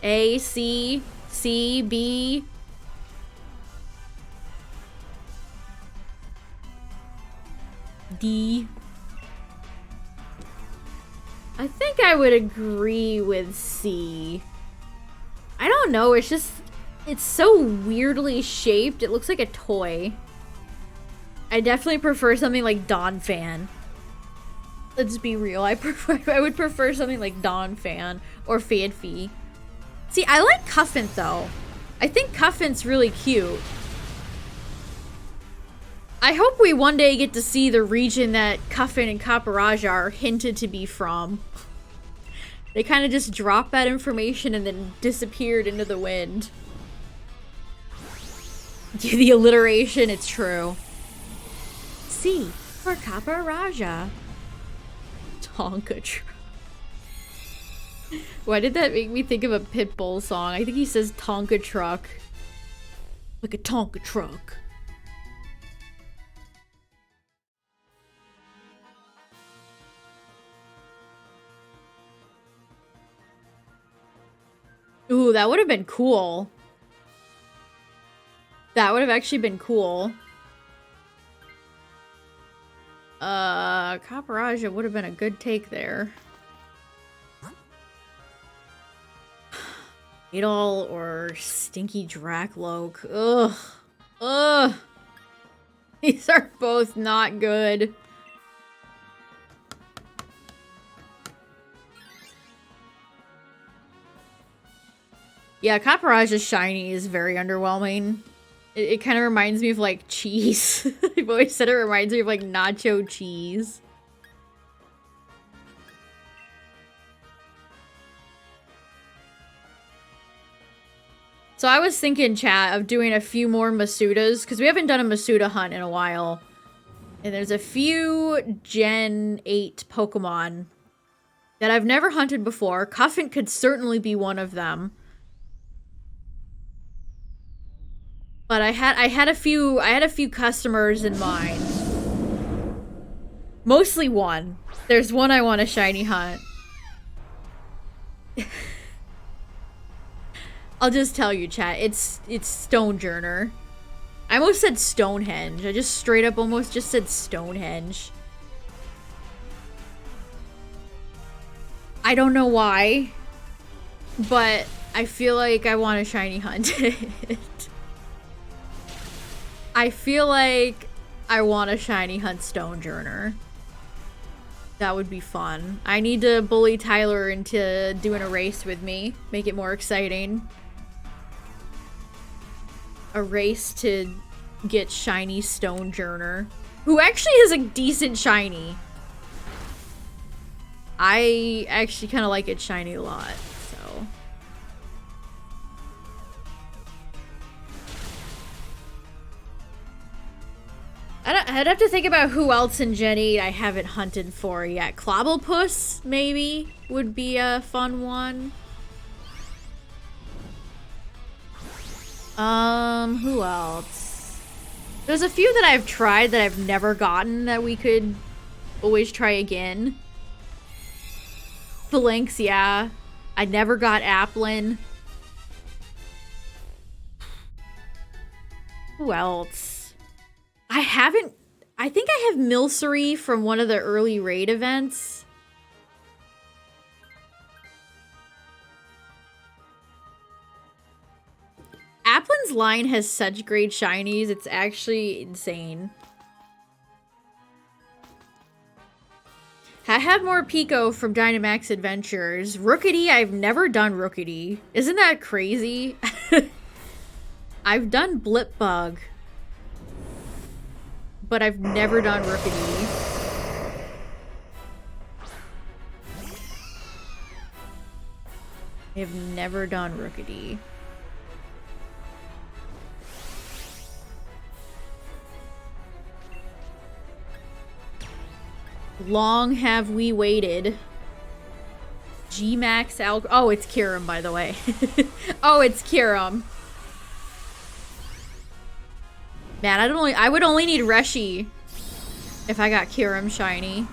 A, C, C, B? D? I think I would agree with C. I don't know, it's just, it's so weirdly shaped. It looks like a toy. I definitely prefer something like Donphan. Let's be real. I would prefer something like Donphan or Phanpy. See, I like Cuffant though. I think Cuffant's really cute. I hope we one day get to see the region that Cuffant and Copperaja are hinted to be from. They kind of just dropped that information and then disappeared into the wind. The alliteration, it's true. C for Copperaja. Tonka truck. Why did that make me think of a Pitbull song? I think he says Tonka truck. Like a Tonka truck. Ooh, that would have been cool. That would have actually been cool. Copperaja would have been a good take there. Idol or Stinky Drakloak. Ugh. These are both not good. Yeah, Copperaja's shiny is very underwhelming. It kind of reminds me of, like, cheese. I've always said it reminds me of, like, nacho cheese. So I was thinking, chat, of doing a few more Masudas, because we haven't done a Masuda hunt in a while. And there's a few Gen 8 Pokemon that I've never hunted before. Cuffant could certainly be one of them. But I had a few customers in mind. Mostly one. There's one I want to shiny hunt. I'll just tell you, chat. It's Stonejourner. I almost said Stonehenge. I just straight up almost just said Stonehenge. I don't know why, but I feel like I want to shiny hunt it. I feel like I want to shiny hunt Stonejourner. That would be fun. I need to bully Tyler into doing a race with me. Make it more exciting. A race to get shiny Stonejourner. Who actually has a decent shiny. I actually kind of like it shiny a lot. I'd have to think about who else in Gen 8 I haven't hunted for yet. Clobblepuss, maybe, would be a fun one. Who else? There's a few that I've tried that I've never gotten that we could always try again. Phalanx, yeah. I never got Applin. Who else? I think I have Milcery from one of the early raid events. Applin's line has such great shinies, it's actually insane. I have more Pico from Dynamax Adventures. Rookity, I've never done Rookity. Isn't that crazy? I've done Blipbug. But I've never done Rookity. I have never done Rookity. Long have we waited. G-Max Al- Oh, it's Kyurem, by the way. Oh, it's Kyurem. Man, I would only need Reshi if I got Kyurem shiny.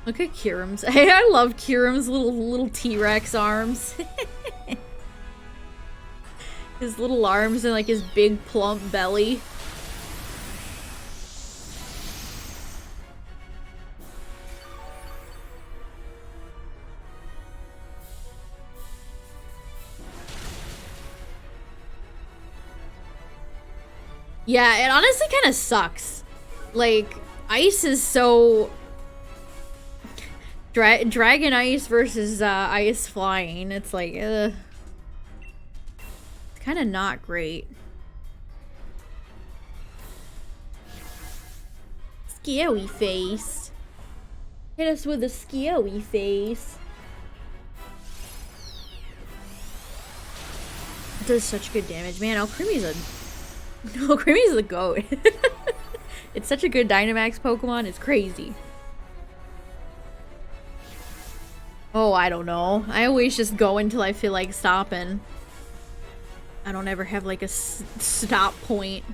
Look at Kyurem's. Hey, I love Kyurem's little T-Rex arms. His little arms and like his big plump belly. Yeah, it honestly kind of sucks. Like, ice is so... Dragon ice versus ice flying. It's like, it's kind of not great. Scary face. Hit us with a scary face. It does such good damage. Man, Alcremie's the goat. It's such a good Dynamax Pokemon. It's crazy. Oh, I don't know. I always just go until I feel like stopping. I don't ever have like a stop point.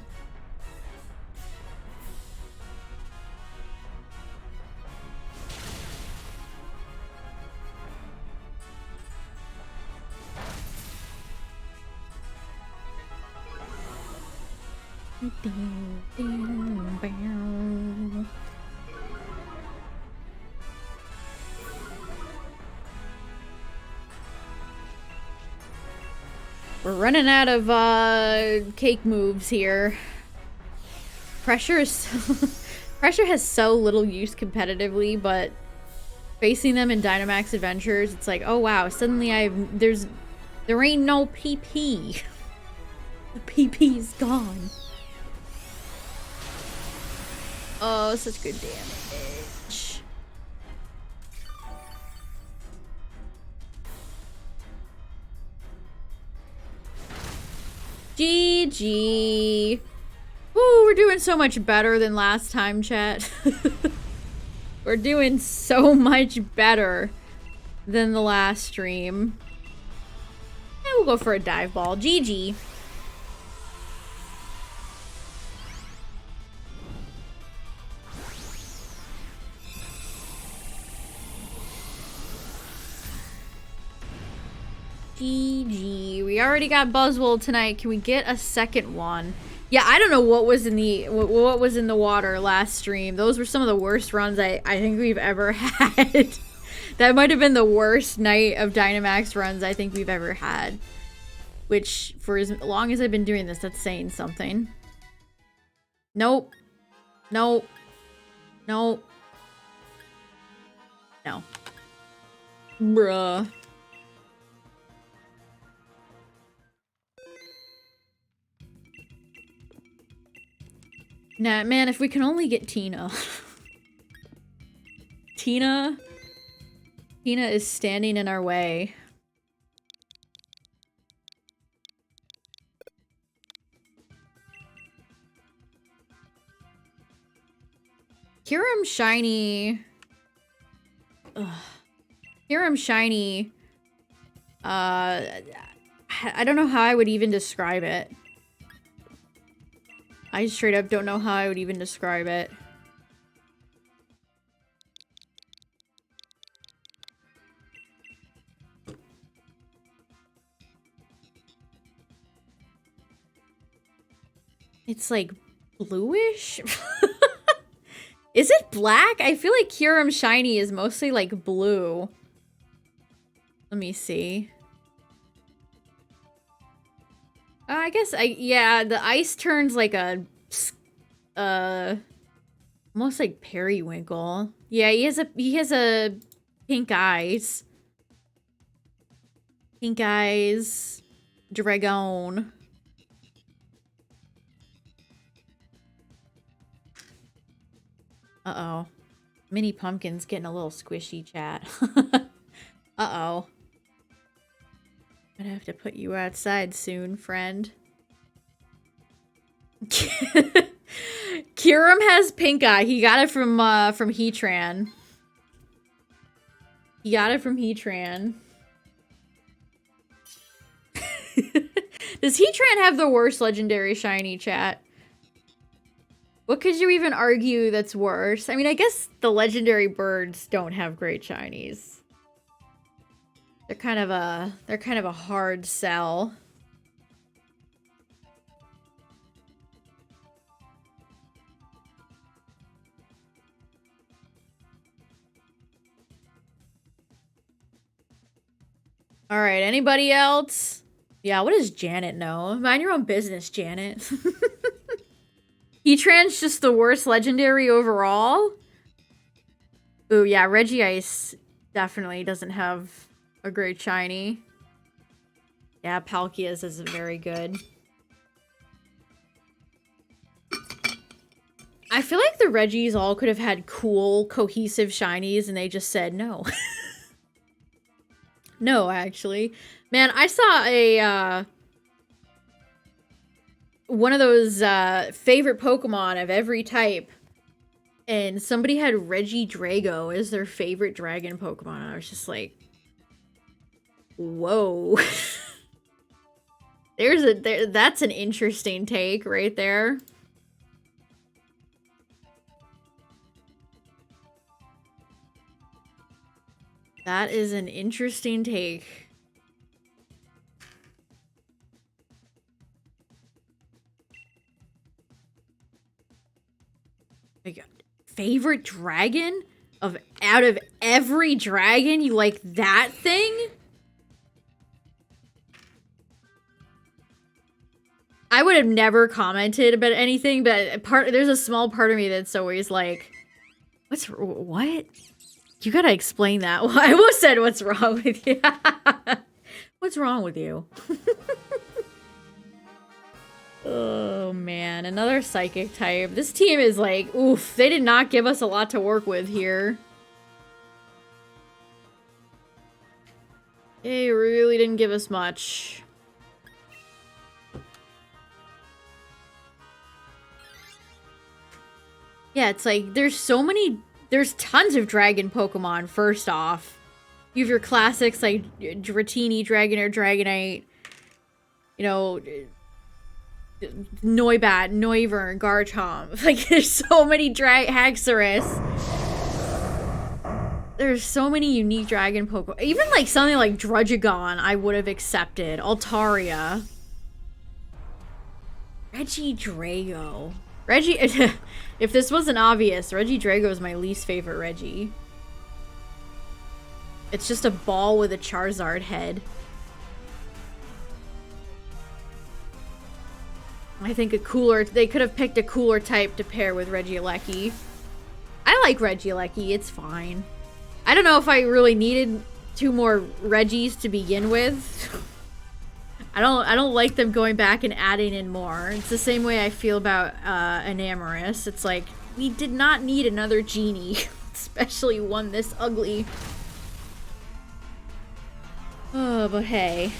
We're running out of cake moves here. Pressure has so little use competitively, but facing them in Dynamax Adventures, it's like, oh wow, suddenly there ain't no PP. The PP's gone. Oh, such good damage. GG. Ooh, we're doing so much better than last time, chat. We're doing so much better than the last stream. And we'll go for a dive ball. GG. GG. We already got Buzzwole tonight. Can we get a second one? Yeah, I don't know what was in the water last stream. Those were some of the worst runs I think we've ever had. That might have been the worst night of Dynamax runs I think we've ever had. Which, for as long as I've been doing this, that's saying something. Nope. Nope. Nope. No. Bruh. Nah, man, if we can only get Tina. Tina is standing in our way. Kyurem Shiny... Ugh. Kyurem Shiny... I don't know how I would even describe it. I straight up don't know how I would even describe it. It's like bluish? Is it black? I feel like Kyurem Shiny is mostly like blue. Let me see. I guess yeah, the ice turns like a almost like periwinkle. Yeah, he has a pink eyes. Pink eyes. Dragon. Uh-oh. Mini Pumpkin's getting a little squishy, chat. Uh-oh. I'm gonna have to put you outside soon, friend. Kyurem has pink eye. He got it from Heatran. He got it from Heatran. Does Heatran have the worst legendary shiny, chat? What could you even argue that's worse? I mean, I guess the legendary birds don't have great shinies. They're kind of a hard sell. All right, anybody else? Yeah, what does Janet know? Mind your own business, Janet. Heatran's just the worst legendary overall? Ooh, yeah, Regice definitely doesn't have a great shiny. Yeah, Palkia's isn't very good. I feel like the Regis all could have had cool, cohesive shinies and they just said no. No, actually. Man, I saw a, one of those, favorite Pokemon of every type. And somebody had Regidrago as their favorite dragon Pokemon. I was just like, whoa. That's an interesting take right there. That is an interesting take. Like, favorite dragon? Out of every dragon, you like that thing? I would have never commented about anything, but there's a small part of me that's always like, what? You gotta explain that. Well, I almost said, what's wrong with you? What's wrong with you? Oh, man. Another psychic type. This team is like, oof. They did not give us a lot to work with here. They really didn't give us much. Yeah, it's like, there's tons of dragon Pokemon, first off. You have your classics like Dratini, Dragonair, Dragonite, you know, Noibat, Noivern, Garchomp. Like, there's so many Haxorus. There's so many unique dragon Pokemon. Even like something like Druddigon, I would have accepted. Altaria. Regidrago. If this wasn't obvious, Regidrago is my least favorite Regi. It's just a ball with a Charizard head. I think they could have picked a cooler type to pair with Regieleki. I like Regieleki, it's fine. I don't know if I really needed 2 more Regis to begin with. I don't like them going back and adding in more. It's the same way I feel about Enamorus. It's like, we did not need another genie, especially one this ugly. Oh, but hey.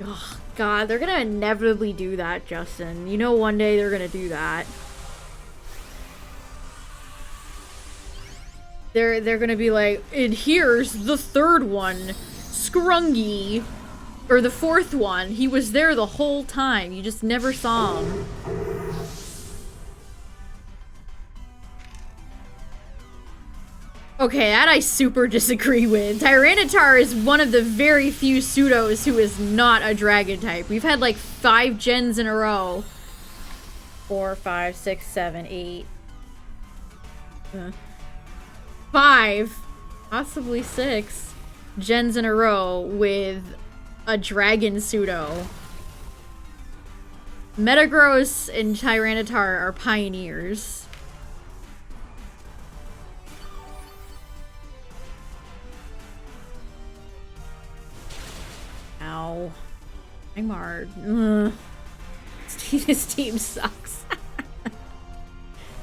Oh, God, they're gonna inevitably do that, Justin. You know one day they're gonna do that. They're gonna be like, and here's the third one, Scrungy. Or the fourth one. He was there the whole time. You just never saw him. Okay, that I super disagree with. Tyranitar is one of the very few pseudos who is not a dragon type. We've had like 5 gens in a row. 4, 5, 6, 7, 8. 5. Possibly 6 gens in a row with a dragon pseudo. Metagross and Tyranitar are pioneers. Ow. I'm hard. This team sucks.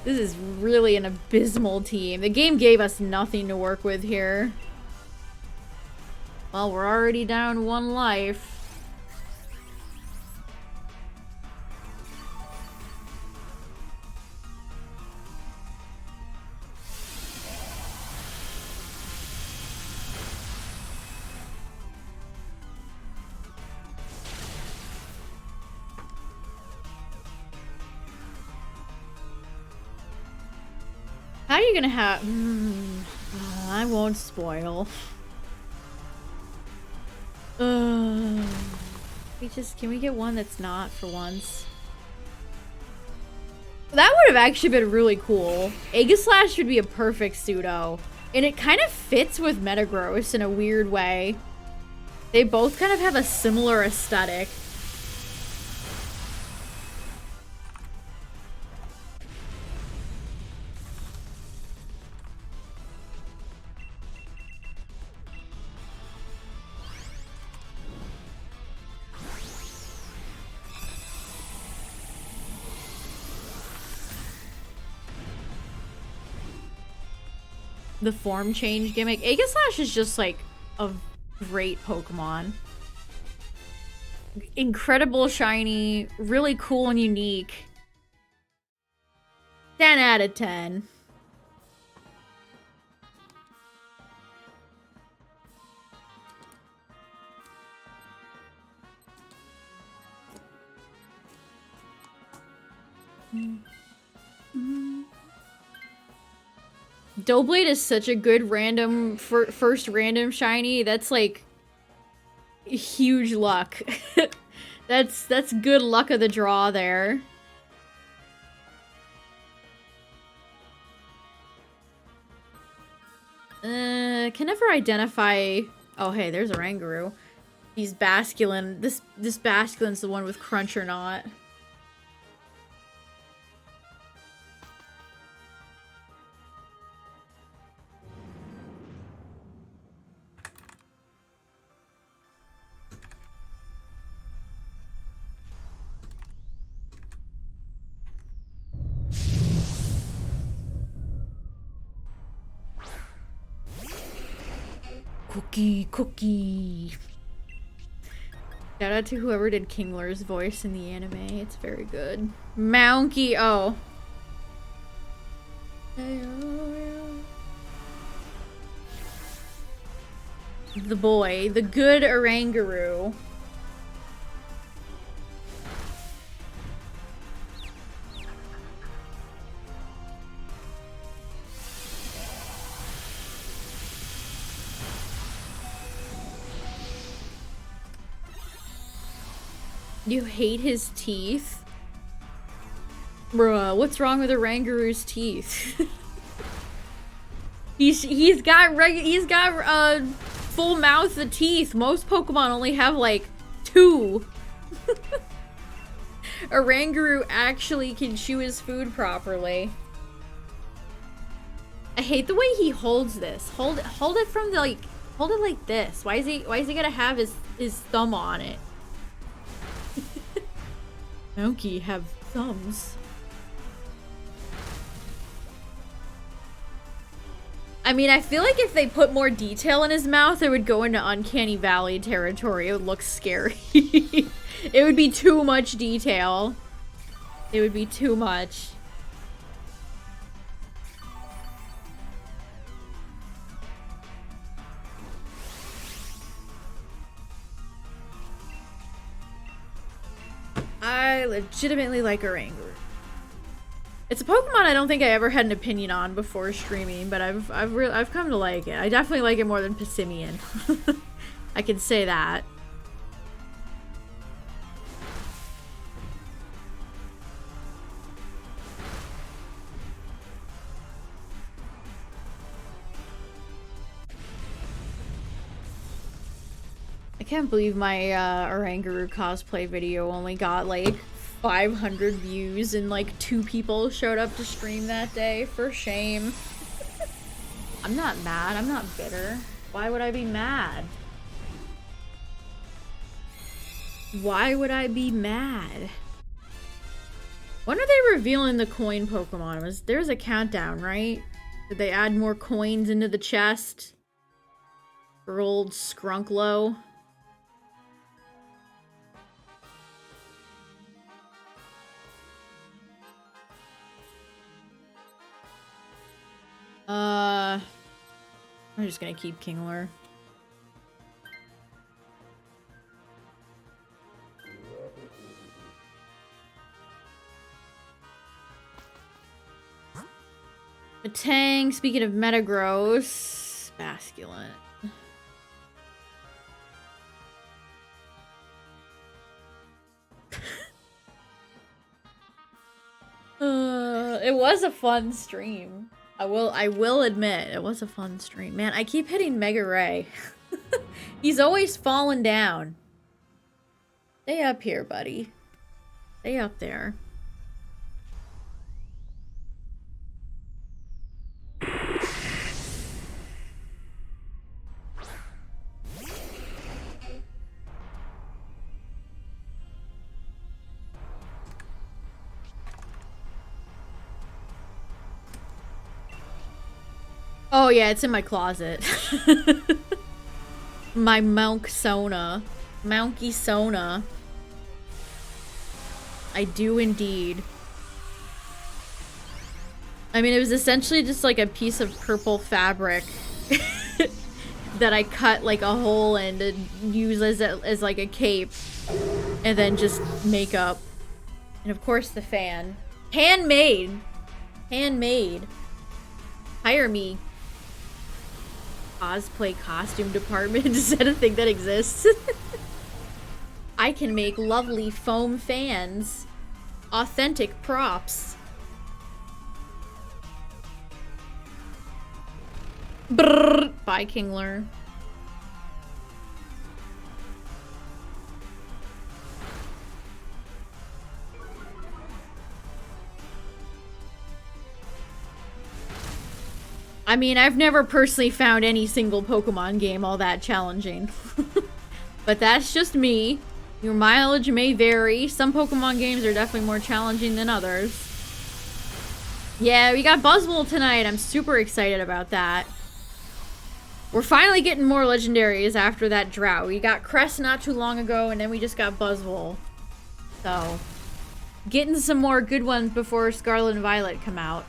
This is really an abysmal team. The game gave us nothing to work with here. Well, we're already down 1 life. How are you gonna have... I won't spoil. Can we get one that's not for once? That would have actually been really cool. Aegislash would be a perfect pseudo. And it kind of fits with Metagross in a weird way. They both kind of have a similar aesthetic. The form change gimmick. Aegislash is just like a great Pokemon. Incredible shiny, really cool and unique. 10 out of 10. Doublade is such a good random first random shiny. That's like huge luck. that's good luck of the draw there. Can never identify. Oh hey, there's a Rangaroo. He's Basculin. This Basculin's the one with Crunch or not. Cookie. Shout out to whoever did Kingler's voice in the anime. It's very good. Monkey. Oh. The boy. The good Oranguru. You hate his teeth? Bruh, what's wrong with Orangaru's teeth? he's got full mouth of teeth. Most Pokemon only have like 2. Oranguru actually can chew his food properly. I hate the way he holds this. Hold it from the hold it like this. Why is he gotta have his thumb on it? Monkey have thumbs. I mean, I feel like if they put more detail in his mouth, it would go into Uncanny Valley territory. It would look scary. It would be too much detail. It would be too much. I legitimately like Oranguru. It's a Pokemon I don't think I ever had an opinion on before streaming, but I've come to like it. I definitely like it more than Passimian. I can say that. I can't believe my Oranguru cosplay video only got like 500 views and like 2 people showed up to stream that day. For shame. I'm not mad. I'm not bitter. Why would I be mad? Why would I be mad? When are they revealing the coin Pokemon? There's a countdown, right? Did they add more coins into the chest? For old Skrunklo? I'm just gonna keep Kingler. Matang, speaking of Metagross, Basculin. It was a fun stream. I will admit, it was a fun stream. Man, I keep hitting Mega Ray. He's always falling down. Stay up here, buddy. Stay up there. Oh yeah, it's in my closet. My Mounkey Sona. I do indeed. I mean, it was essentially just like a piece of purple fabric that I cut like a hole in to use as like a cape, and then just makeup, and of course the fan. Handmade. Handmade. Hire me. Cosplay costume department. Is that a thing that exists? I can make lovely foam fans. Authentic props. Brrr. Bye, Kingler. I mean, I've never personally found any single Pokemon game all that challenging. But that's just me. Your mileage may vary. Some Pokemon games are definitely more challenging than others. Yeah, we got Buzzwole tonight. I'm super excited about that. We're finally getting more legendaries after that drought. We got Crest not too long ago, and then we just got Buzzwole. So, getting some more good ones before Scarlet and Violet come out.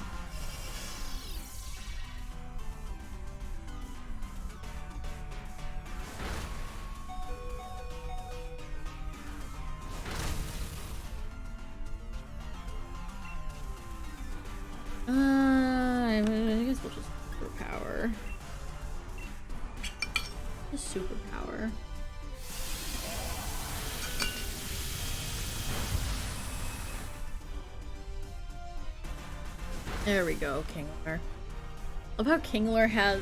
I guess we'll just superpower. Just superpower. There we go, Kingler. Love how Kingler has...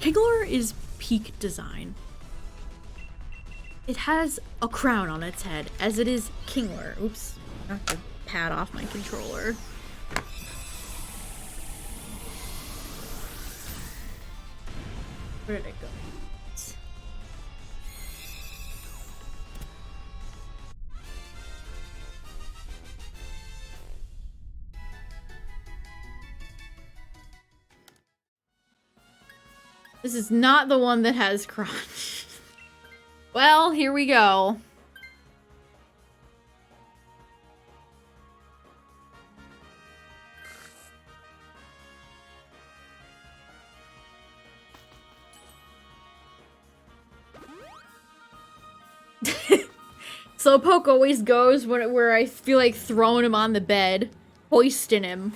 Kingler is peak design. It has a crown on its head, as it is Kingler. Oops, I have to pad off my controller. Where did it go? This is not the one that has crunch. Well, here we go. Slowpoke always goes where I feel like throwing him on the bed, hoisting him.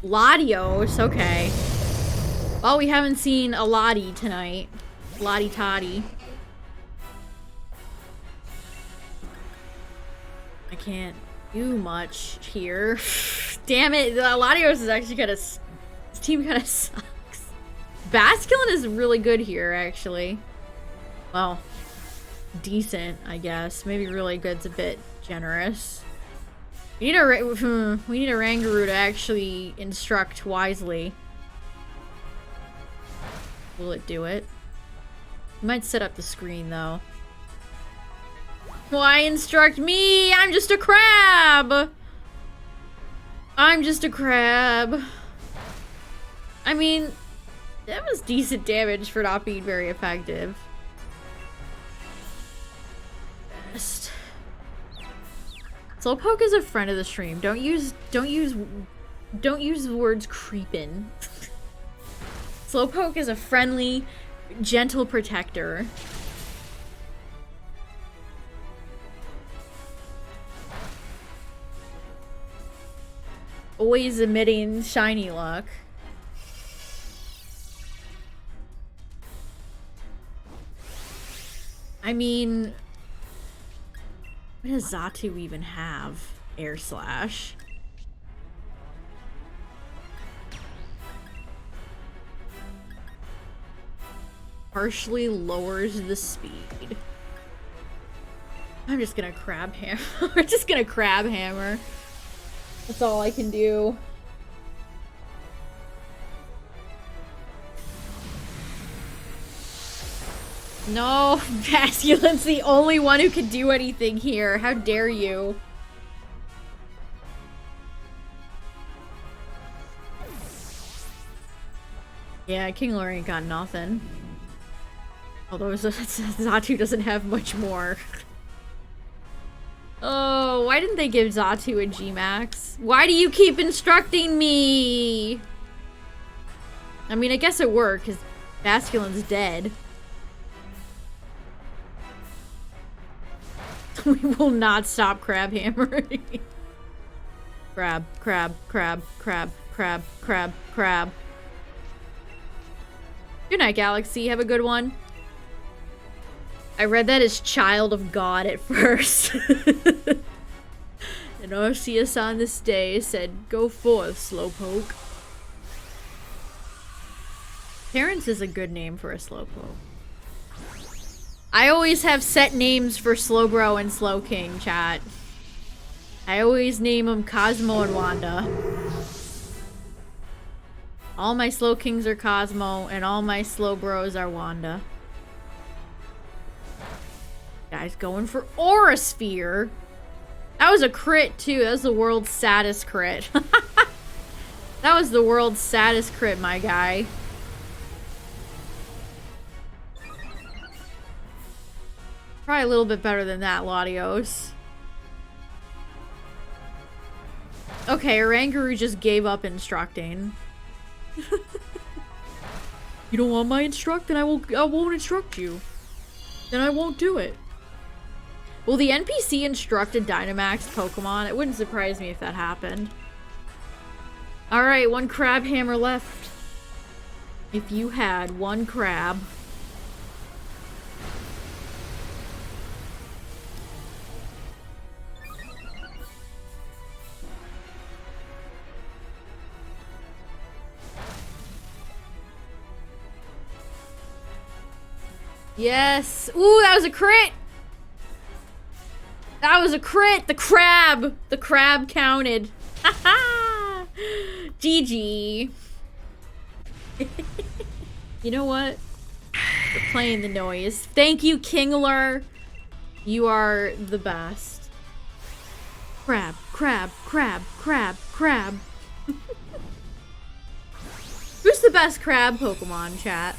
Latios, okay. Well, we haven't seen a Lottie tonight. Lottie Toddy. I can't do much here. Damn it, Latios is actually kind of... His team kind of sucks. Basculin is really good here, actually. Well, decent, I guess. Maybe really good's a bit generous. We need a Rangaroo to actually instruct wisely. Will it do it? It might set up the screen, though. Why instruct me? I'm just a crab! I'm just a crab. I mean, that was decent damage for not being very effective. Best. Slowpoke is a friend of the stream. Don't use the words creepin'. Slowpoke is a friendly, gentle protector. Always emitting shiny luck. I mean, what does Xatu even have? Air Slash. Partially lowers the speed. I'm just gonna crab hammer. We're just gonna crab hammer. That's all I can do. No, Basculin's the only one who can do anything here. How dare you? Yeah, King Lore ain't got nothing. Although Xatu doesn't have much more. Oh, why didn't they give Xatu a G-Max? Why do you keep instructing me? I mean, I guess it worked, because Basculin's dead. We will not stop crab hammering. Crab, crab, crab, crab, crab, crab, crab. Good night, Galaxy. Have a good one. I read that as Child of God at first. And Arceus on this day said, "Go forth, Slowpoke." Terrence is a good name for a Slowpoke. I always have set names for Slowbro and Slowking, chat. I always name them Cosmo and Wanda. All my Slowkings are Cosmo, and all my Slowbros are Wanda. Guy's going for Aura Sphere. That was a crit, too. That was the world's saddest crit. That was the world's saddest crit, my guy. Probably a little bit better than that, Latios. Okay, Rangaroo just gave up instructing. You don't want my instruct? Then I won't instruct you. Then I won't do it. Will the NPC instruct a Dynamax Pokemon? It wouldn't surprise me if that happened. Alright, one crab hammer left. If you had one crab. Yes. Ooh, that was a crit. That was a crit. The crab. The crab counted. Haha. GG. You know what? We're playing the noise. Thank you, Kingler. You are the best. Crab, crab, crab, crab, crab. Who's the best crab Pokemon, chat?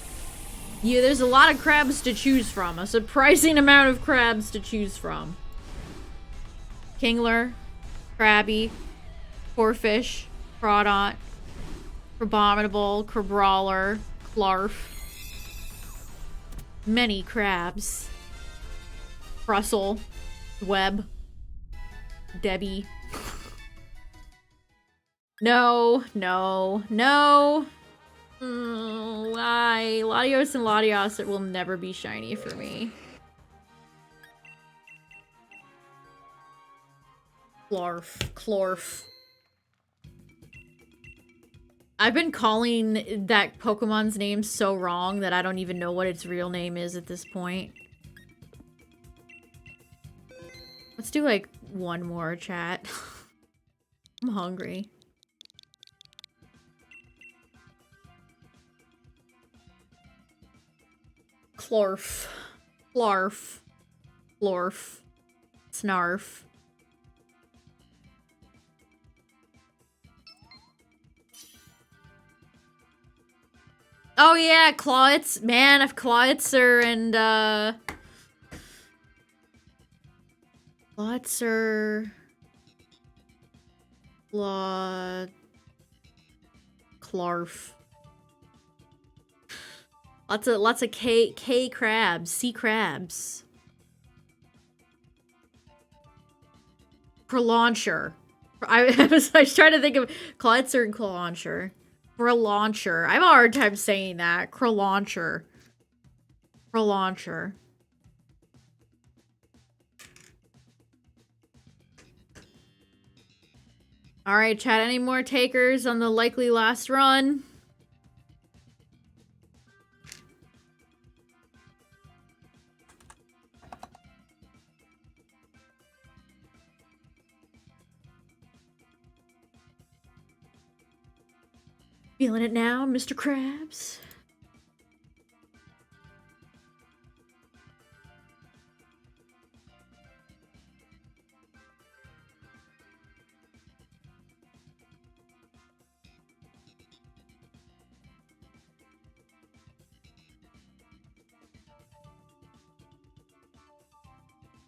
Yeah, there's a lot of crabs to choose from. A surprising amount of crabs to choose from. Kingler, Krabby, Corphish, Crawdont, Crabominable, Crabrawler, Clarf. Many crabs. Russell, Webb, Debbie. No, no, no. Why? Latios and Latios, it will never be shiny for me. Clarf, Clorf. I've been calling that Pokemon's name so wrong that I don't even know what its real name is at this point. Let's do like one more, chat. I'm hungry. Clorf. Flarf. Florf. Snarf. Oh yeah, Clawitz. Man, if Clawitzer and Clawitzer... Clarf. Lots of K crabs, sea crabs. Prelauncher. I was trying to think of Clawitzer and Clawlauncher. Prelauncher. I have a hard time saying that. Prelauncher. Prelauncher. Alright, chat, any more takers on the likely last run? Feeling it now, Mr. Krabs?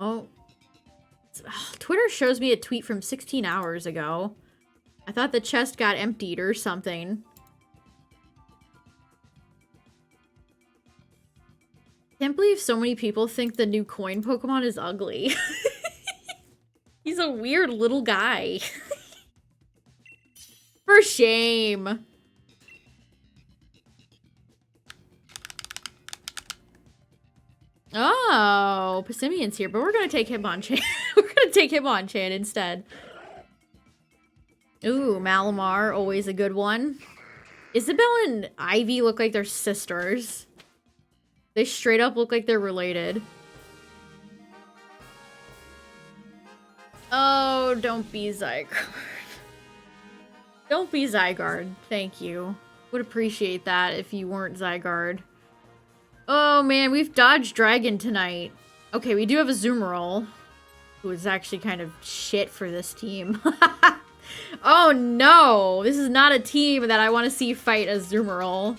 Oh. Twitter shows me a tweet from 16 hours ago. I thought the chest got emptied or something. Can't believe so many people think the new coin Pokemon is ugly. He's a weird little guy. For shame. Oh, Passimian's here, but we're gonna take Hitmonchan. We're gonna take Hitmonchan instead. Ooh, Malamar, always a good one. Isabelle and Ivy look like they're sisters. They straight up look like they're related. Oh, don't be Zygarde. Don't be Zygarde. Thank you. Would appreciate that if you weren't Zygarde. Oh man, we've dodged Dragon tonight. Okay, we do have a Azumarill, who is actually kind of shit for this team. Oh no! This is not a team that I want to see fight a Azumarill.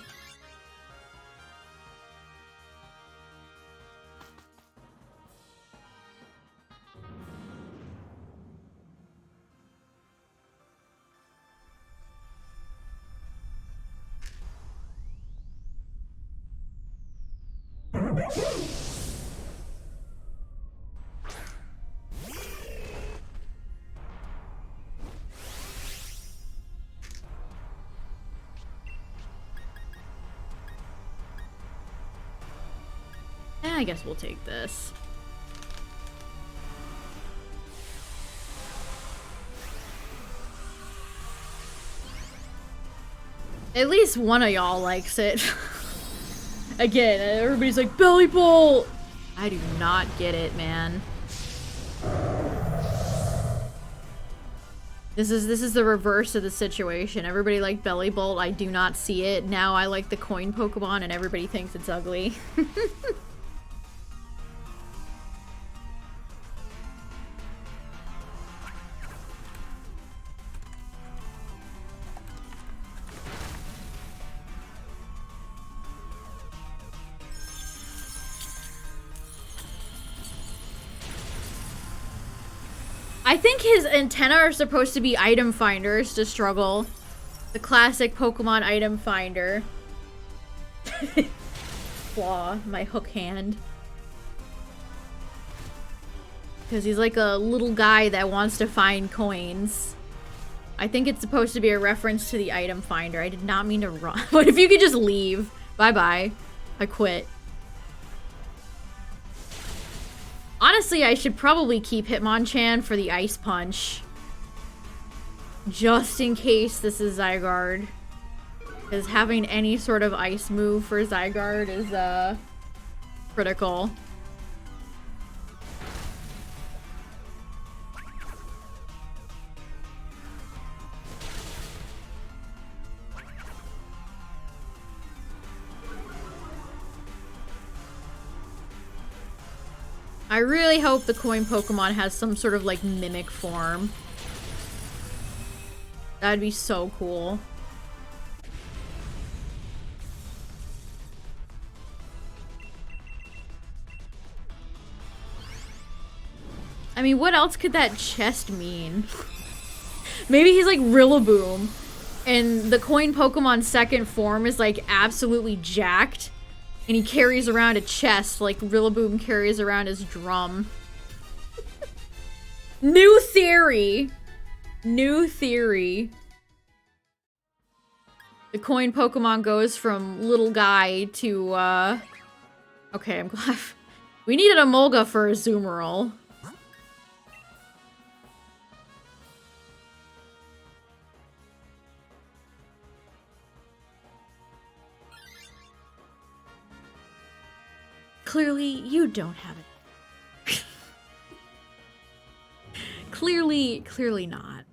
I guess we'll take this. At least one of y'all likes it. Again, everybody's like, Belly Bolt! I do not get it, man. This is the reverse of the situation. Everybody liked Belly Bolt, I do not see it. Now I like the coin Pokemon and everybody thinks it's ugly. I think his antenna are supposed to be item finders to struggle. The classic Pokemon item finder. Claw, my hook hand. Because he's like a little guy that wants to find coins. I think it's supposed to be a reference to the item finder. I did not mean to run. What if you could just leave? Bye-bye. I quit. Honestly, I should probably keep Hitmonchan for the Ice Punch. Just in case this is Zygarde. Because having any sort of ice move for Zygarde is, critical. I really hope the coin Pokemon has some sort of, like, mimic form. That'd be so cool. I mean, what else could that chest mean? Maybe he's like Rillaboom, and the coin Pokemon's second form is, like, absolutely jacked. And he carries around a chest like Rillaboom carries around his drum. New theory! New theory. The coin Pokemon goes from little guy to, okay, I'm glad. We needed a Molga for a Azumarill. Clearly, you don't have it. Clearly not.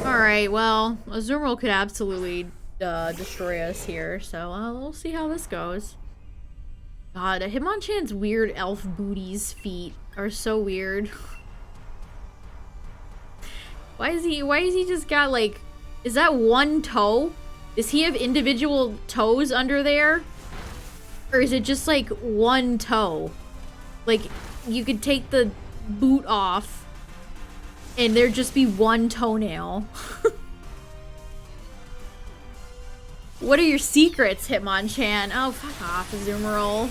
Alright, well, Azumarill could absolutely destroy us here, so we'll see how this goes. God, Hitmonchan's weird elf booties feet are so weird. Why is he just got, like, is that one toe? Does he have individual toes under there? Or is it just, like, one toe? Like, you could take the boot off and there'd just be one toenail. What are your secrets, Hitmonchan? Oh, fuck off, Azumarill.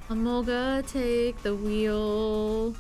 Amolga, take the wheel.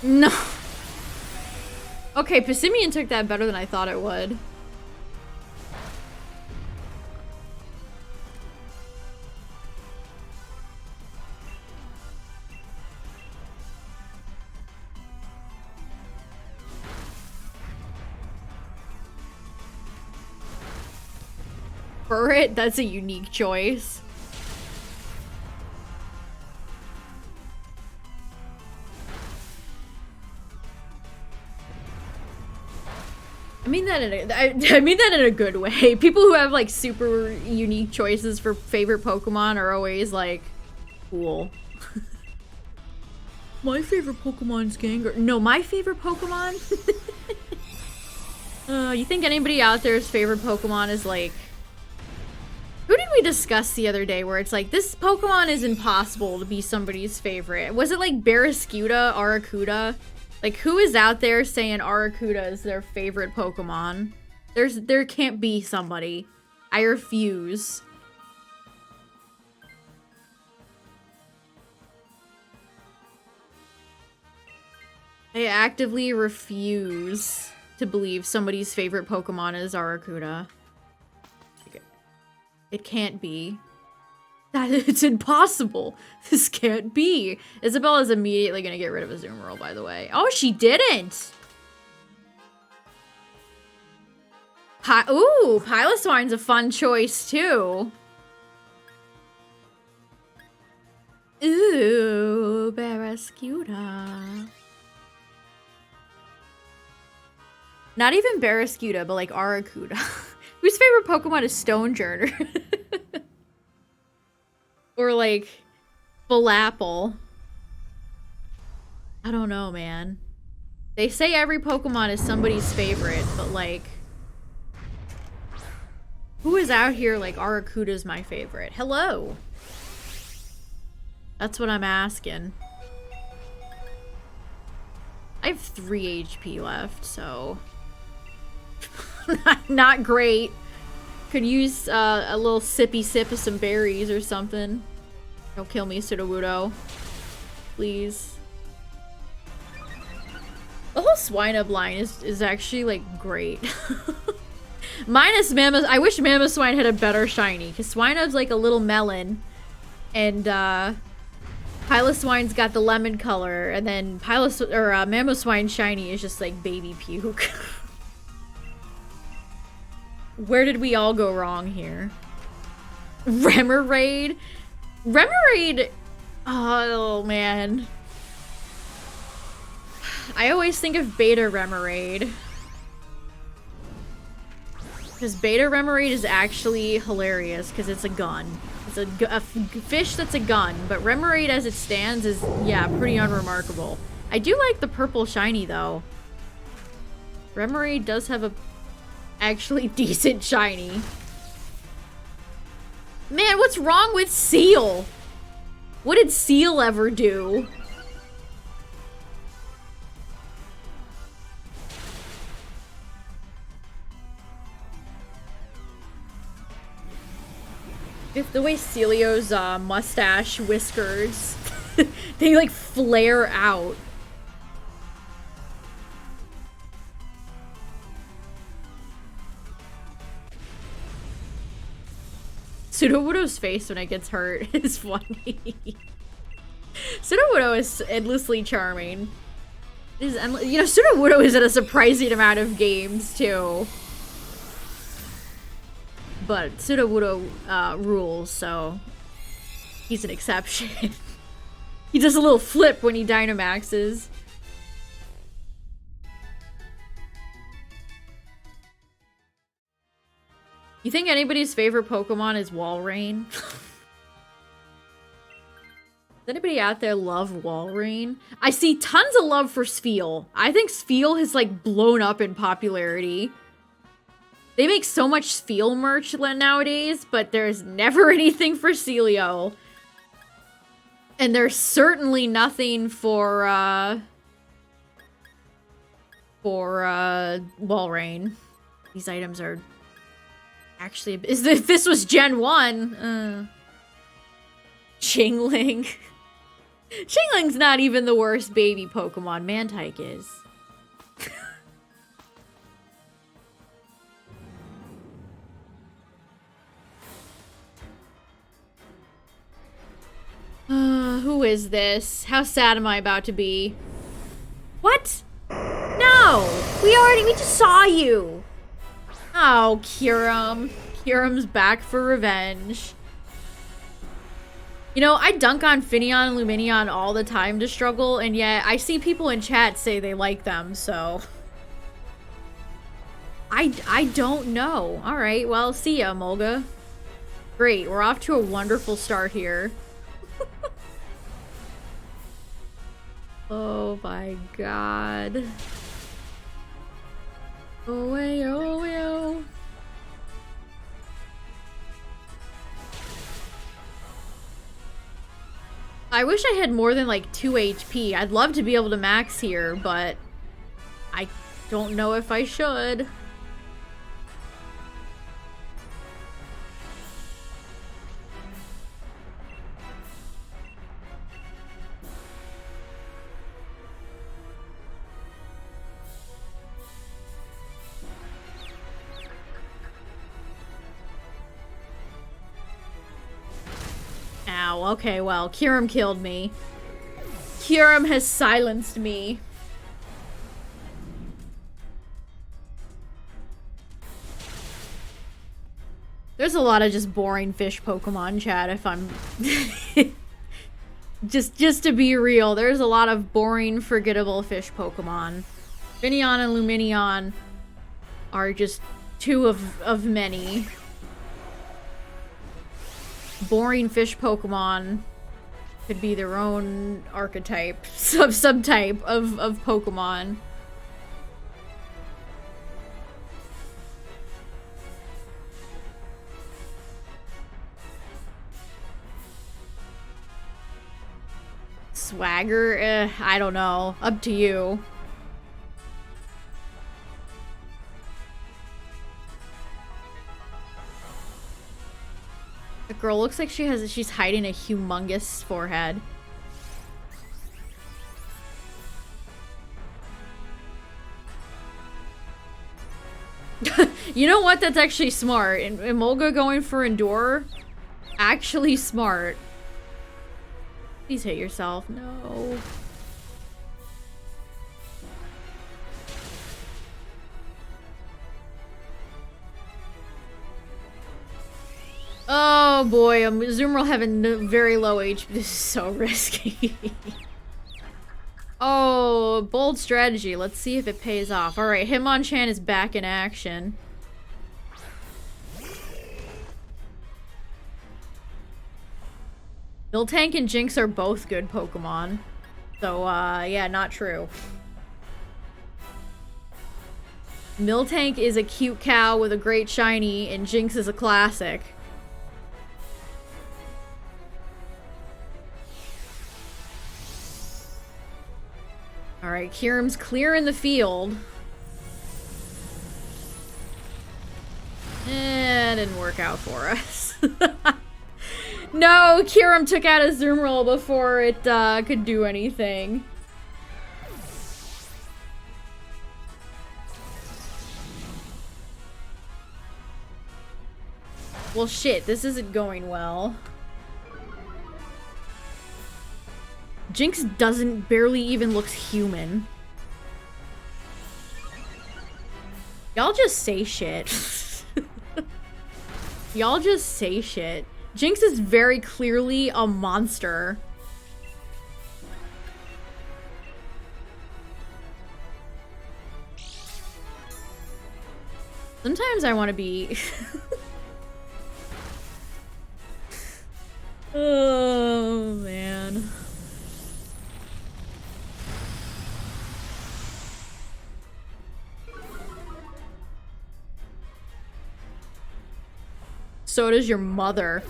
No. Okay, Passimian took that better than I thought it would. Burret, that's a unique choice. I mean that in a good way. People who have, like, super unique choices for favorite Pokemon are always, like, cool. My favorite Pokemon's Gengar. No, my favorite Pokemon? You think anybody out there's favorite Pokemon is, like... Who did we discuss the other day where it's like, this Pokemon is impossible to be somebody's favorite? Was it, like, Barraskewda, Arrokuda? Like, who is out there saying Arrokuda is their favorite Pokemon? There can't be somebody. I refuse. I actively refuse to believe somebody's favorite Pokemon is Arrokuda. It can't be. It's impossible. This can't be. Isabelle is immediately gonna get rid of Azumarill, by the way. Oh, she didn't! Ooh, Piloswine's a fun choice, too. Ooh, Barraskewda. Not even Barraskewda, but like Arrokuda. Whose favorite Pokemon is Stonejourner? Or like Falapple. I don't know, man. They say every Pokemon is somebody's favorite, but like... Who is out here like Arrokuda's my favorite? Hello! That's what I'm asking. I have 3 HP left, so... not great. Could use a little sippy sip of some berries or something. Don't kill me, Sudowoodo. Please. The whole Swinub line is actually, like, great. Minus Mammoth. I wish Mammothswine had a better shiny, because Swinub's like a little melon. And, Piloswine's got the lemon color, and then Mammothswine shiny is just like baby puke. Where did we all go wrong here? Remoraid? Remoraid... Oh, man. I always think of Beta Remoraid. Because Beta Remoraid is actually hilarious, because it's a gun. It's a fish that's a gun, but Remoraid as it stands is, yeah, pretty unremarkable. I do like the purple shiny, though. Remoraid does have a actually decent shiny. Man, what's wrong with Seal? What did Seal ever do? If the way Celio's mustache whiskers, they like flare out. Sudowoodo's face when it gets hurt is funny. Sudowoodo is endlessly charming. You know, Sudowoodo is in a surprising amount of games, too. But Sudowoodo rules, so he's an exception. He does a little flip when he Dynamaxes. You think anybody's favorite Pokemon is Walrein? Does anybody out there love Walrein? I see tons of love for Spheal. I think Spheal has like blown up in popularity. They make so much Spheal merch nowadays, but there's never anything for Celio. And there's certainly nothing for Walrein. These items are actually, if this was Gen 1, Chingling. Chingling's not even the worst baby Pokemon. Mantike is. Who is this? How sad am I about to be? What? No! We just saw you! Oh, Kyurem. Kyurem's back for revenge. You know, I dunk on Finneon and Lumineon all the time to struggle, and yet I see people in chat say they like them, so... I don't know. Alright, well, see ya, Mulga. Great, we're off to a wonderful start here. Oh my god. Oh, oh, oh. I wish I had more than like 2 HP. I'd love to be able to max here, but I don't know if I should. Ow, okay, well, Kyurem killed me. Kyurem has silenced me. There's a lot of just boring fish Pokemon, chat, if I'm... just to be real, there's a lot of boring, forgettable fish Pokemon. Finneon and Lumineon are just two of many. Boring fish Pokemon could be their own archetype, subtype of Pokemon. Swagger? I don't know. Up to you. The girl looks like she's hiding a humongous forehead. You know what? That's actually smart. And Emolga going for Endure? Actually smart. Please hit yourself. No. Oh boy, Azumarill having very low HP. This is so risky. Oh, bold strategy. Let's see if it pays off. Alright, Hitmonchan is back in action. Miltank and Jinx are both good Pokemon. So, yeah, not true. Miltank is a cute cow with a great shiny, and Jinx is a classic. Alright, Kyurem's clearing the field. Didn't work out for us. No, Kyurem took out a Azumarill before it could do anything. Well, shit, this isn't going well. Jinx barely even looks human. Y'all just say shit. Y'all just say shit. Jinx is very clearly a monster. Sometimes I want to be... Oh, man. So does your mother.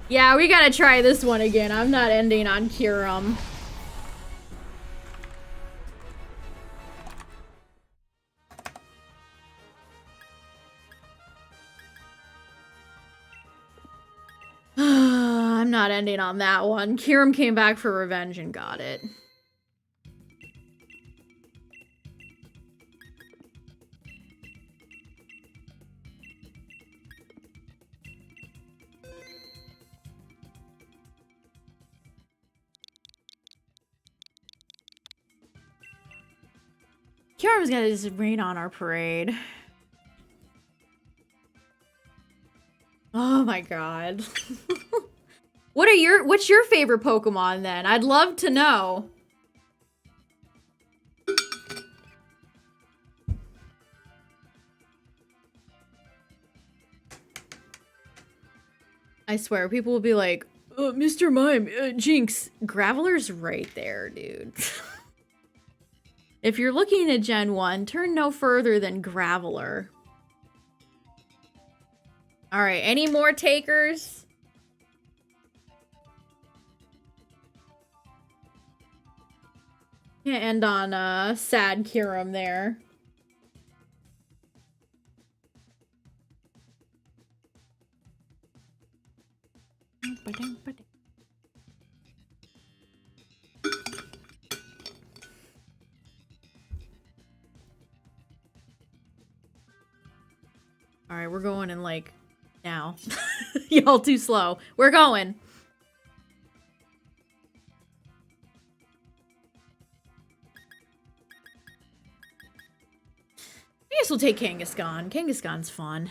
Yeah, we gotta try this one again. I'm not ending on Kyurem. I'm not ending on that one. Kyurem came back for revenge and got it. Kyurem's gonna just rain on our parade. Oh my god. What's your favorite Pokemon then? I'd love to know. I swear, people will be like, Mr. Mime, Jinx, Graveler's right there, dude. If you're looking at Gen 1, turn no further than Graveler. Alright, any more takers? Can't end on sad Kyurem there. Alright, we're going in like now. Y'all too slow. We're going. guess we'll take Kangaskhan. Kangaskhan's fun.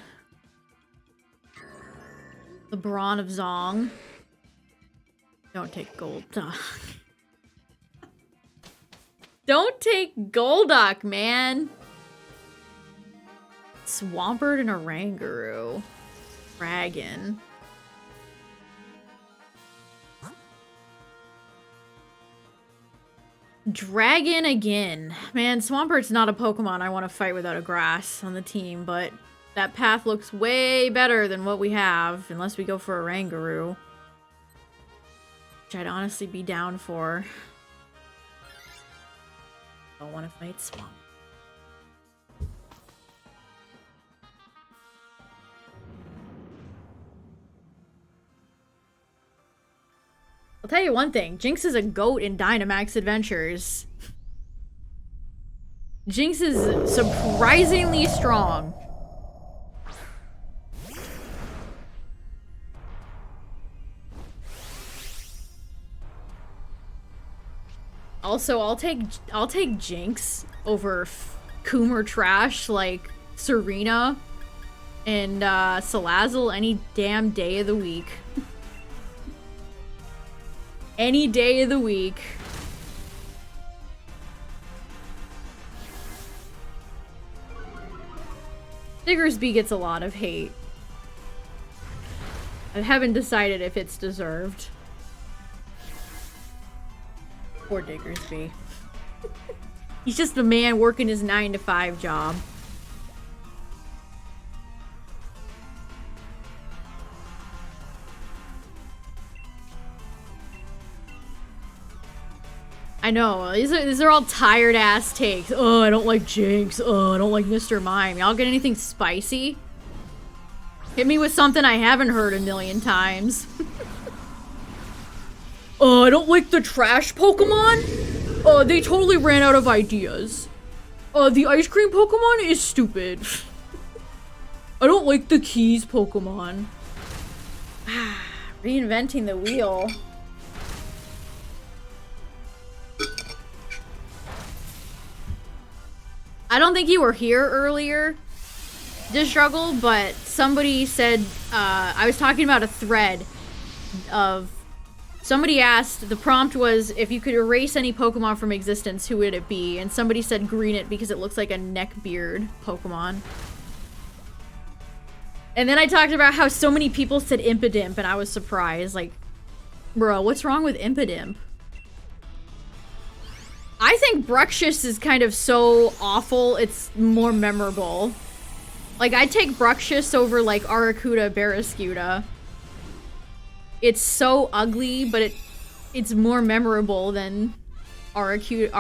The Brawn of Zong. Don't take Golduck. Don't take Golduck, man. Swampert and Oranguru. Dragon. Dragon again. Man, Swampert's not a Pokemon I want to fight without a grass on the team, but that path looks way better than what we have, unless we go for Oranguru. Which I'd honestly be down for. Don't want to fight Swamp. I'll tell you one thing. Jinx is a goat in Dynamax Adventures. Jinx is surprisingly strong. Also, I'll take Jinx over Coomer trash like Serena and Salazzle any damn day of the week. Any day of the week. Diggersby gets a lot of hate. I haven't decided if it's deserved. Poor Diggersby. He's just a man working his 9-to-5 job. I know, these are all tired ass takes. Oh, I don't like Jinx. Oh, I don't like Mr. Mime. Y'all get anything spicy? Hit me with something I haven't heard a million times. Oh, I don't like the trash Pokemon. Oh, they totally ran out of ideas. The ice cream Pokemon is stupid. I don't like the keys Pokemon. Reinventing the wheel. I don't think you were here earlier, Struggle, but somebody said, I was talking about a thread of, somebody asked, the prompt was, if you could erase any Pokemon from existence, who would it be? And somebody said Greenit because it looks like a neckbeard Pokemon. And then I talked about how so many people said Impidimp, and I was surprised, like, bro, what's wrong with Impidimp? I think Bruxish is kind of so awful, it's more memorable. Like, I'd take Bruxish over, like, Arrokuda, Barraskewda. It's so ugly, but it's more memorable than Arrokuda,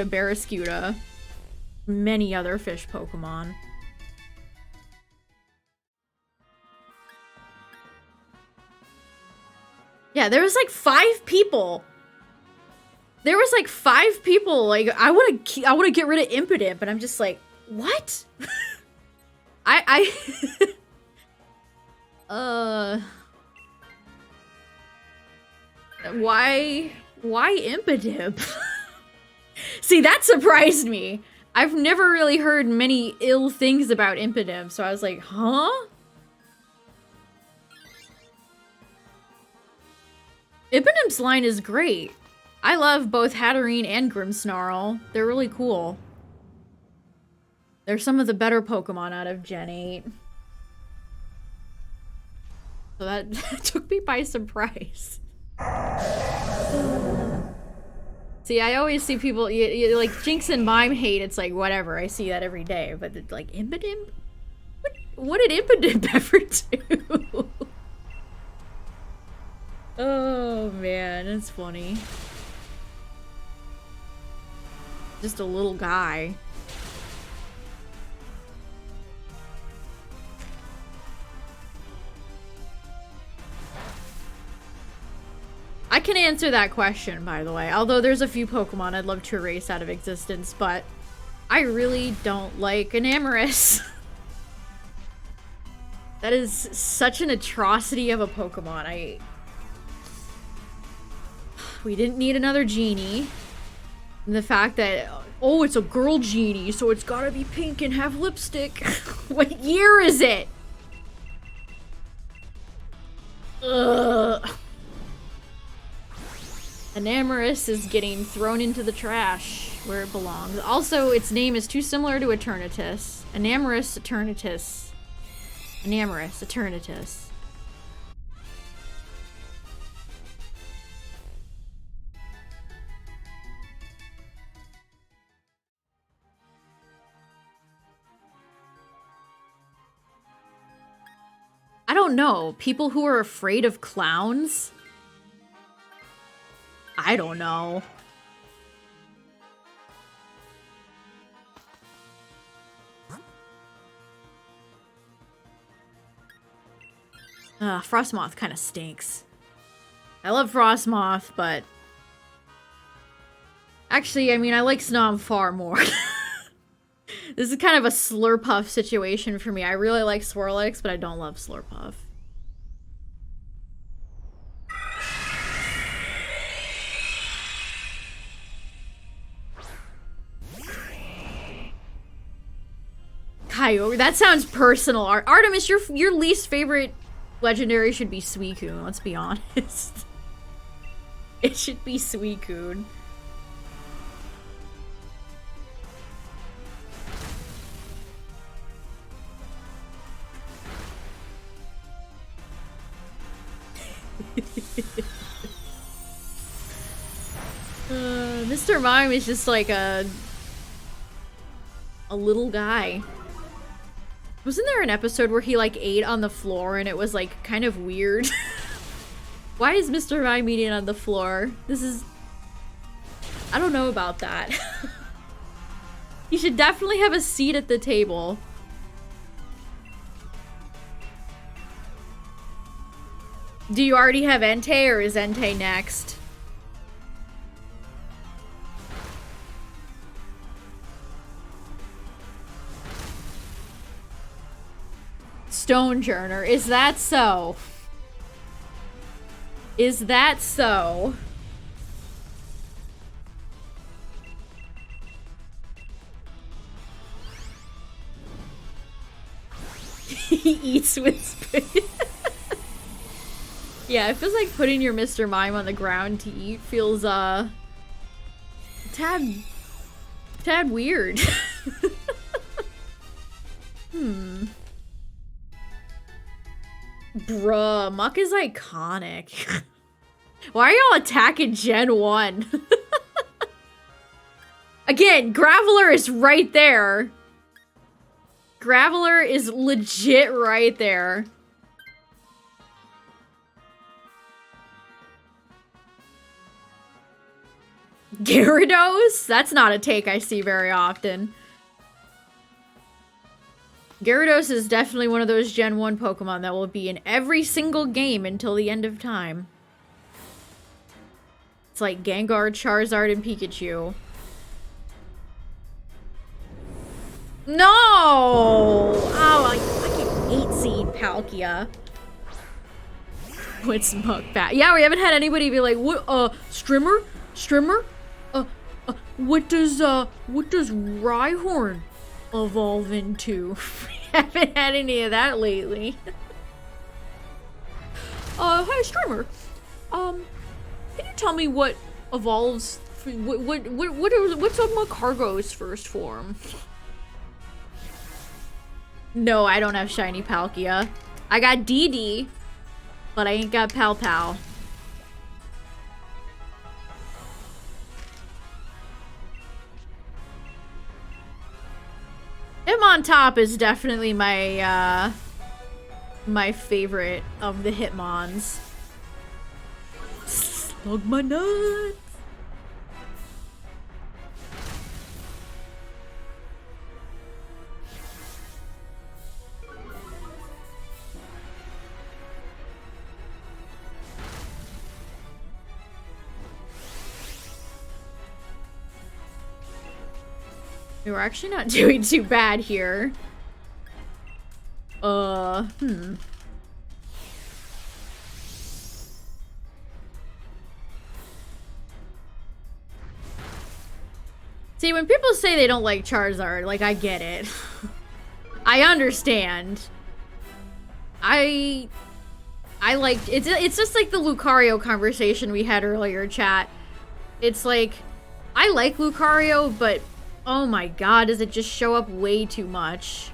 Barraskewda. Many other fish Pokemon. Yeah, there was, like, 5 people. There was like 5 people like I want to get rid of Impidimp, and I'm just like, what? Why Impidimp? See, that surprised me. I've never really heard many ill things about Impidimp, so I was like, huh? Impidimp's line is great. I love both Hatterene and Grimmsnarl. They're really cool. They're some of the better Pokemon out of Gen 8. So that took me by surprise. See, I always see people, like, Jinx and Mime hate, it's like, whatever, I see that every day. But, it's like, Impidimp? What did Impidimp ever do? Oh, man, it's funny. Just a little guy. I can answer that question, by the way. Although there's a few Pokemon I'd love to erase out of existence, but I really don't like Enamorus. That is such an atrocity of a Pokemon. We didn't need another genie. And the fact that Oh, it's a girl genie, so it's gotta be pink and have lipstick. What year is it? Ugh. Enamorous is getting thrown into the trash where it belongs. Also, its name is too similar to Eternatus. Enamorous Eternatus. Enamorous Eternatus. I don't know. People who are afraid of clowns? I don't know. Frostmoth kind of stinks. I love Frostmoth, but... Actually, I mean, I like Snom far more. This is kind of a Slurpuff situation for me. I really like Swirlix, but I don't love Slurpuff. Kyogre. That sounds personal. Artemis, your least favorite legendary should be Suicune, let's be honest. It should be Suicune. Mr. Mime is just like a little guy. Wasn't there an episode where he like ate on the floor and it was like kind of weird? Why is Mr. Mime eating on the floor? I don't know about that. He should definitely have a seat at the table. Do you already have Entei, or is Entei next? Stonejourner, is that so? Is that so? He eats with spoon. Yeah, it feels like putting your Mr. Mime on the ground to eat feels, tad weird. Bruh, Muck is iconic. Why are y'all attacking Gen 1? Again, Graveler is right there. Graveler is legit right there. Gyarados? That's not a take I see very often. Gyarados is definitely one of those Gen 1 Pokemon that will be in every single game until the end of time. It's like Gengar, Charizard, and Pikachu. No! Oh, I fucking hate seeing Palkia. What's Muck back? Yeah, we haven't had anybody be like, what, Strimmer? What does Rhyhorn evolve into? We haven't had any of that lately. Hi, Strimmer. Can you tell me what evolves? What's a Macargo's first form? No, I don't have shiny Palkia. I got DD, but I ain't got Pal Pal. Him on top is definitely my my favorite of the Hitmons. Slug my nuts. We're actually not doing too bad here. See, when people say they don't like Charizard, like, I get it. I understand. I like, it's just like the Lucario conversation we had earlier, chat. It's like, I like Lucario, but oh my god, does it just show up way too much.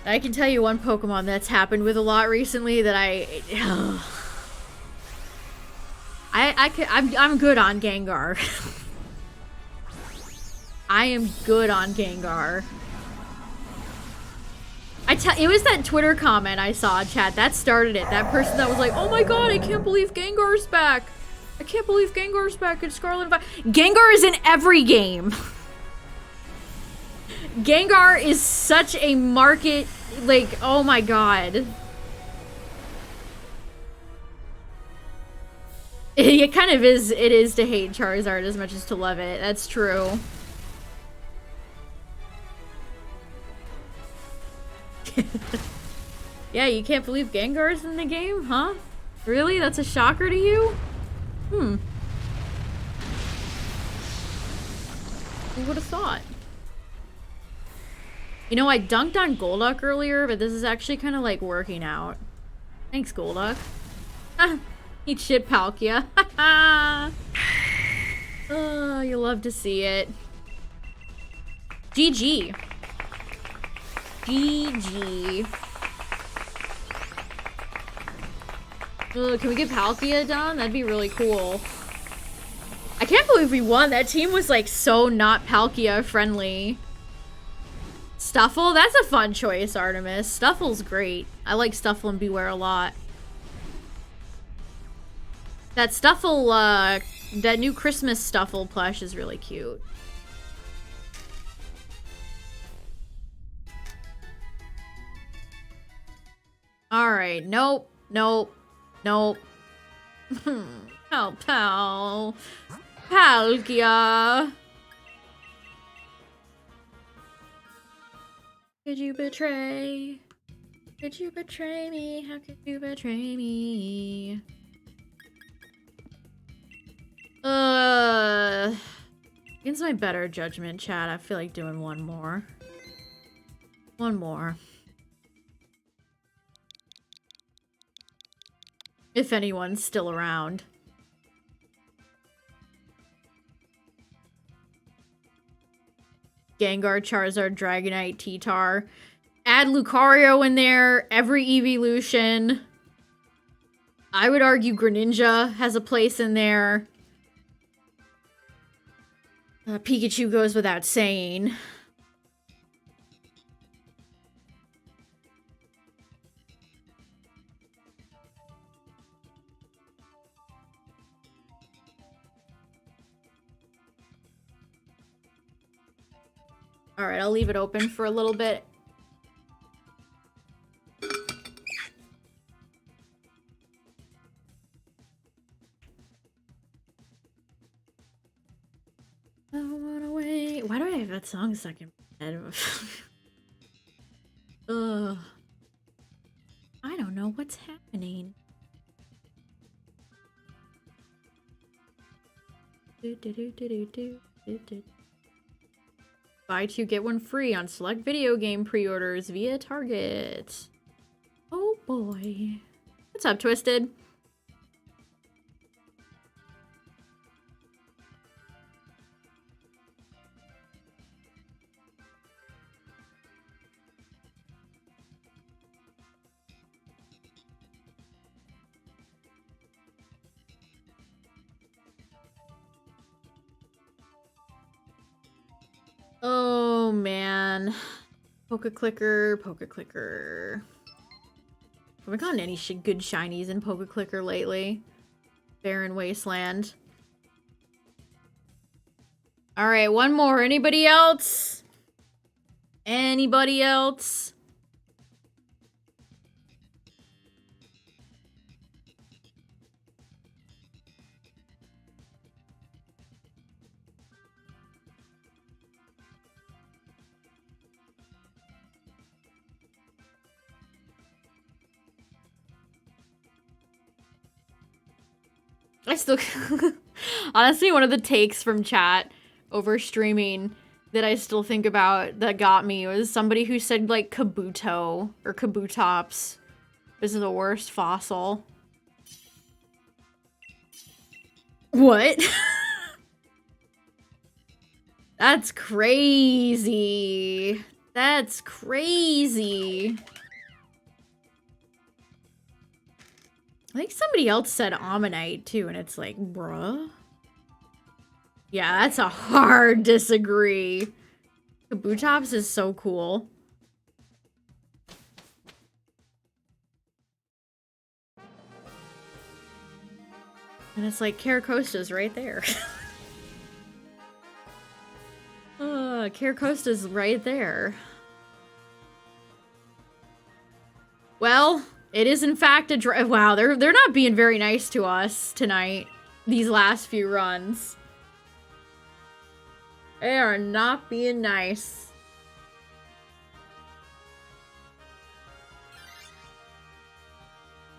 I can tell you one Pokemon that's happened with a lot recently that I'm good on Gengar. I am good on Gengar. It was that Twitter comment I saw, chat, that started it. That person that was like, oh my god, I can't believe Gengar's back. I can't believe Gengar's back in Scarlet and Violet. Gengar is in every game. Gengar is such a market, like, oh my god. It kind of is, it is to hate Charizard as much as to love it. That's true. Yeah, you can't believe Gengar's in the game, huh? Really? That's a shocker to you? Hmm. Who would have thought? You know, I dunked on Golduck earlier, but this is actually kind of like working out. Thanks, Golduck. Eat shit, Palkia. Oh, you love to see it. GG. GG. Can we get Palkia done? That'd be really cool. I can't believe we won. That team was like so not Palkia friendly. Stuffle? That's a fun choice, Artemis. Stuffle's great. I like Stuffle and Beware a lot. That Stuffle, that new Christmas Stuffle plush is really cute. Alright, nope, nope, nope. Oh, pal. Palkia. Could you betray? Could you betray me? How could you betray me? Against my better judgment, chat, I feel like doing one more. One more. If anyone's still around. Gengar, Charizard, Dragonite, T-Tar. Add Lucario in there, every evolution. I would argue Greninja has a place in there. Pikachu goes without saying. Alright, I'll leave it open for a little bit. I wanna wait. Why do I have that song stuck in my head? Ugh. I don't know what's happening. Buy two, get one free on select video game pre-orders via Target. Oh boy. What's up, Twisted? Oh man. Poke Clicker, Poke Clicker. Have we gotten any good shinies in Poke Clicker lately? Barren Wasteland. Alright, one more. Anybody else? Anybody else? I still... Honestly, one of the takes from chat over streaming that I still think about that got me was somebody who said, like, Kabuto or Kabutops. This is the worst fossil. What? That's crazy. That's crazy. I think somebody else said Ammonite too, and it's like, bruh. Yeah, that's a hard disagree. Kabutops is so cool. And it's like, Caracosta's right there. Caracosta's right there. Well, it is in fact a wow, they're not being very nice to us tonight. These last few runs. They are not being nice.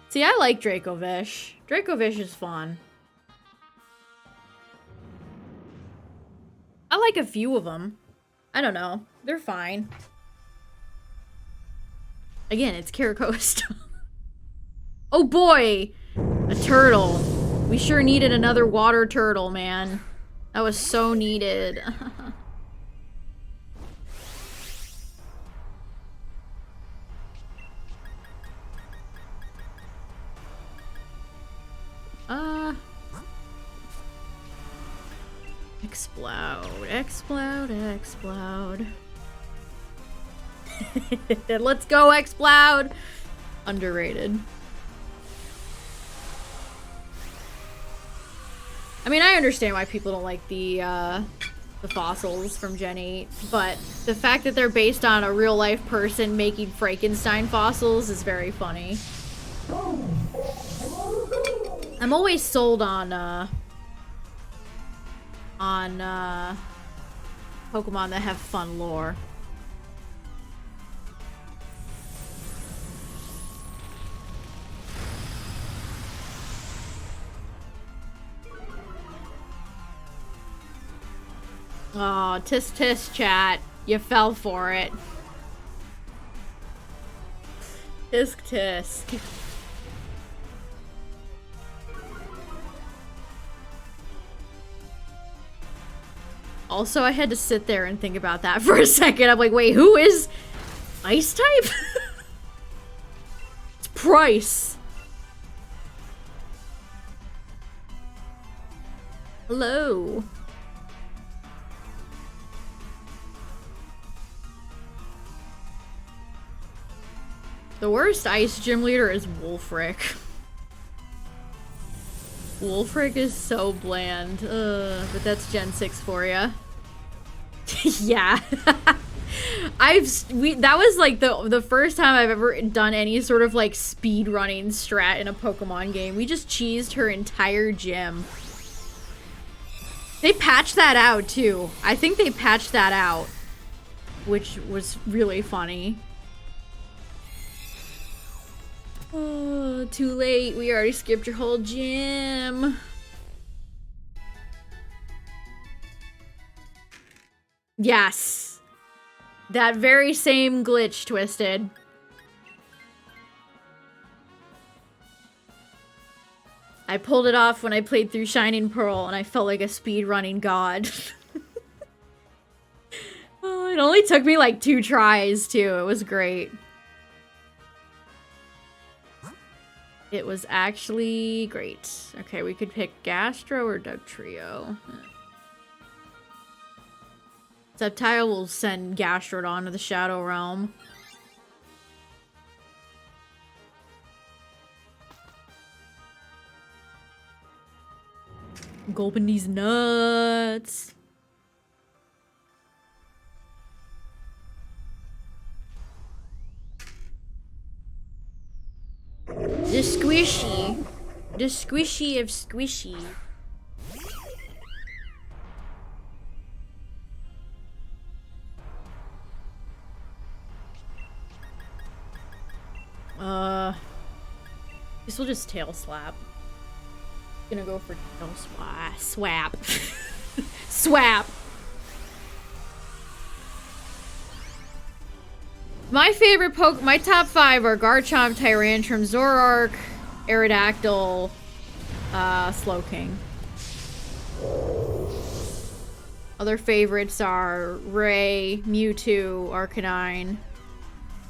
See, I like Dracovish. Dracovish is fun. I like a few of them. I don't know. They're fine. Again, it's Caracosta. Oh boy! A turtle. We sure needed another water turtle, man. That was so needed. Explode, explode, explode. Let's go, explode! Underrated. I mean, I understand why people don't like the fossils from Gen 8, but the fact that they're based on a real-life person making Frankenstein fossils is very funny. I'm always sold on Pokemon that have fun lore. Oh, tisk tisk chat. You fell for it. Tisk tisk. Also, I had to sit there and think about that for a second. I'm like, wait, who is ice type? It's Price. Hello. The worst ice gym leader is Wolfric. Wolfric is so bland. But that's Gen 6 for ya. Yeah. That was like the first time I've ever done any sort of like speed running strat in a Pokemon game. We just cheesed her entire gym. They patched that out too. I think they patched that out, which was really funny. Oh, too late. We already skipped your whole gym. Yes. That very same glitch, Twisted. I pulled it off when I played through Shining Pearl and I felt like a speedrunning god. Oh, it only took me like 2 tries too. It was great. It was actually great. Okay, we could pick Gastro or Dugtrio. Sceptile will send Gastrodon to the Shadow Realm. Gulping these nuts. The squishy. The squishy of squishy. This will just tail slap. Gonna go for no swap. Swap. My favorite my top 5 are Garchomp, Tyrantrum, Zoroark, Aerodactyl, Slowking. Other favorites are Ray, Mewtwo, Arcanine.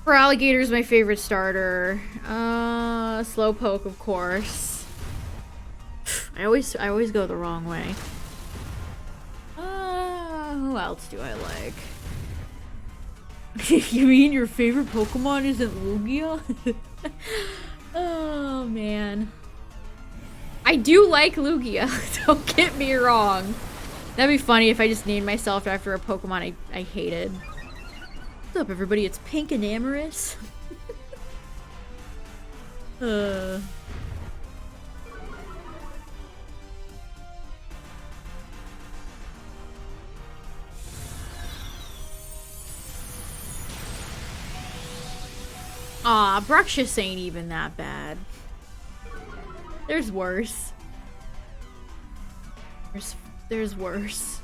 For Alligator's my favorite starter. Slowpoke, of course. I always go the wrong way. Who else do I like? You mean your favorite Pokemon isn't Lugia? Oh, man. I do like Lugia. Don't get me wrong. That'd be funny if I just named myself after a Pokemon I hated. What's up, everybody? It's Pink and Amorous. Aw, Bruxish ain't even that bad. There's worse. There's worse.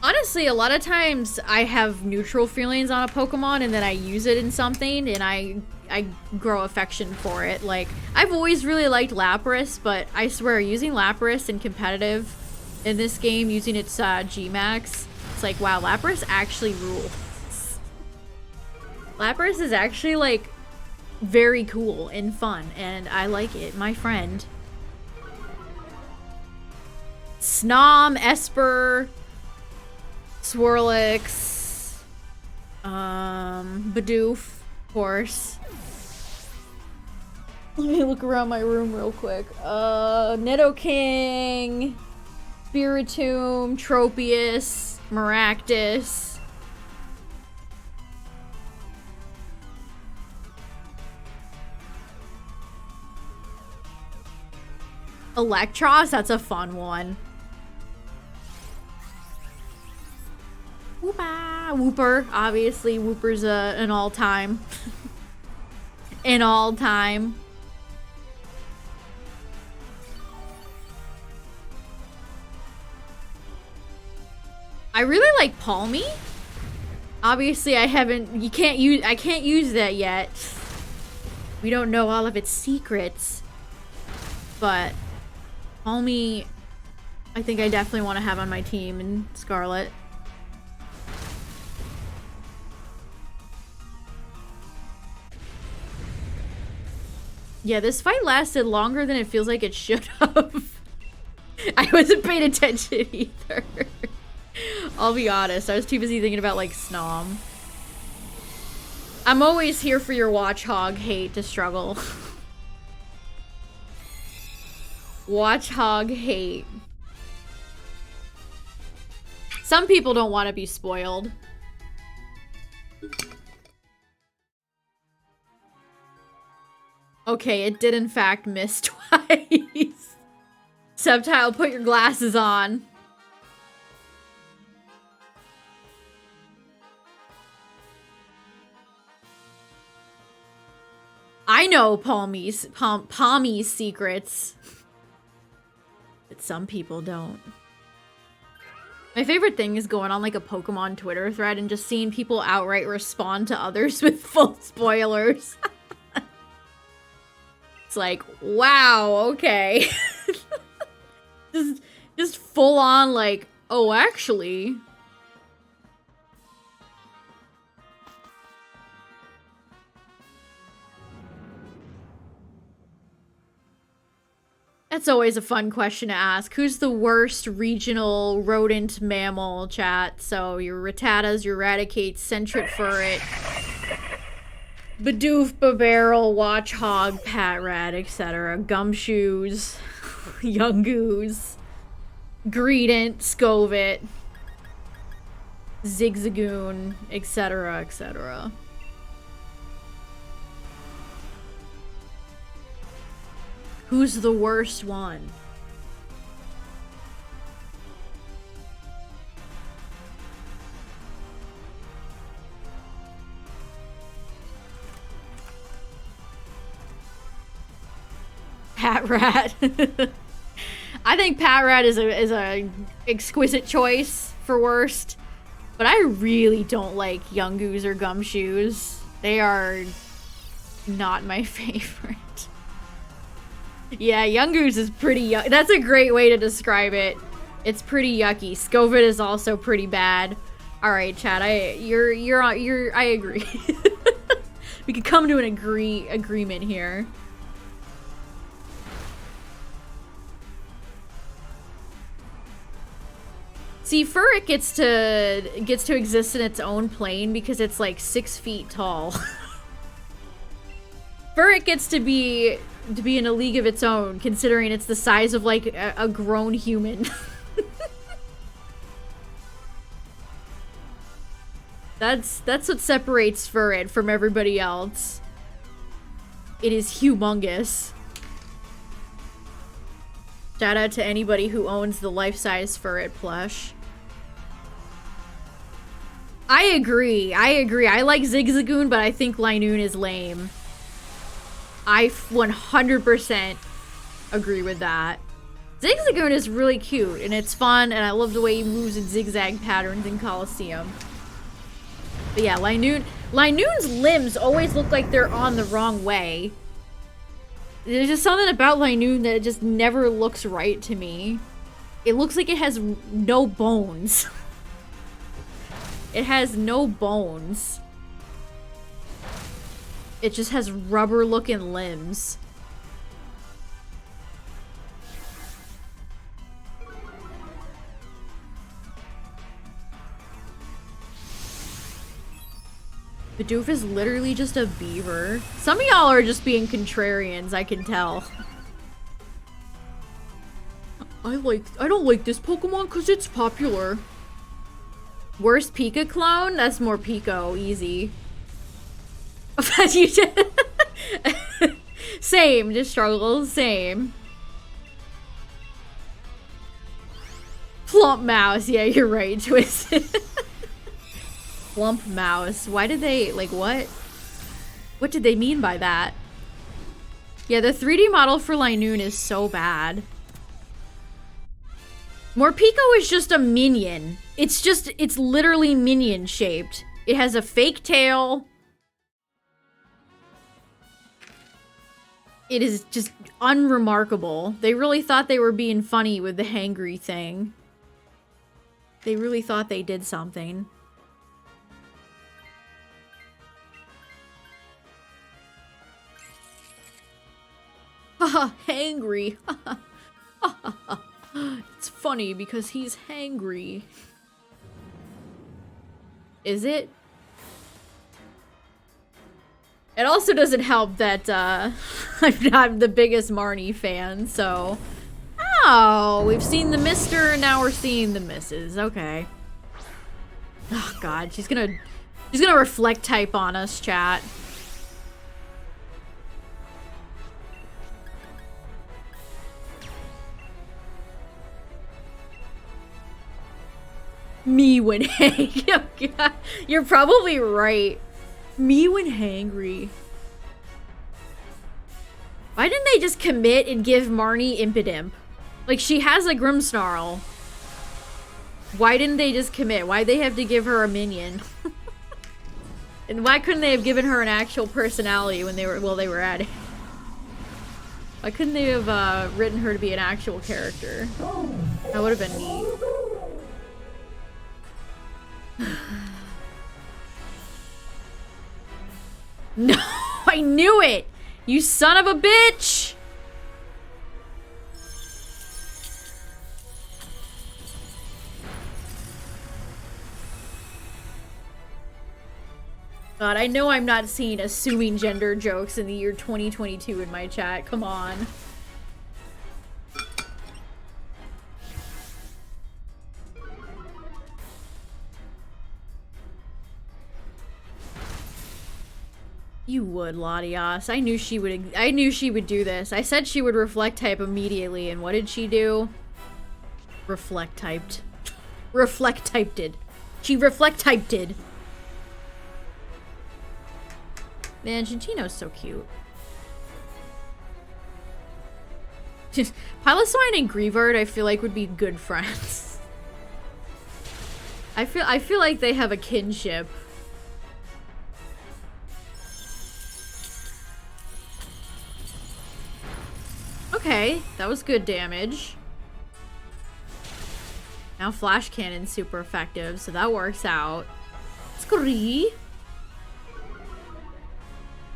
Honestly, a lot of times I have neutral feelings on a Pokemon and then I use it in something and I grow affection for it. Like, I've always really liked Lapras, but I swear, using Lapras in competitive in this game, using its G-Max, it's like, wow, Lapras actually rules. Lapras is actually, like, very cool and fun, and I like it. My friend. Snom, Esper, Swirlix, Bidoof, of course. Let me look around my room real quick. Nidoking, Spiritomb, Tropius, Maractus. Electros, that's a fun one. Wooper, obviously. Wooper's an all-time. An all-time. I really like Palmy. Obviously, I can't use that yet. We don't know all of its secrets. But Palmy, I think I definitely want to have on my team in Scarlet. Yeah, this fight lasted longer than it feels like it should have. I wasn't paying attention either. I'll be honest, I was too busy thinking about, like, Snom. I'm always here for your Watchog hate to struggle. Watchog hate. Some people don't want to be spoiled. Okay, it did in fact miss twice. Subtile, put your glasses on. I know Palmy's secrets. But some people don't. My favorite thing is going on like a Pokemon Twitter thread and just seeing people outright respond to others with full spoilers. It's like, wow, okay. just full on like, oh, actually. That's always a fun question to ask. Who's the worst regional rodent mammal, chat? So your Rattatas, your Raticates, Sentret Furret, Bidoof, Babarrel, Watchog, Patrat, etc. Gumshoes, Yungoos, Greedent, Scovit, Zigzagoon, etc., etc. Who's the worst one? Pat Rat. I think Pat Rat is a exquisite choice for worst, but I really don't like Youngoos or Gumshoes. They are not my favorite. Yeah, Youngoos is pretty yuck. That's a great way to describe it. It's pretty yucky. Scovit is also pretty bad. All right, chat. I agree. We could come to an agreement here. See, Furret gets to exist in its own plane because it's like 6 feet tall. Furret gets to be in a league of its own, considering it's the size of like a grown human. That's what separates Furret from everybody else. It is humongous. Shout out to anybody who owns the life-size Furret plush. I agree. I like Zigzagoon, but I think Linoon is lame. I 100% agree with that. Zigzagoon is really cute, and it's fun, and I love the way he moves in zigzag patterns in Coliseum. But yeah, Linoon's limbs always look like they're on the wrong way. There's just something about Linoon that just never looks right to me. It looks like it has no bones. It has no bones. It just has rubber-looking limbs. Bidoof is literally just a beaver. Some of y'all are just being contrarians, I can tell. I don't like this Pokemon because it's popular. Worst Pika clone? That's more Pico, easy. You did. Same, just struggles, same. Plump Mouse, yeah, you're right, Twisted. Plump Mouse. Why did they, like, what? What did they mean by that? Yeah, the 3D model for Linoon is so bad. Morpeko is just a minion. It's literally minion shaped. It has a fake tail. It is just unremarkable. They really thought they were being funny with the hangry thing. They really thought they did something. Haha, hangry. It's funny because he's hangry. Is it? It also doesn't help that I'm not the biggest Marnie fan, so... Oh, we've seen the Mister, now we're seeing the Misses. Okay. Oh god, she's gonna reflect type on us, chat. Me when hangry. Oh god, you're probably right. Me when hangry. Why didn't they just commit and give Marnie Impidimp? Like, she has a Grimmsnarl. Why didn't they just commit? Why'd they have to give her a minion? And why couldn't they have given her an actual personality when they were at it? Why couldn't they have written her to be an actual character? That would have been neat. No, I knew it! You son of a bitch! God, I know I'm not seeing assuming gender jokes in the year 2022 in my chat. Come on. You would, Latias. I knew she would do this. I said she would reflect type immediately, and what did she do? Reflect typed. Reflect typed it. She reflect typed it. Man, Gintino's so cute. Piloswine and Grievard, I feel like would be good friends. I feel like they have a kinship. Okay, that was good damage. Now Flash Cannon's super effective, so that works out. Scree.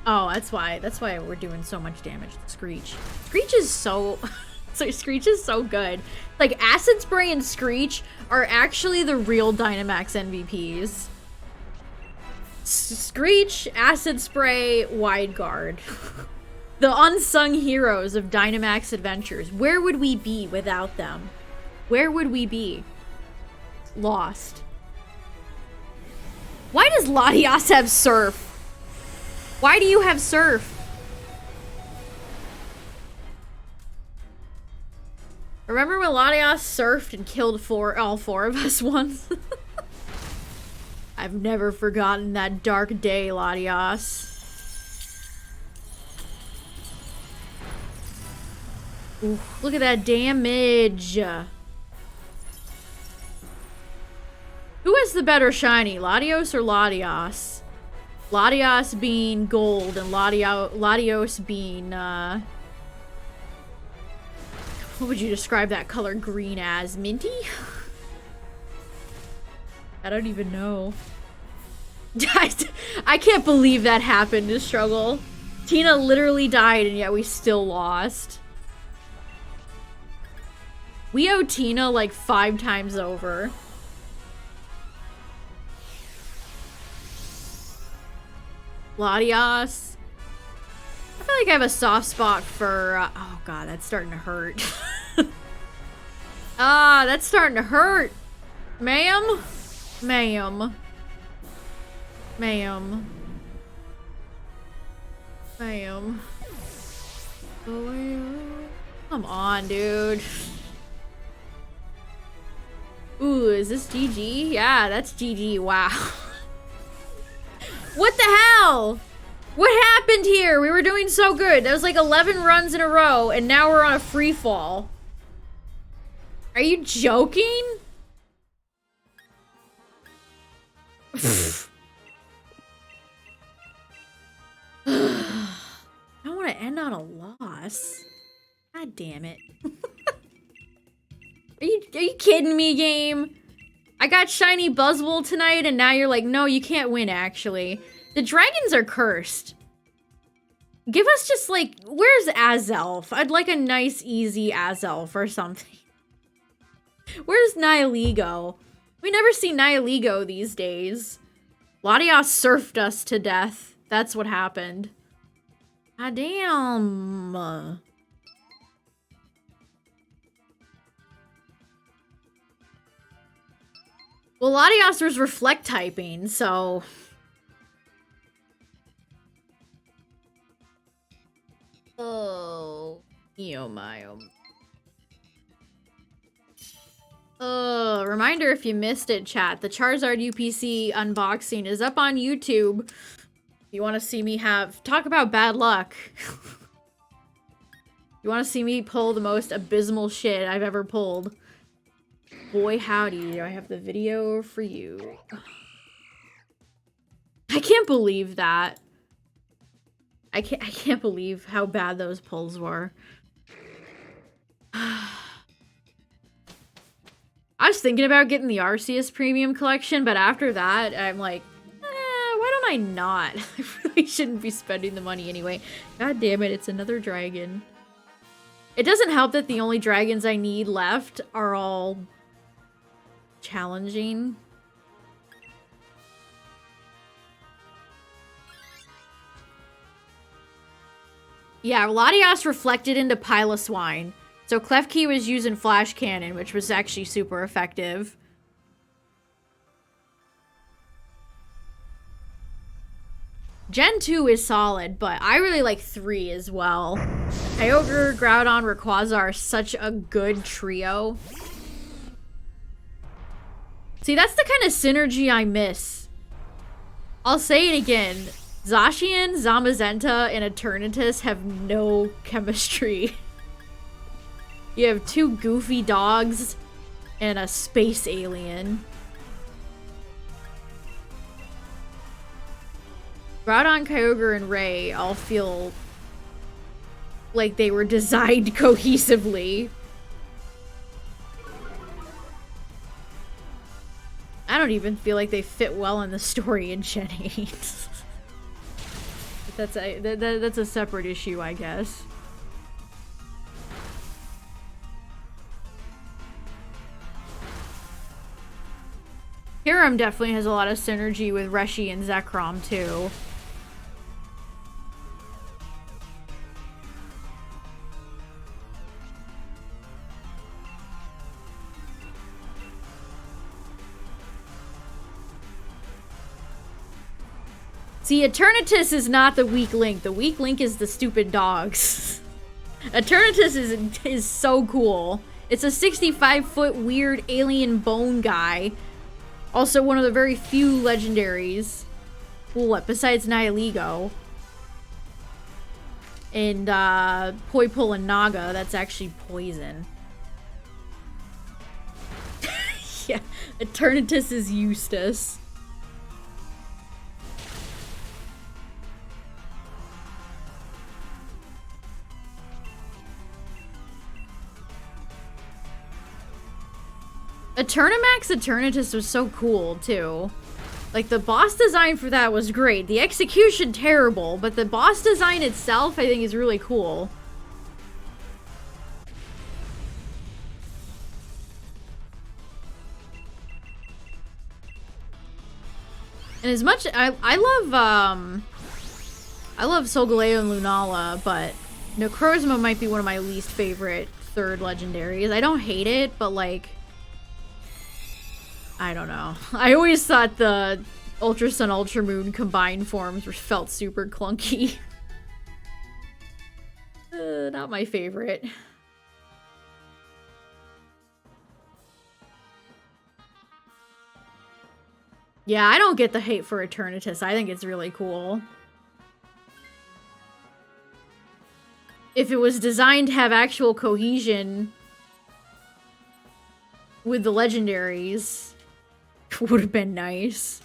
Oh, that's why we're doing so much damage to Screech. Screech is so Screech is so good. Like Acid Spray and Screech are actually the real Dynamax MVPs. Screech, Acid Spray, Wide Guard. The unsung heroes of Dynamax adventures. Where would we be without them? Where would we be? Lost. Why does Latias have Surf? Why do you have Surf? Remember when Latias surfed and killed all four of us once? I've never forgotten that dark day, Latias. Ooh, look at that damage. Who has the better shiny, Latios or Latias? Latias being gold and Latios being, what would you describe that color green as? Minty? I don't even know. I can't believe that happened to Struggle. Tina literally died and yet we still lost. We owe Tina like 5 times over. Latias. I feel like I have a soft spot for, oh god, that's starting to hurt. Ah, that's starting to hurt. Ma'am? Ma'am. Ma'am. Ma'am. Come on, dude. Ooh, is this GG? Yeah, that's GG. Wow. What the hell? What happened here? We were doing so good. That was like 11 runs in a row, and now we're on a free fall. Are you joking? I don't want to end on a loss. God damn it. Are you kidding me, game? I got shiny Buzzwole tonight, and now you're like, no, you can't win, actually. The dragons are cursed. Give us just, like, where's Azelf? I'd like a nice, easy Azelf or something. Where's Nihilego? We never see Nihilego these days. Latias surfed us to death. That's what happened. Ah, damn. Well, Latias was reflect typing, so... Oh, my. Reminder if you missed it, chat. The Charizard UPC unboxing is up on YouTube. If you want to see me talk about bad luck. You want to see me pull the most abysmal shit I've ever pulled. Boy, howdy, do I have the video for you. I can't believe that. I can't believe how bad those pulls were. I was thinking about getting the Arceus Premium Collection, but after that, I'm like, why don't I not? I really shouldn't be spending the money anyway. God damn it, it's another dragon. It doesn't help that the only dragons I need left are all challenging. Yeah, Latias reflected into Piloswine. So Klefki was using Flash Cannon, which was actually super effective. Gen 2 is solid, but I really like 3 as well. Kyogre, Groudon, Rayquaza are such a good trio. See, that's the kind of synergy I miss. I'll say it again. Zacian, Zamazenta, and Eternatus have no chemistry. You have 2 goofy dogs and a space alien. Groudon, Kyogre, and Ray all feel like they were designed cohesively. I don't even feel like they fit well in the story in Gen 8. But that's a separate issue, I guess. Hiram definitely has a lot of synergy with Reshi and Zekrom, too. See, Eternatus is not the weak link. The weak link is the stupid dogs. Eternatus is so cool. It's a 65-foot weird alien bone guy. Also one of the very few legendaries. Well, what, besides Nihiligo. And, Poipole and Naga, that's actually poison. Yeah, Eternatus is Eustace. Dynamax Eternatus was so cool, too. Like, the boss design for that was great. The execution, terrible, but the boss design itself, I think, is really cool. And as much... I love Solgaleo and Lunala, but Necrozma might be one of my least favorite third legendaries. I don't hate it, but, like... I don't know. I always thought the Ultra Sun, Ultra Moon combined forms felt super clunky. Not my favorite. Yeah, I don't get the hate for Eternatus. I think it's really cool. If it was designed to have actual cohesion with the legendaries, would have been nice.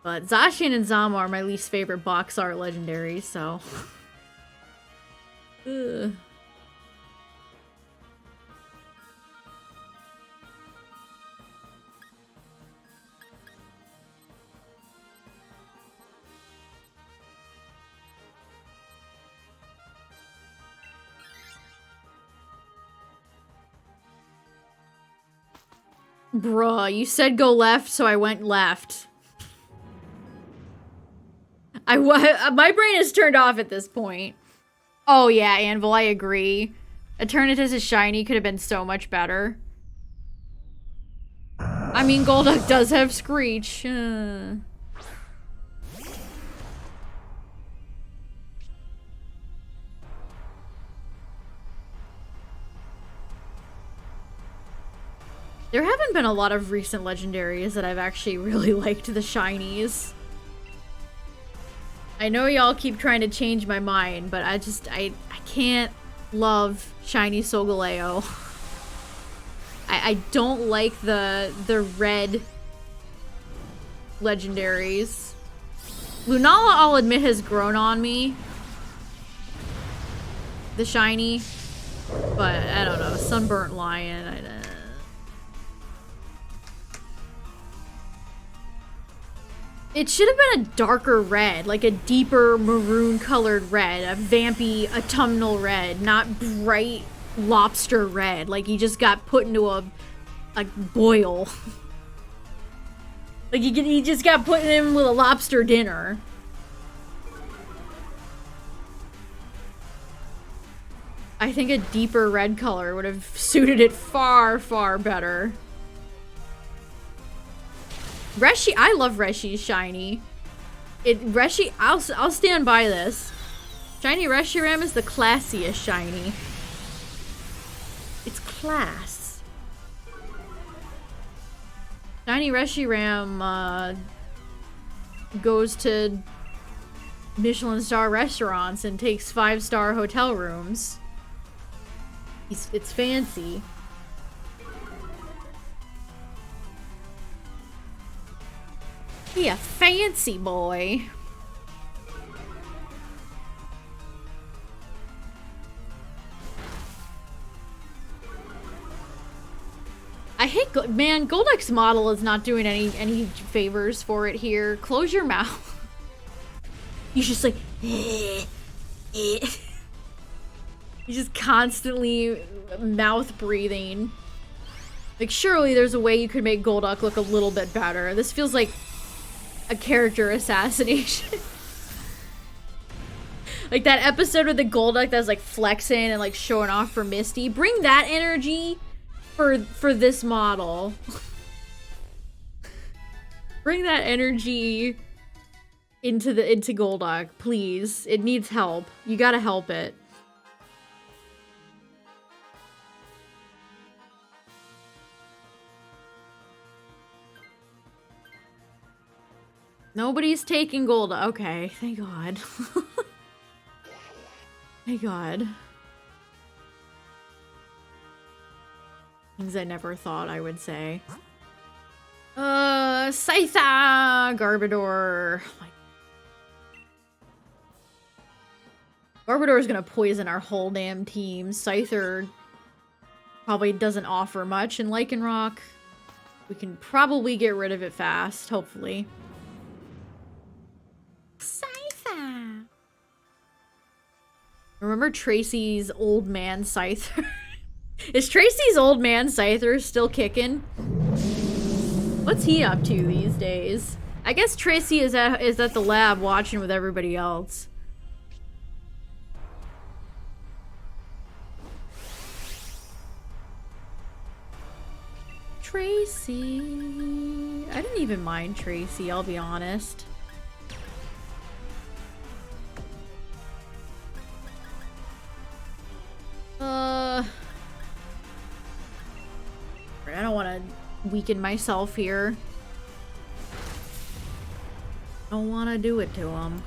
But Zacian and Zama are my least favorite box art legendaries, so... Ugh. Bruh, you said go left, so I went left. My brain is turned off at this point. Oh yeah, Anvil, I agree. Eternatus' shiny could have been so much better. I mean, Golduck does have Screech. There haven't been a lot of recent legendaries that I've actually really liked the shinies. I know y'all keep trying to change my mind, but I can't love shiny Solgaleo. I don't like the red legendaries. Lunala, I'll admit, has grown on me. The shiny. But, I don't know. Sunburnt Lion, It should have been a darker red, like a deeper maroon colored red, a vampy autumnal red, not bright lobster red, like he just got put into a boil. Like he just got put in with a lobster dinner. I think a deeper red color would have suited it far, far better. Reshi, I love Reshi's shiny. Reshi, I'll stand by this. Shiny Reshiram is the classiest shiny. It's class. Shiny Reshiram goes to Michelin star restaurants and takes 5-star hotel rooms. It's fancy. He a fancy boy. I hate man, Golduck's model is not doing any favors for it here. Close your mouth. He's just like he's just constantly mouth breathing. Like, surely there's a way you could make Golduck look a little bit better. This feels like a character assassination. Like that episode with the Golduck that's like flexing and like showing off for Misty. Bring that energy for this model. Bring that energy into Golduck, please. It needs help. You gotta help it. Nobody's taking Golduck. Okay, thank God. Thank God. Things I never thought I would say. Scytha! Garbodor. Garbodor is gonna poison our whole damn team. Scyther probably doesn't offer much in Lycanroc. We can probably get rid of it fast, hopefully. Scytha! Remember Tracy's old man Scyther? Is Tracy's old man Scyther still kicking? What's he up to these days? I guess Tracy is at the lab watching with everybody else. Tracy. I didn't even mind Tracy, I'll be honest. I don't want to weaken myself here. Don't want to do it to him.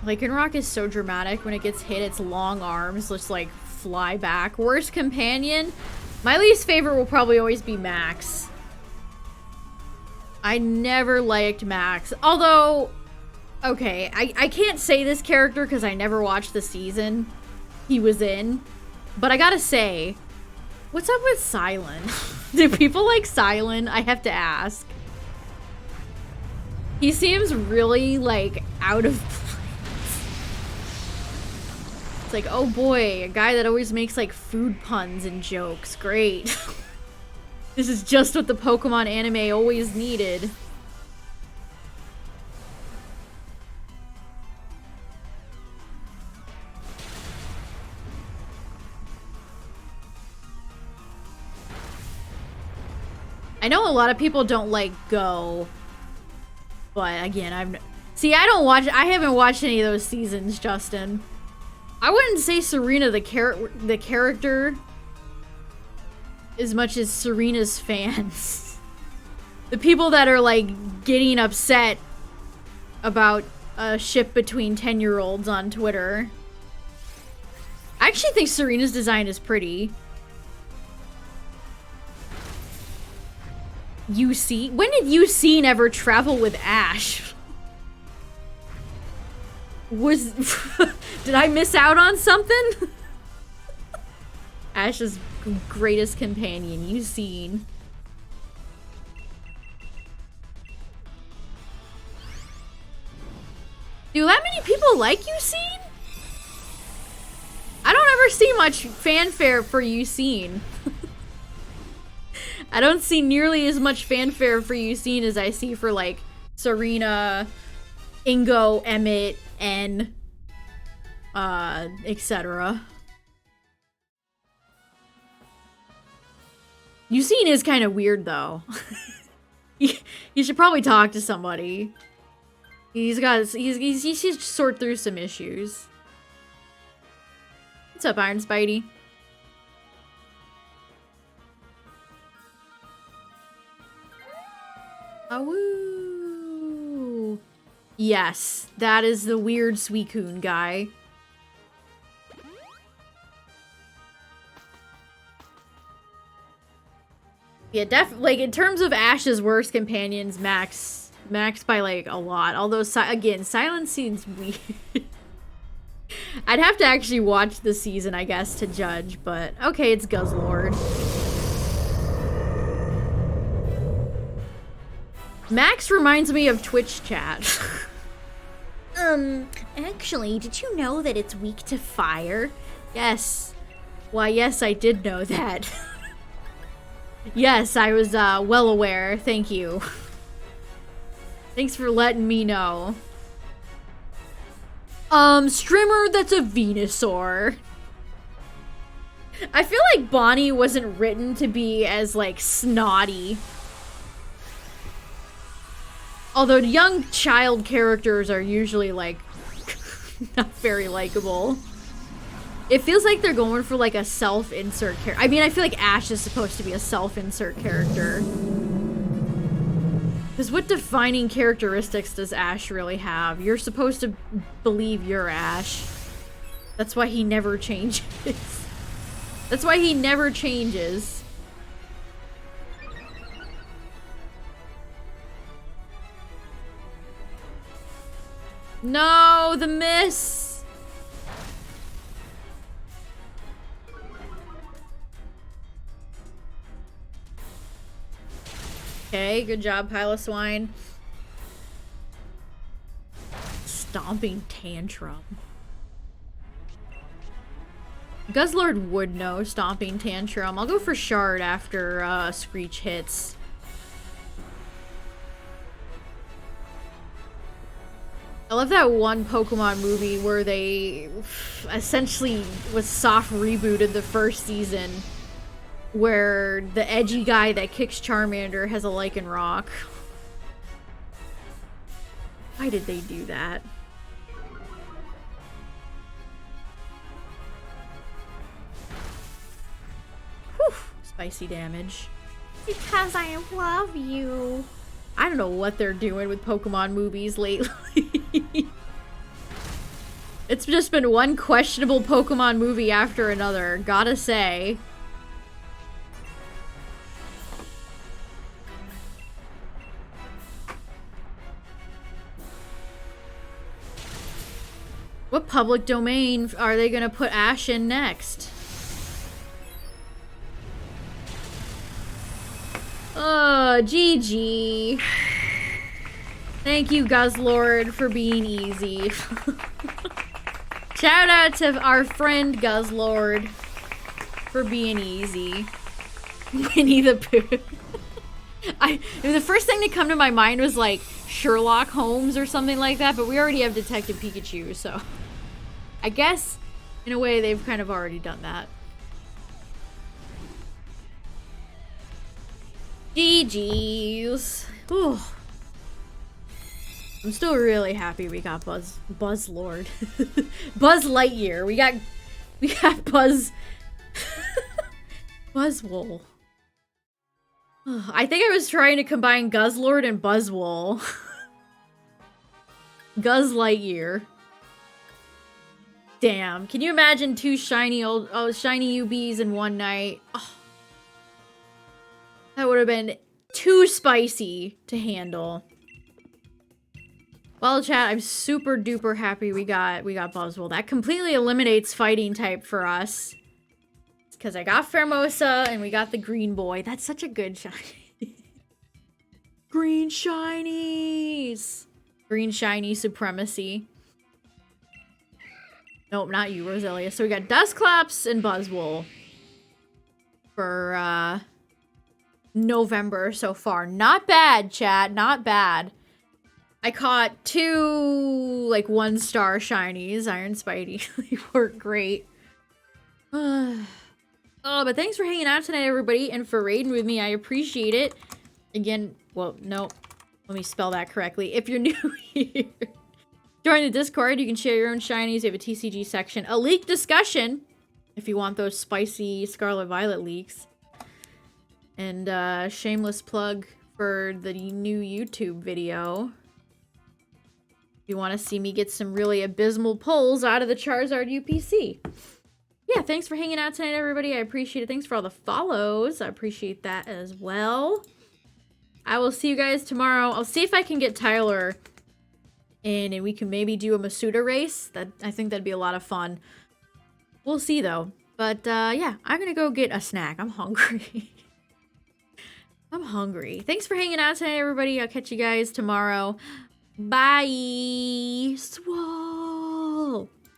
Lycanroc is so dramatic. When it gets hit, its long arms just like fly back. Worst companion? My least favorite will probably always be Max. I never liked Max. Although, okay, I can't say this character because I never watched the season he was in. But I gotta say, what's up with Silent? Do people like Silent? I have to ask. He seems really, like, out of place. It's like, oh boy, a guy that always makes, like, food puns and jokes. Great. This is just what the Pokemon anime always needed. I know a lot of people don't like Go, but again, I haven't watched any of those seasons, Justin. I wouldn't say Serena the character as much as Serena's fans. The people that are like getting upset about a ship between 10-year-olds on Twitter. I actually think Serena's design is pretty. UC? When did UC ever travel with Ash? Did I miss out on something? Ash's greatest companion, UC. Do that many people like UC? I don't ever see much fanfare for UC. I don't see nearly as much fanfare for UC as I see for like Serena, Ingo, Emmett, and etc. UC is kind of weird though. You should probably talk to somebody. He should sort through some issues. What's up, Iron Spidey? Awoo. Yes, that is the weird Suicune guy. Yeah, like, in terms of Ash's worst companions, Max by, like, a lot. Although, again, Silence seems weird. I'd have to actually watch the season, I guess, to judge, but okay, it's Guzzlord. Max reminds me of Twitch chat. Actually, did you know that it's weak to fire? Yes. Why, yes, I did know that. Yes, I was, well aware. Thank you. Thanks for letting me know. Strimmer, that's a Venusaur. I feel like Bonnie wasn't written to be as, like, snotty. Although young child characters are usually, like, not very likable. It feels like they're going for, like, a self-insert character. I mean, I feel like Ash is supposed to be a self-insert character. Because what defining characteristics does Ash really have? You're supposed to believe you're Ash. That's why he never changes. That's why he never changes. No, the miss! Okay, good job, Piloswine. Stomping Tantrum. Guzzlord would know Stomping Tantrum. I'll go for Shard after Screech hits. I love that one Pokemon movie where they essentially was soft rebooted the first season, where the edgy guy that kicks Charmander has a Lycanroc. Why did they do that? Whew, spicy damage. Because I love you. I don't know what they're doing with Pokemon movies lately. It's just been one questionable Pokemon movie after another, gotta say. What public domain are they gonna put Ash in next? Oh, GG. Thank you, Guzzlord, for being easy. Shout out to our friend Guzzlord for being easy. Winnie the Pooh. The first thing to come to my mind was like Sherlock Holmes or something like that, but we already have Detective Pikachu, so I guess in a way they've kind of already done that. GG's. Ooh. I'm still really happy we got Buzzlord. Buzz Lightyear. We got Buzzwole. I think I was trying to combine Guzzlord and Buzzwole. Guzz Lightyear. Damn. Can you imagine two shiny shiny UBs in one night? Oh. That would have been too spicy to handle. Well, chat, I'm super duper happy we got Buzzwole. That completely eliminates fighting type for us. It's because I got Pheromosa and we got the green boy. That's such a good shiny. Green shinies! Green shiny supremacy. Nope, not you, Roselia. So we got Dusclops and Buzzwole for November so far. Not bad, chat. Not bad. I caught 2, like, 1-star shinies. Iron Spidey. They work great. Oh, but thanks for hanging out tonight, everybody, and for raiding with me. I appreciate it. Again, well, no. Let me spell that correctly. If you're new here, join the Discord. You can share your own shinies. We have a TCG section. A leak discussion, if you want those spicy Scarlet Violet leaks. And shameless plug for the new YouTube video. If you want to see me get some really abysmal pulls out of the Charizard UPC. Yeah, thanks for hanging out tonight, everybody. I appreciate it. Thanks for all the follows. I appreciate that as well. I will see you guys tomorrow. I'll see if I can get Tyler in and we can maybe do a Masuda race. I think that'd be a lot of fun. We'll see, though. But, yeah, I'm gonna go get a snack. I'm hungry. I'm hungry. Thanks for hanging out tonight, everybody. I'll catch you guys tomorrow. Bye. Swole.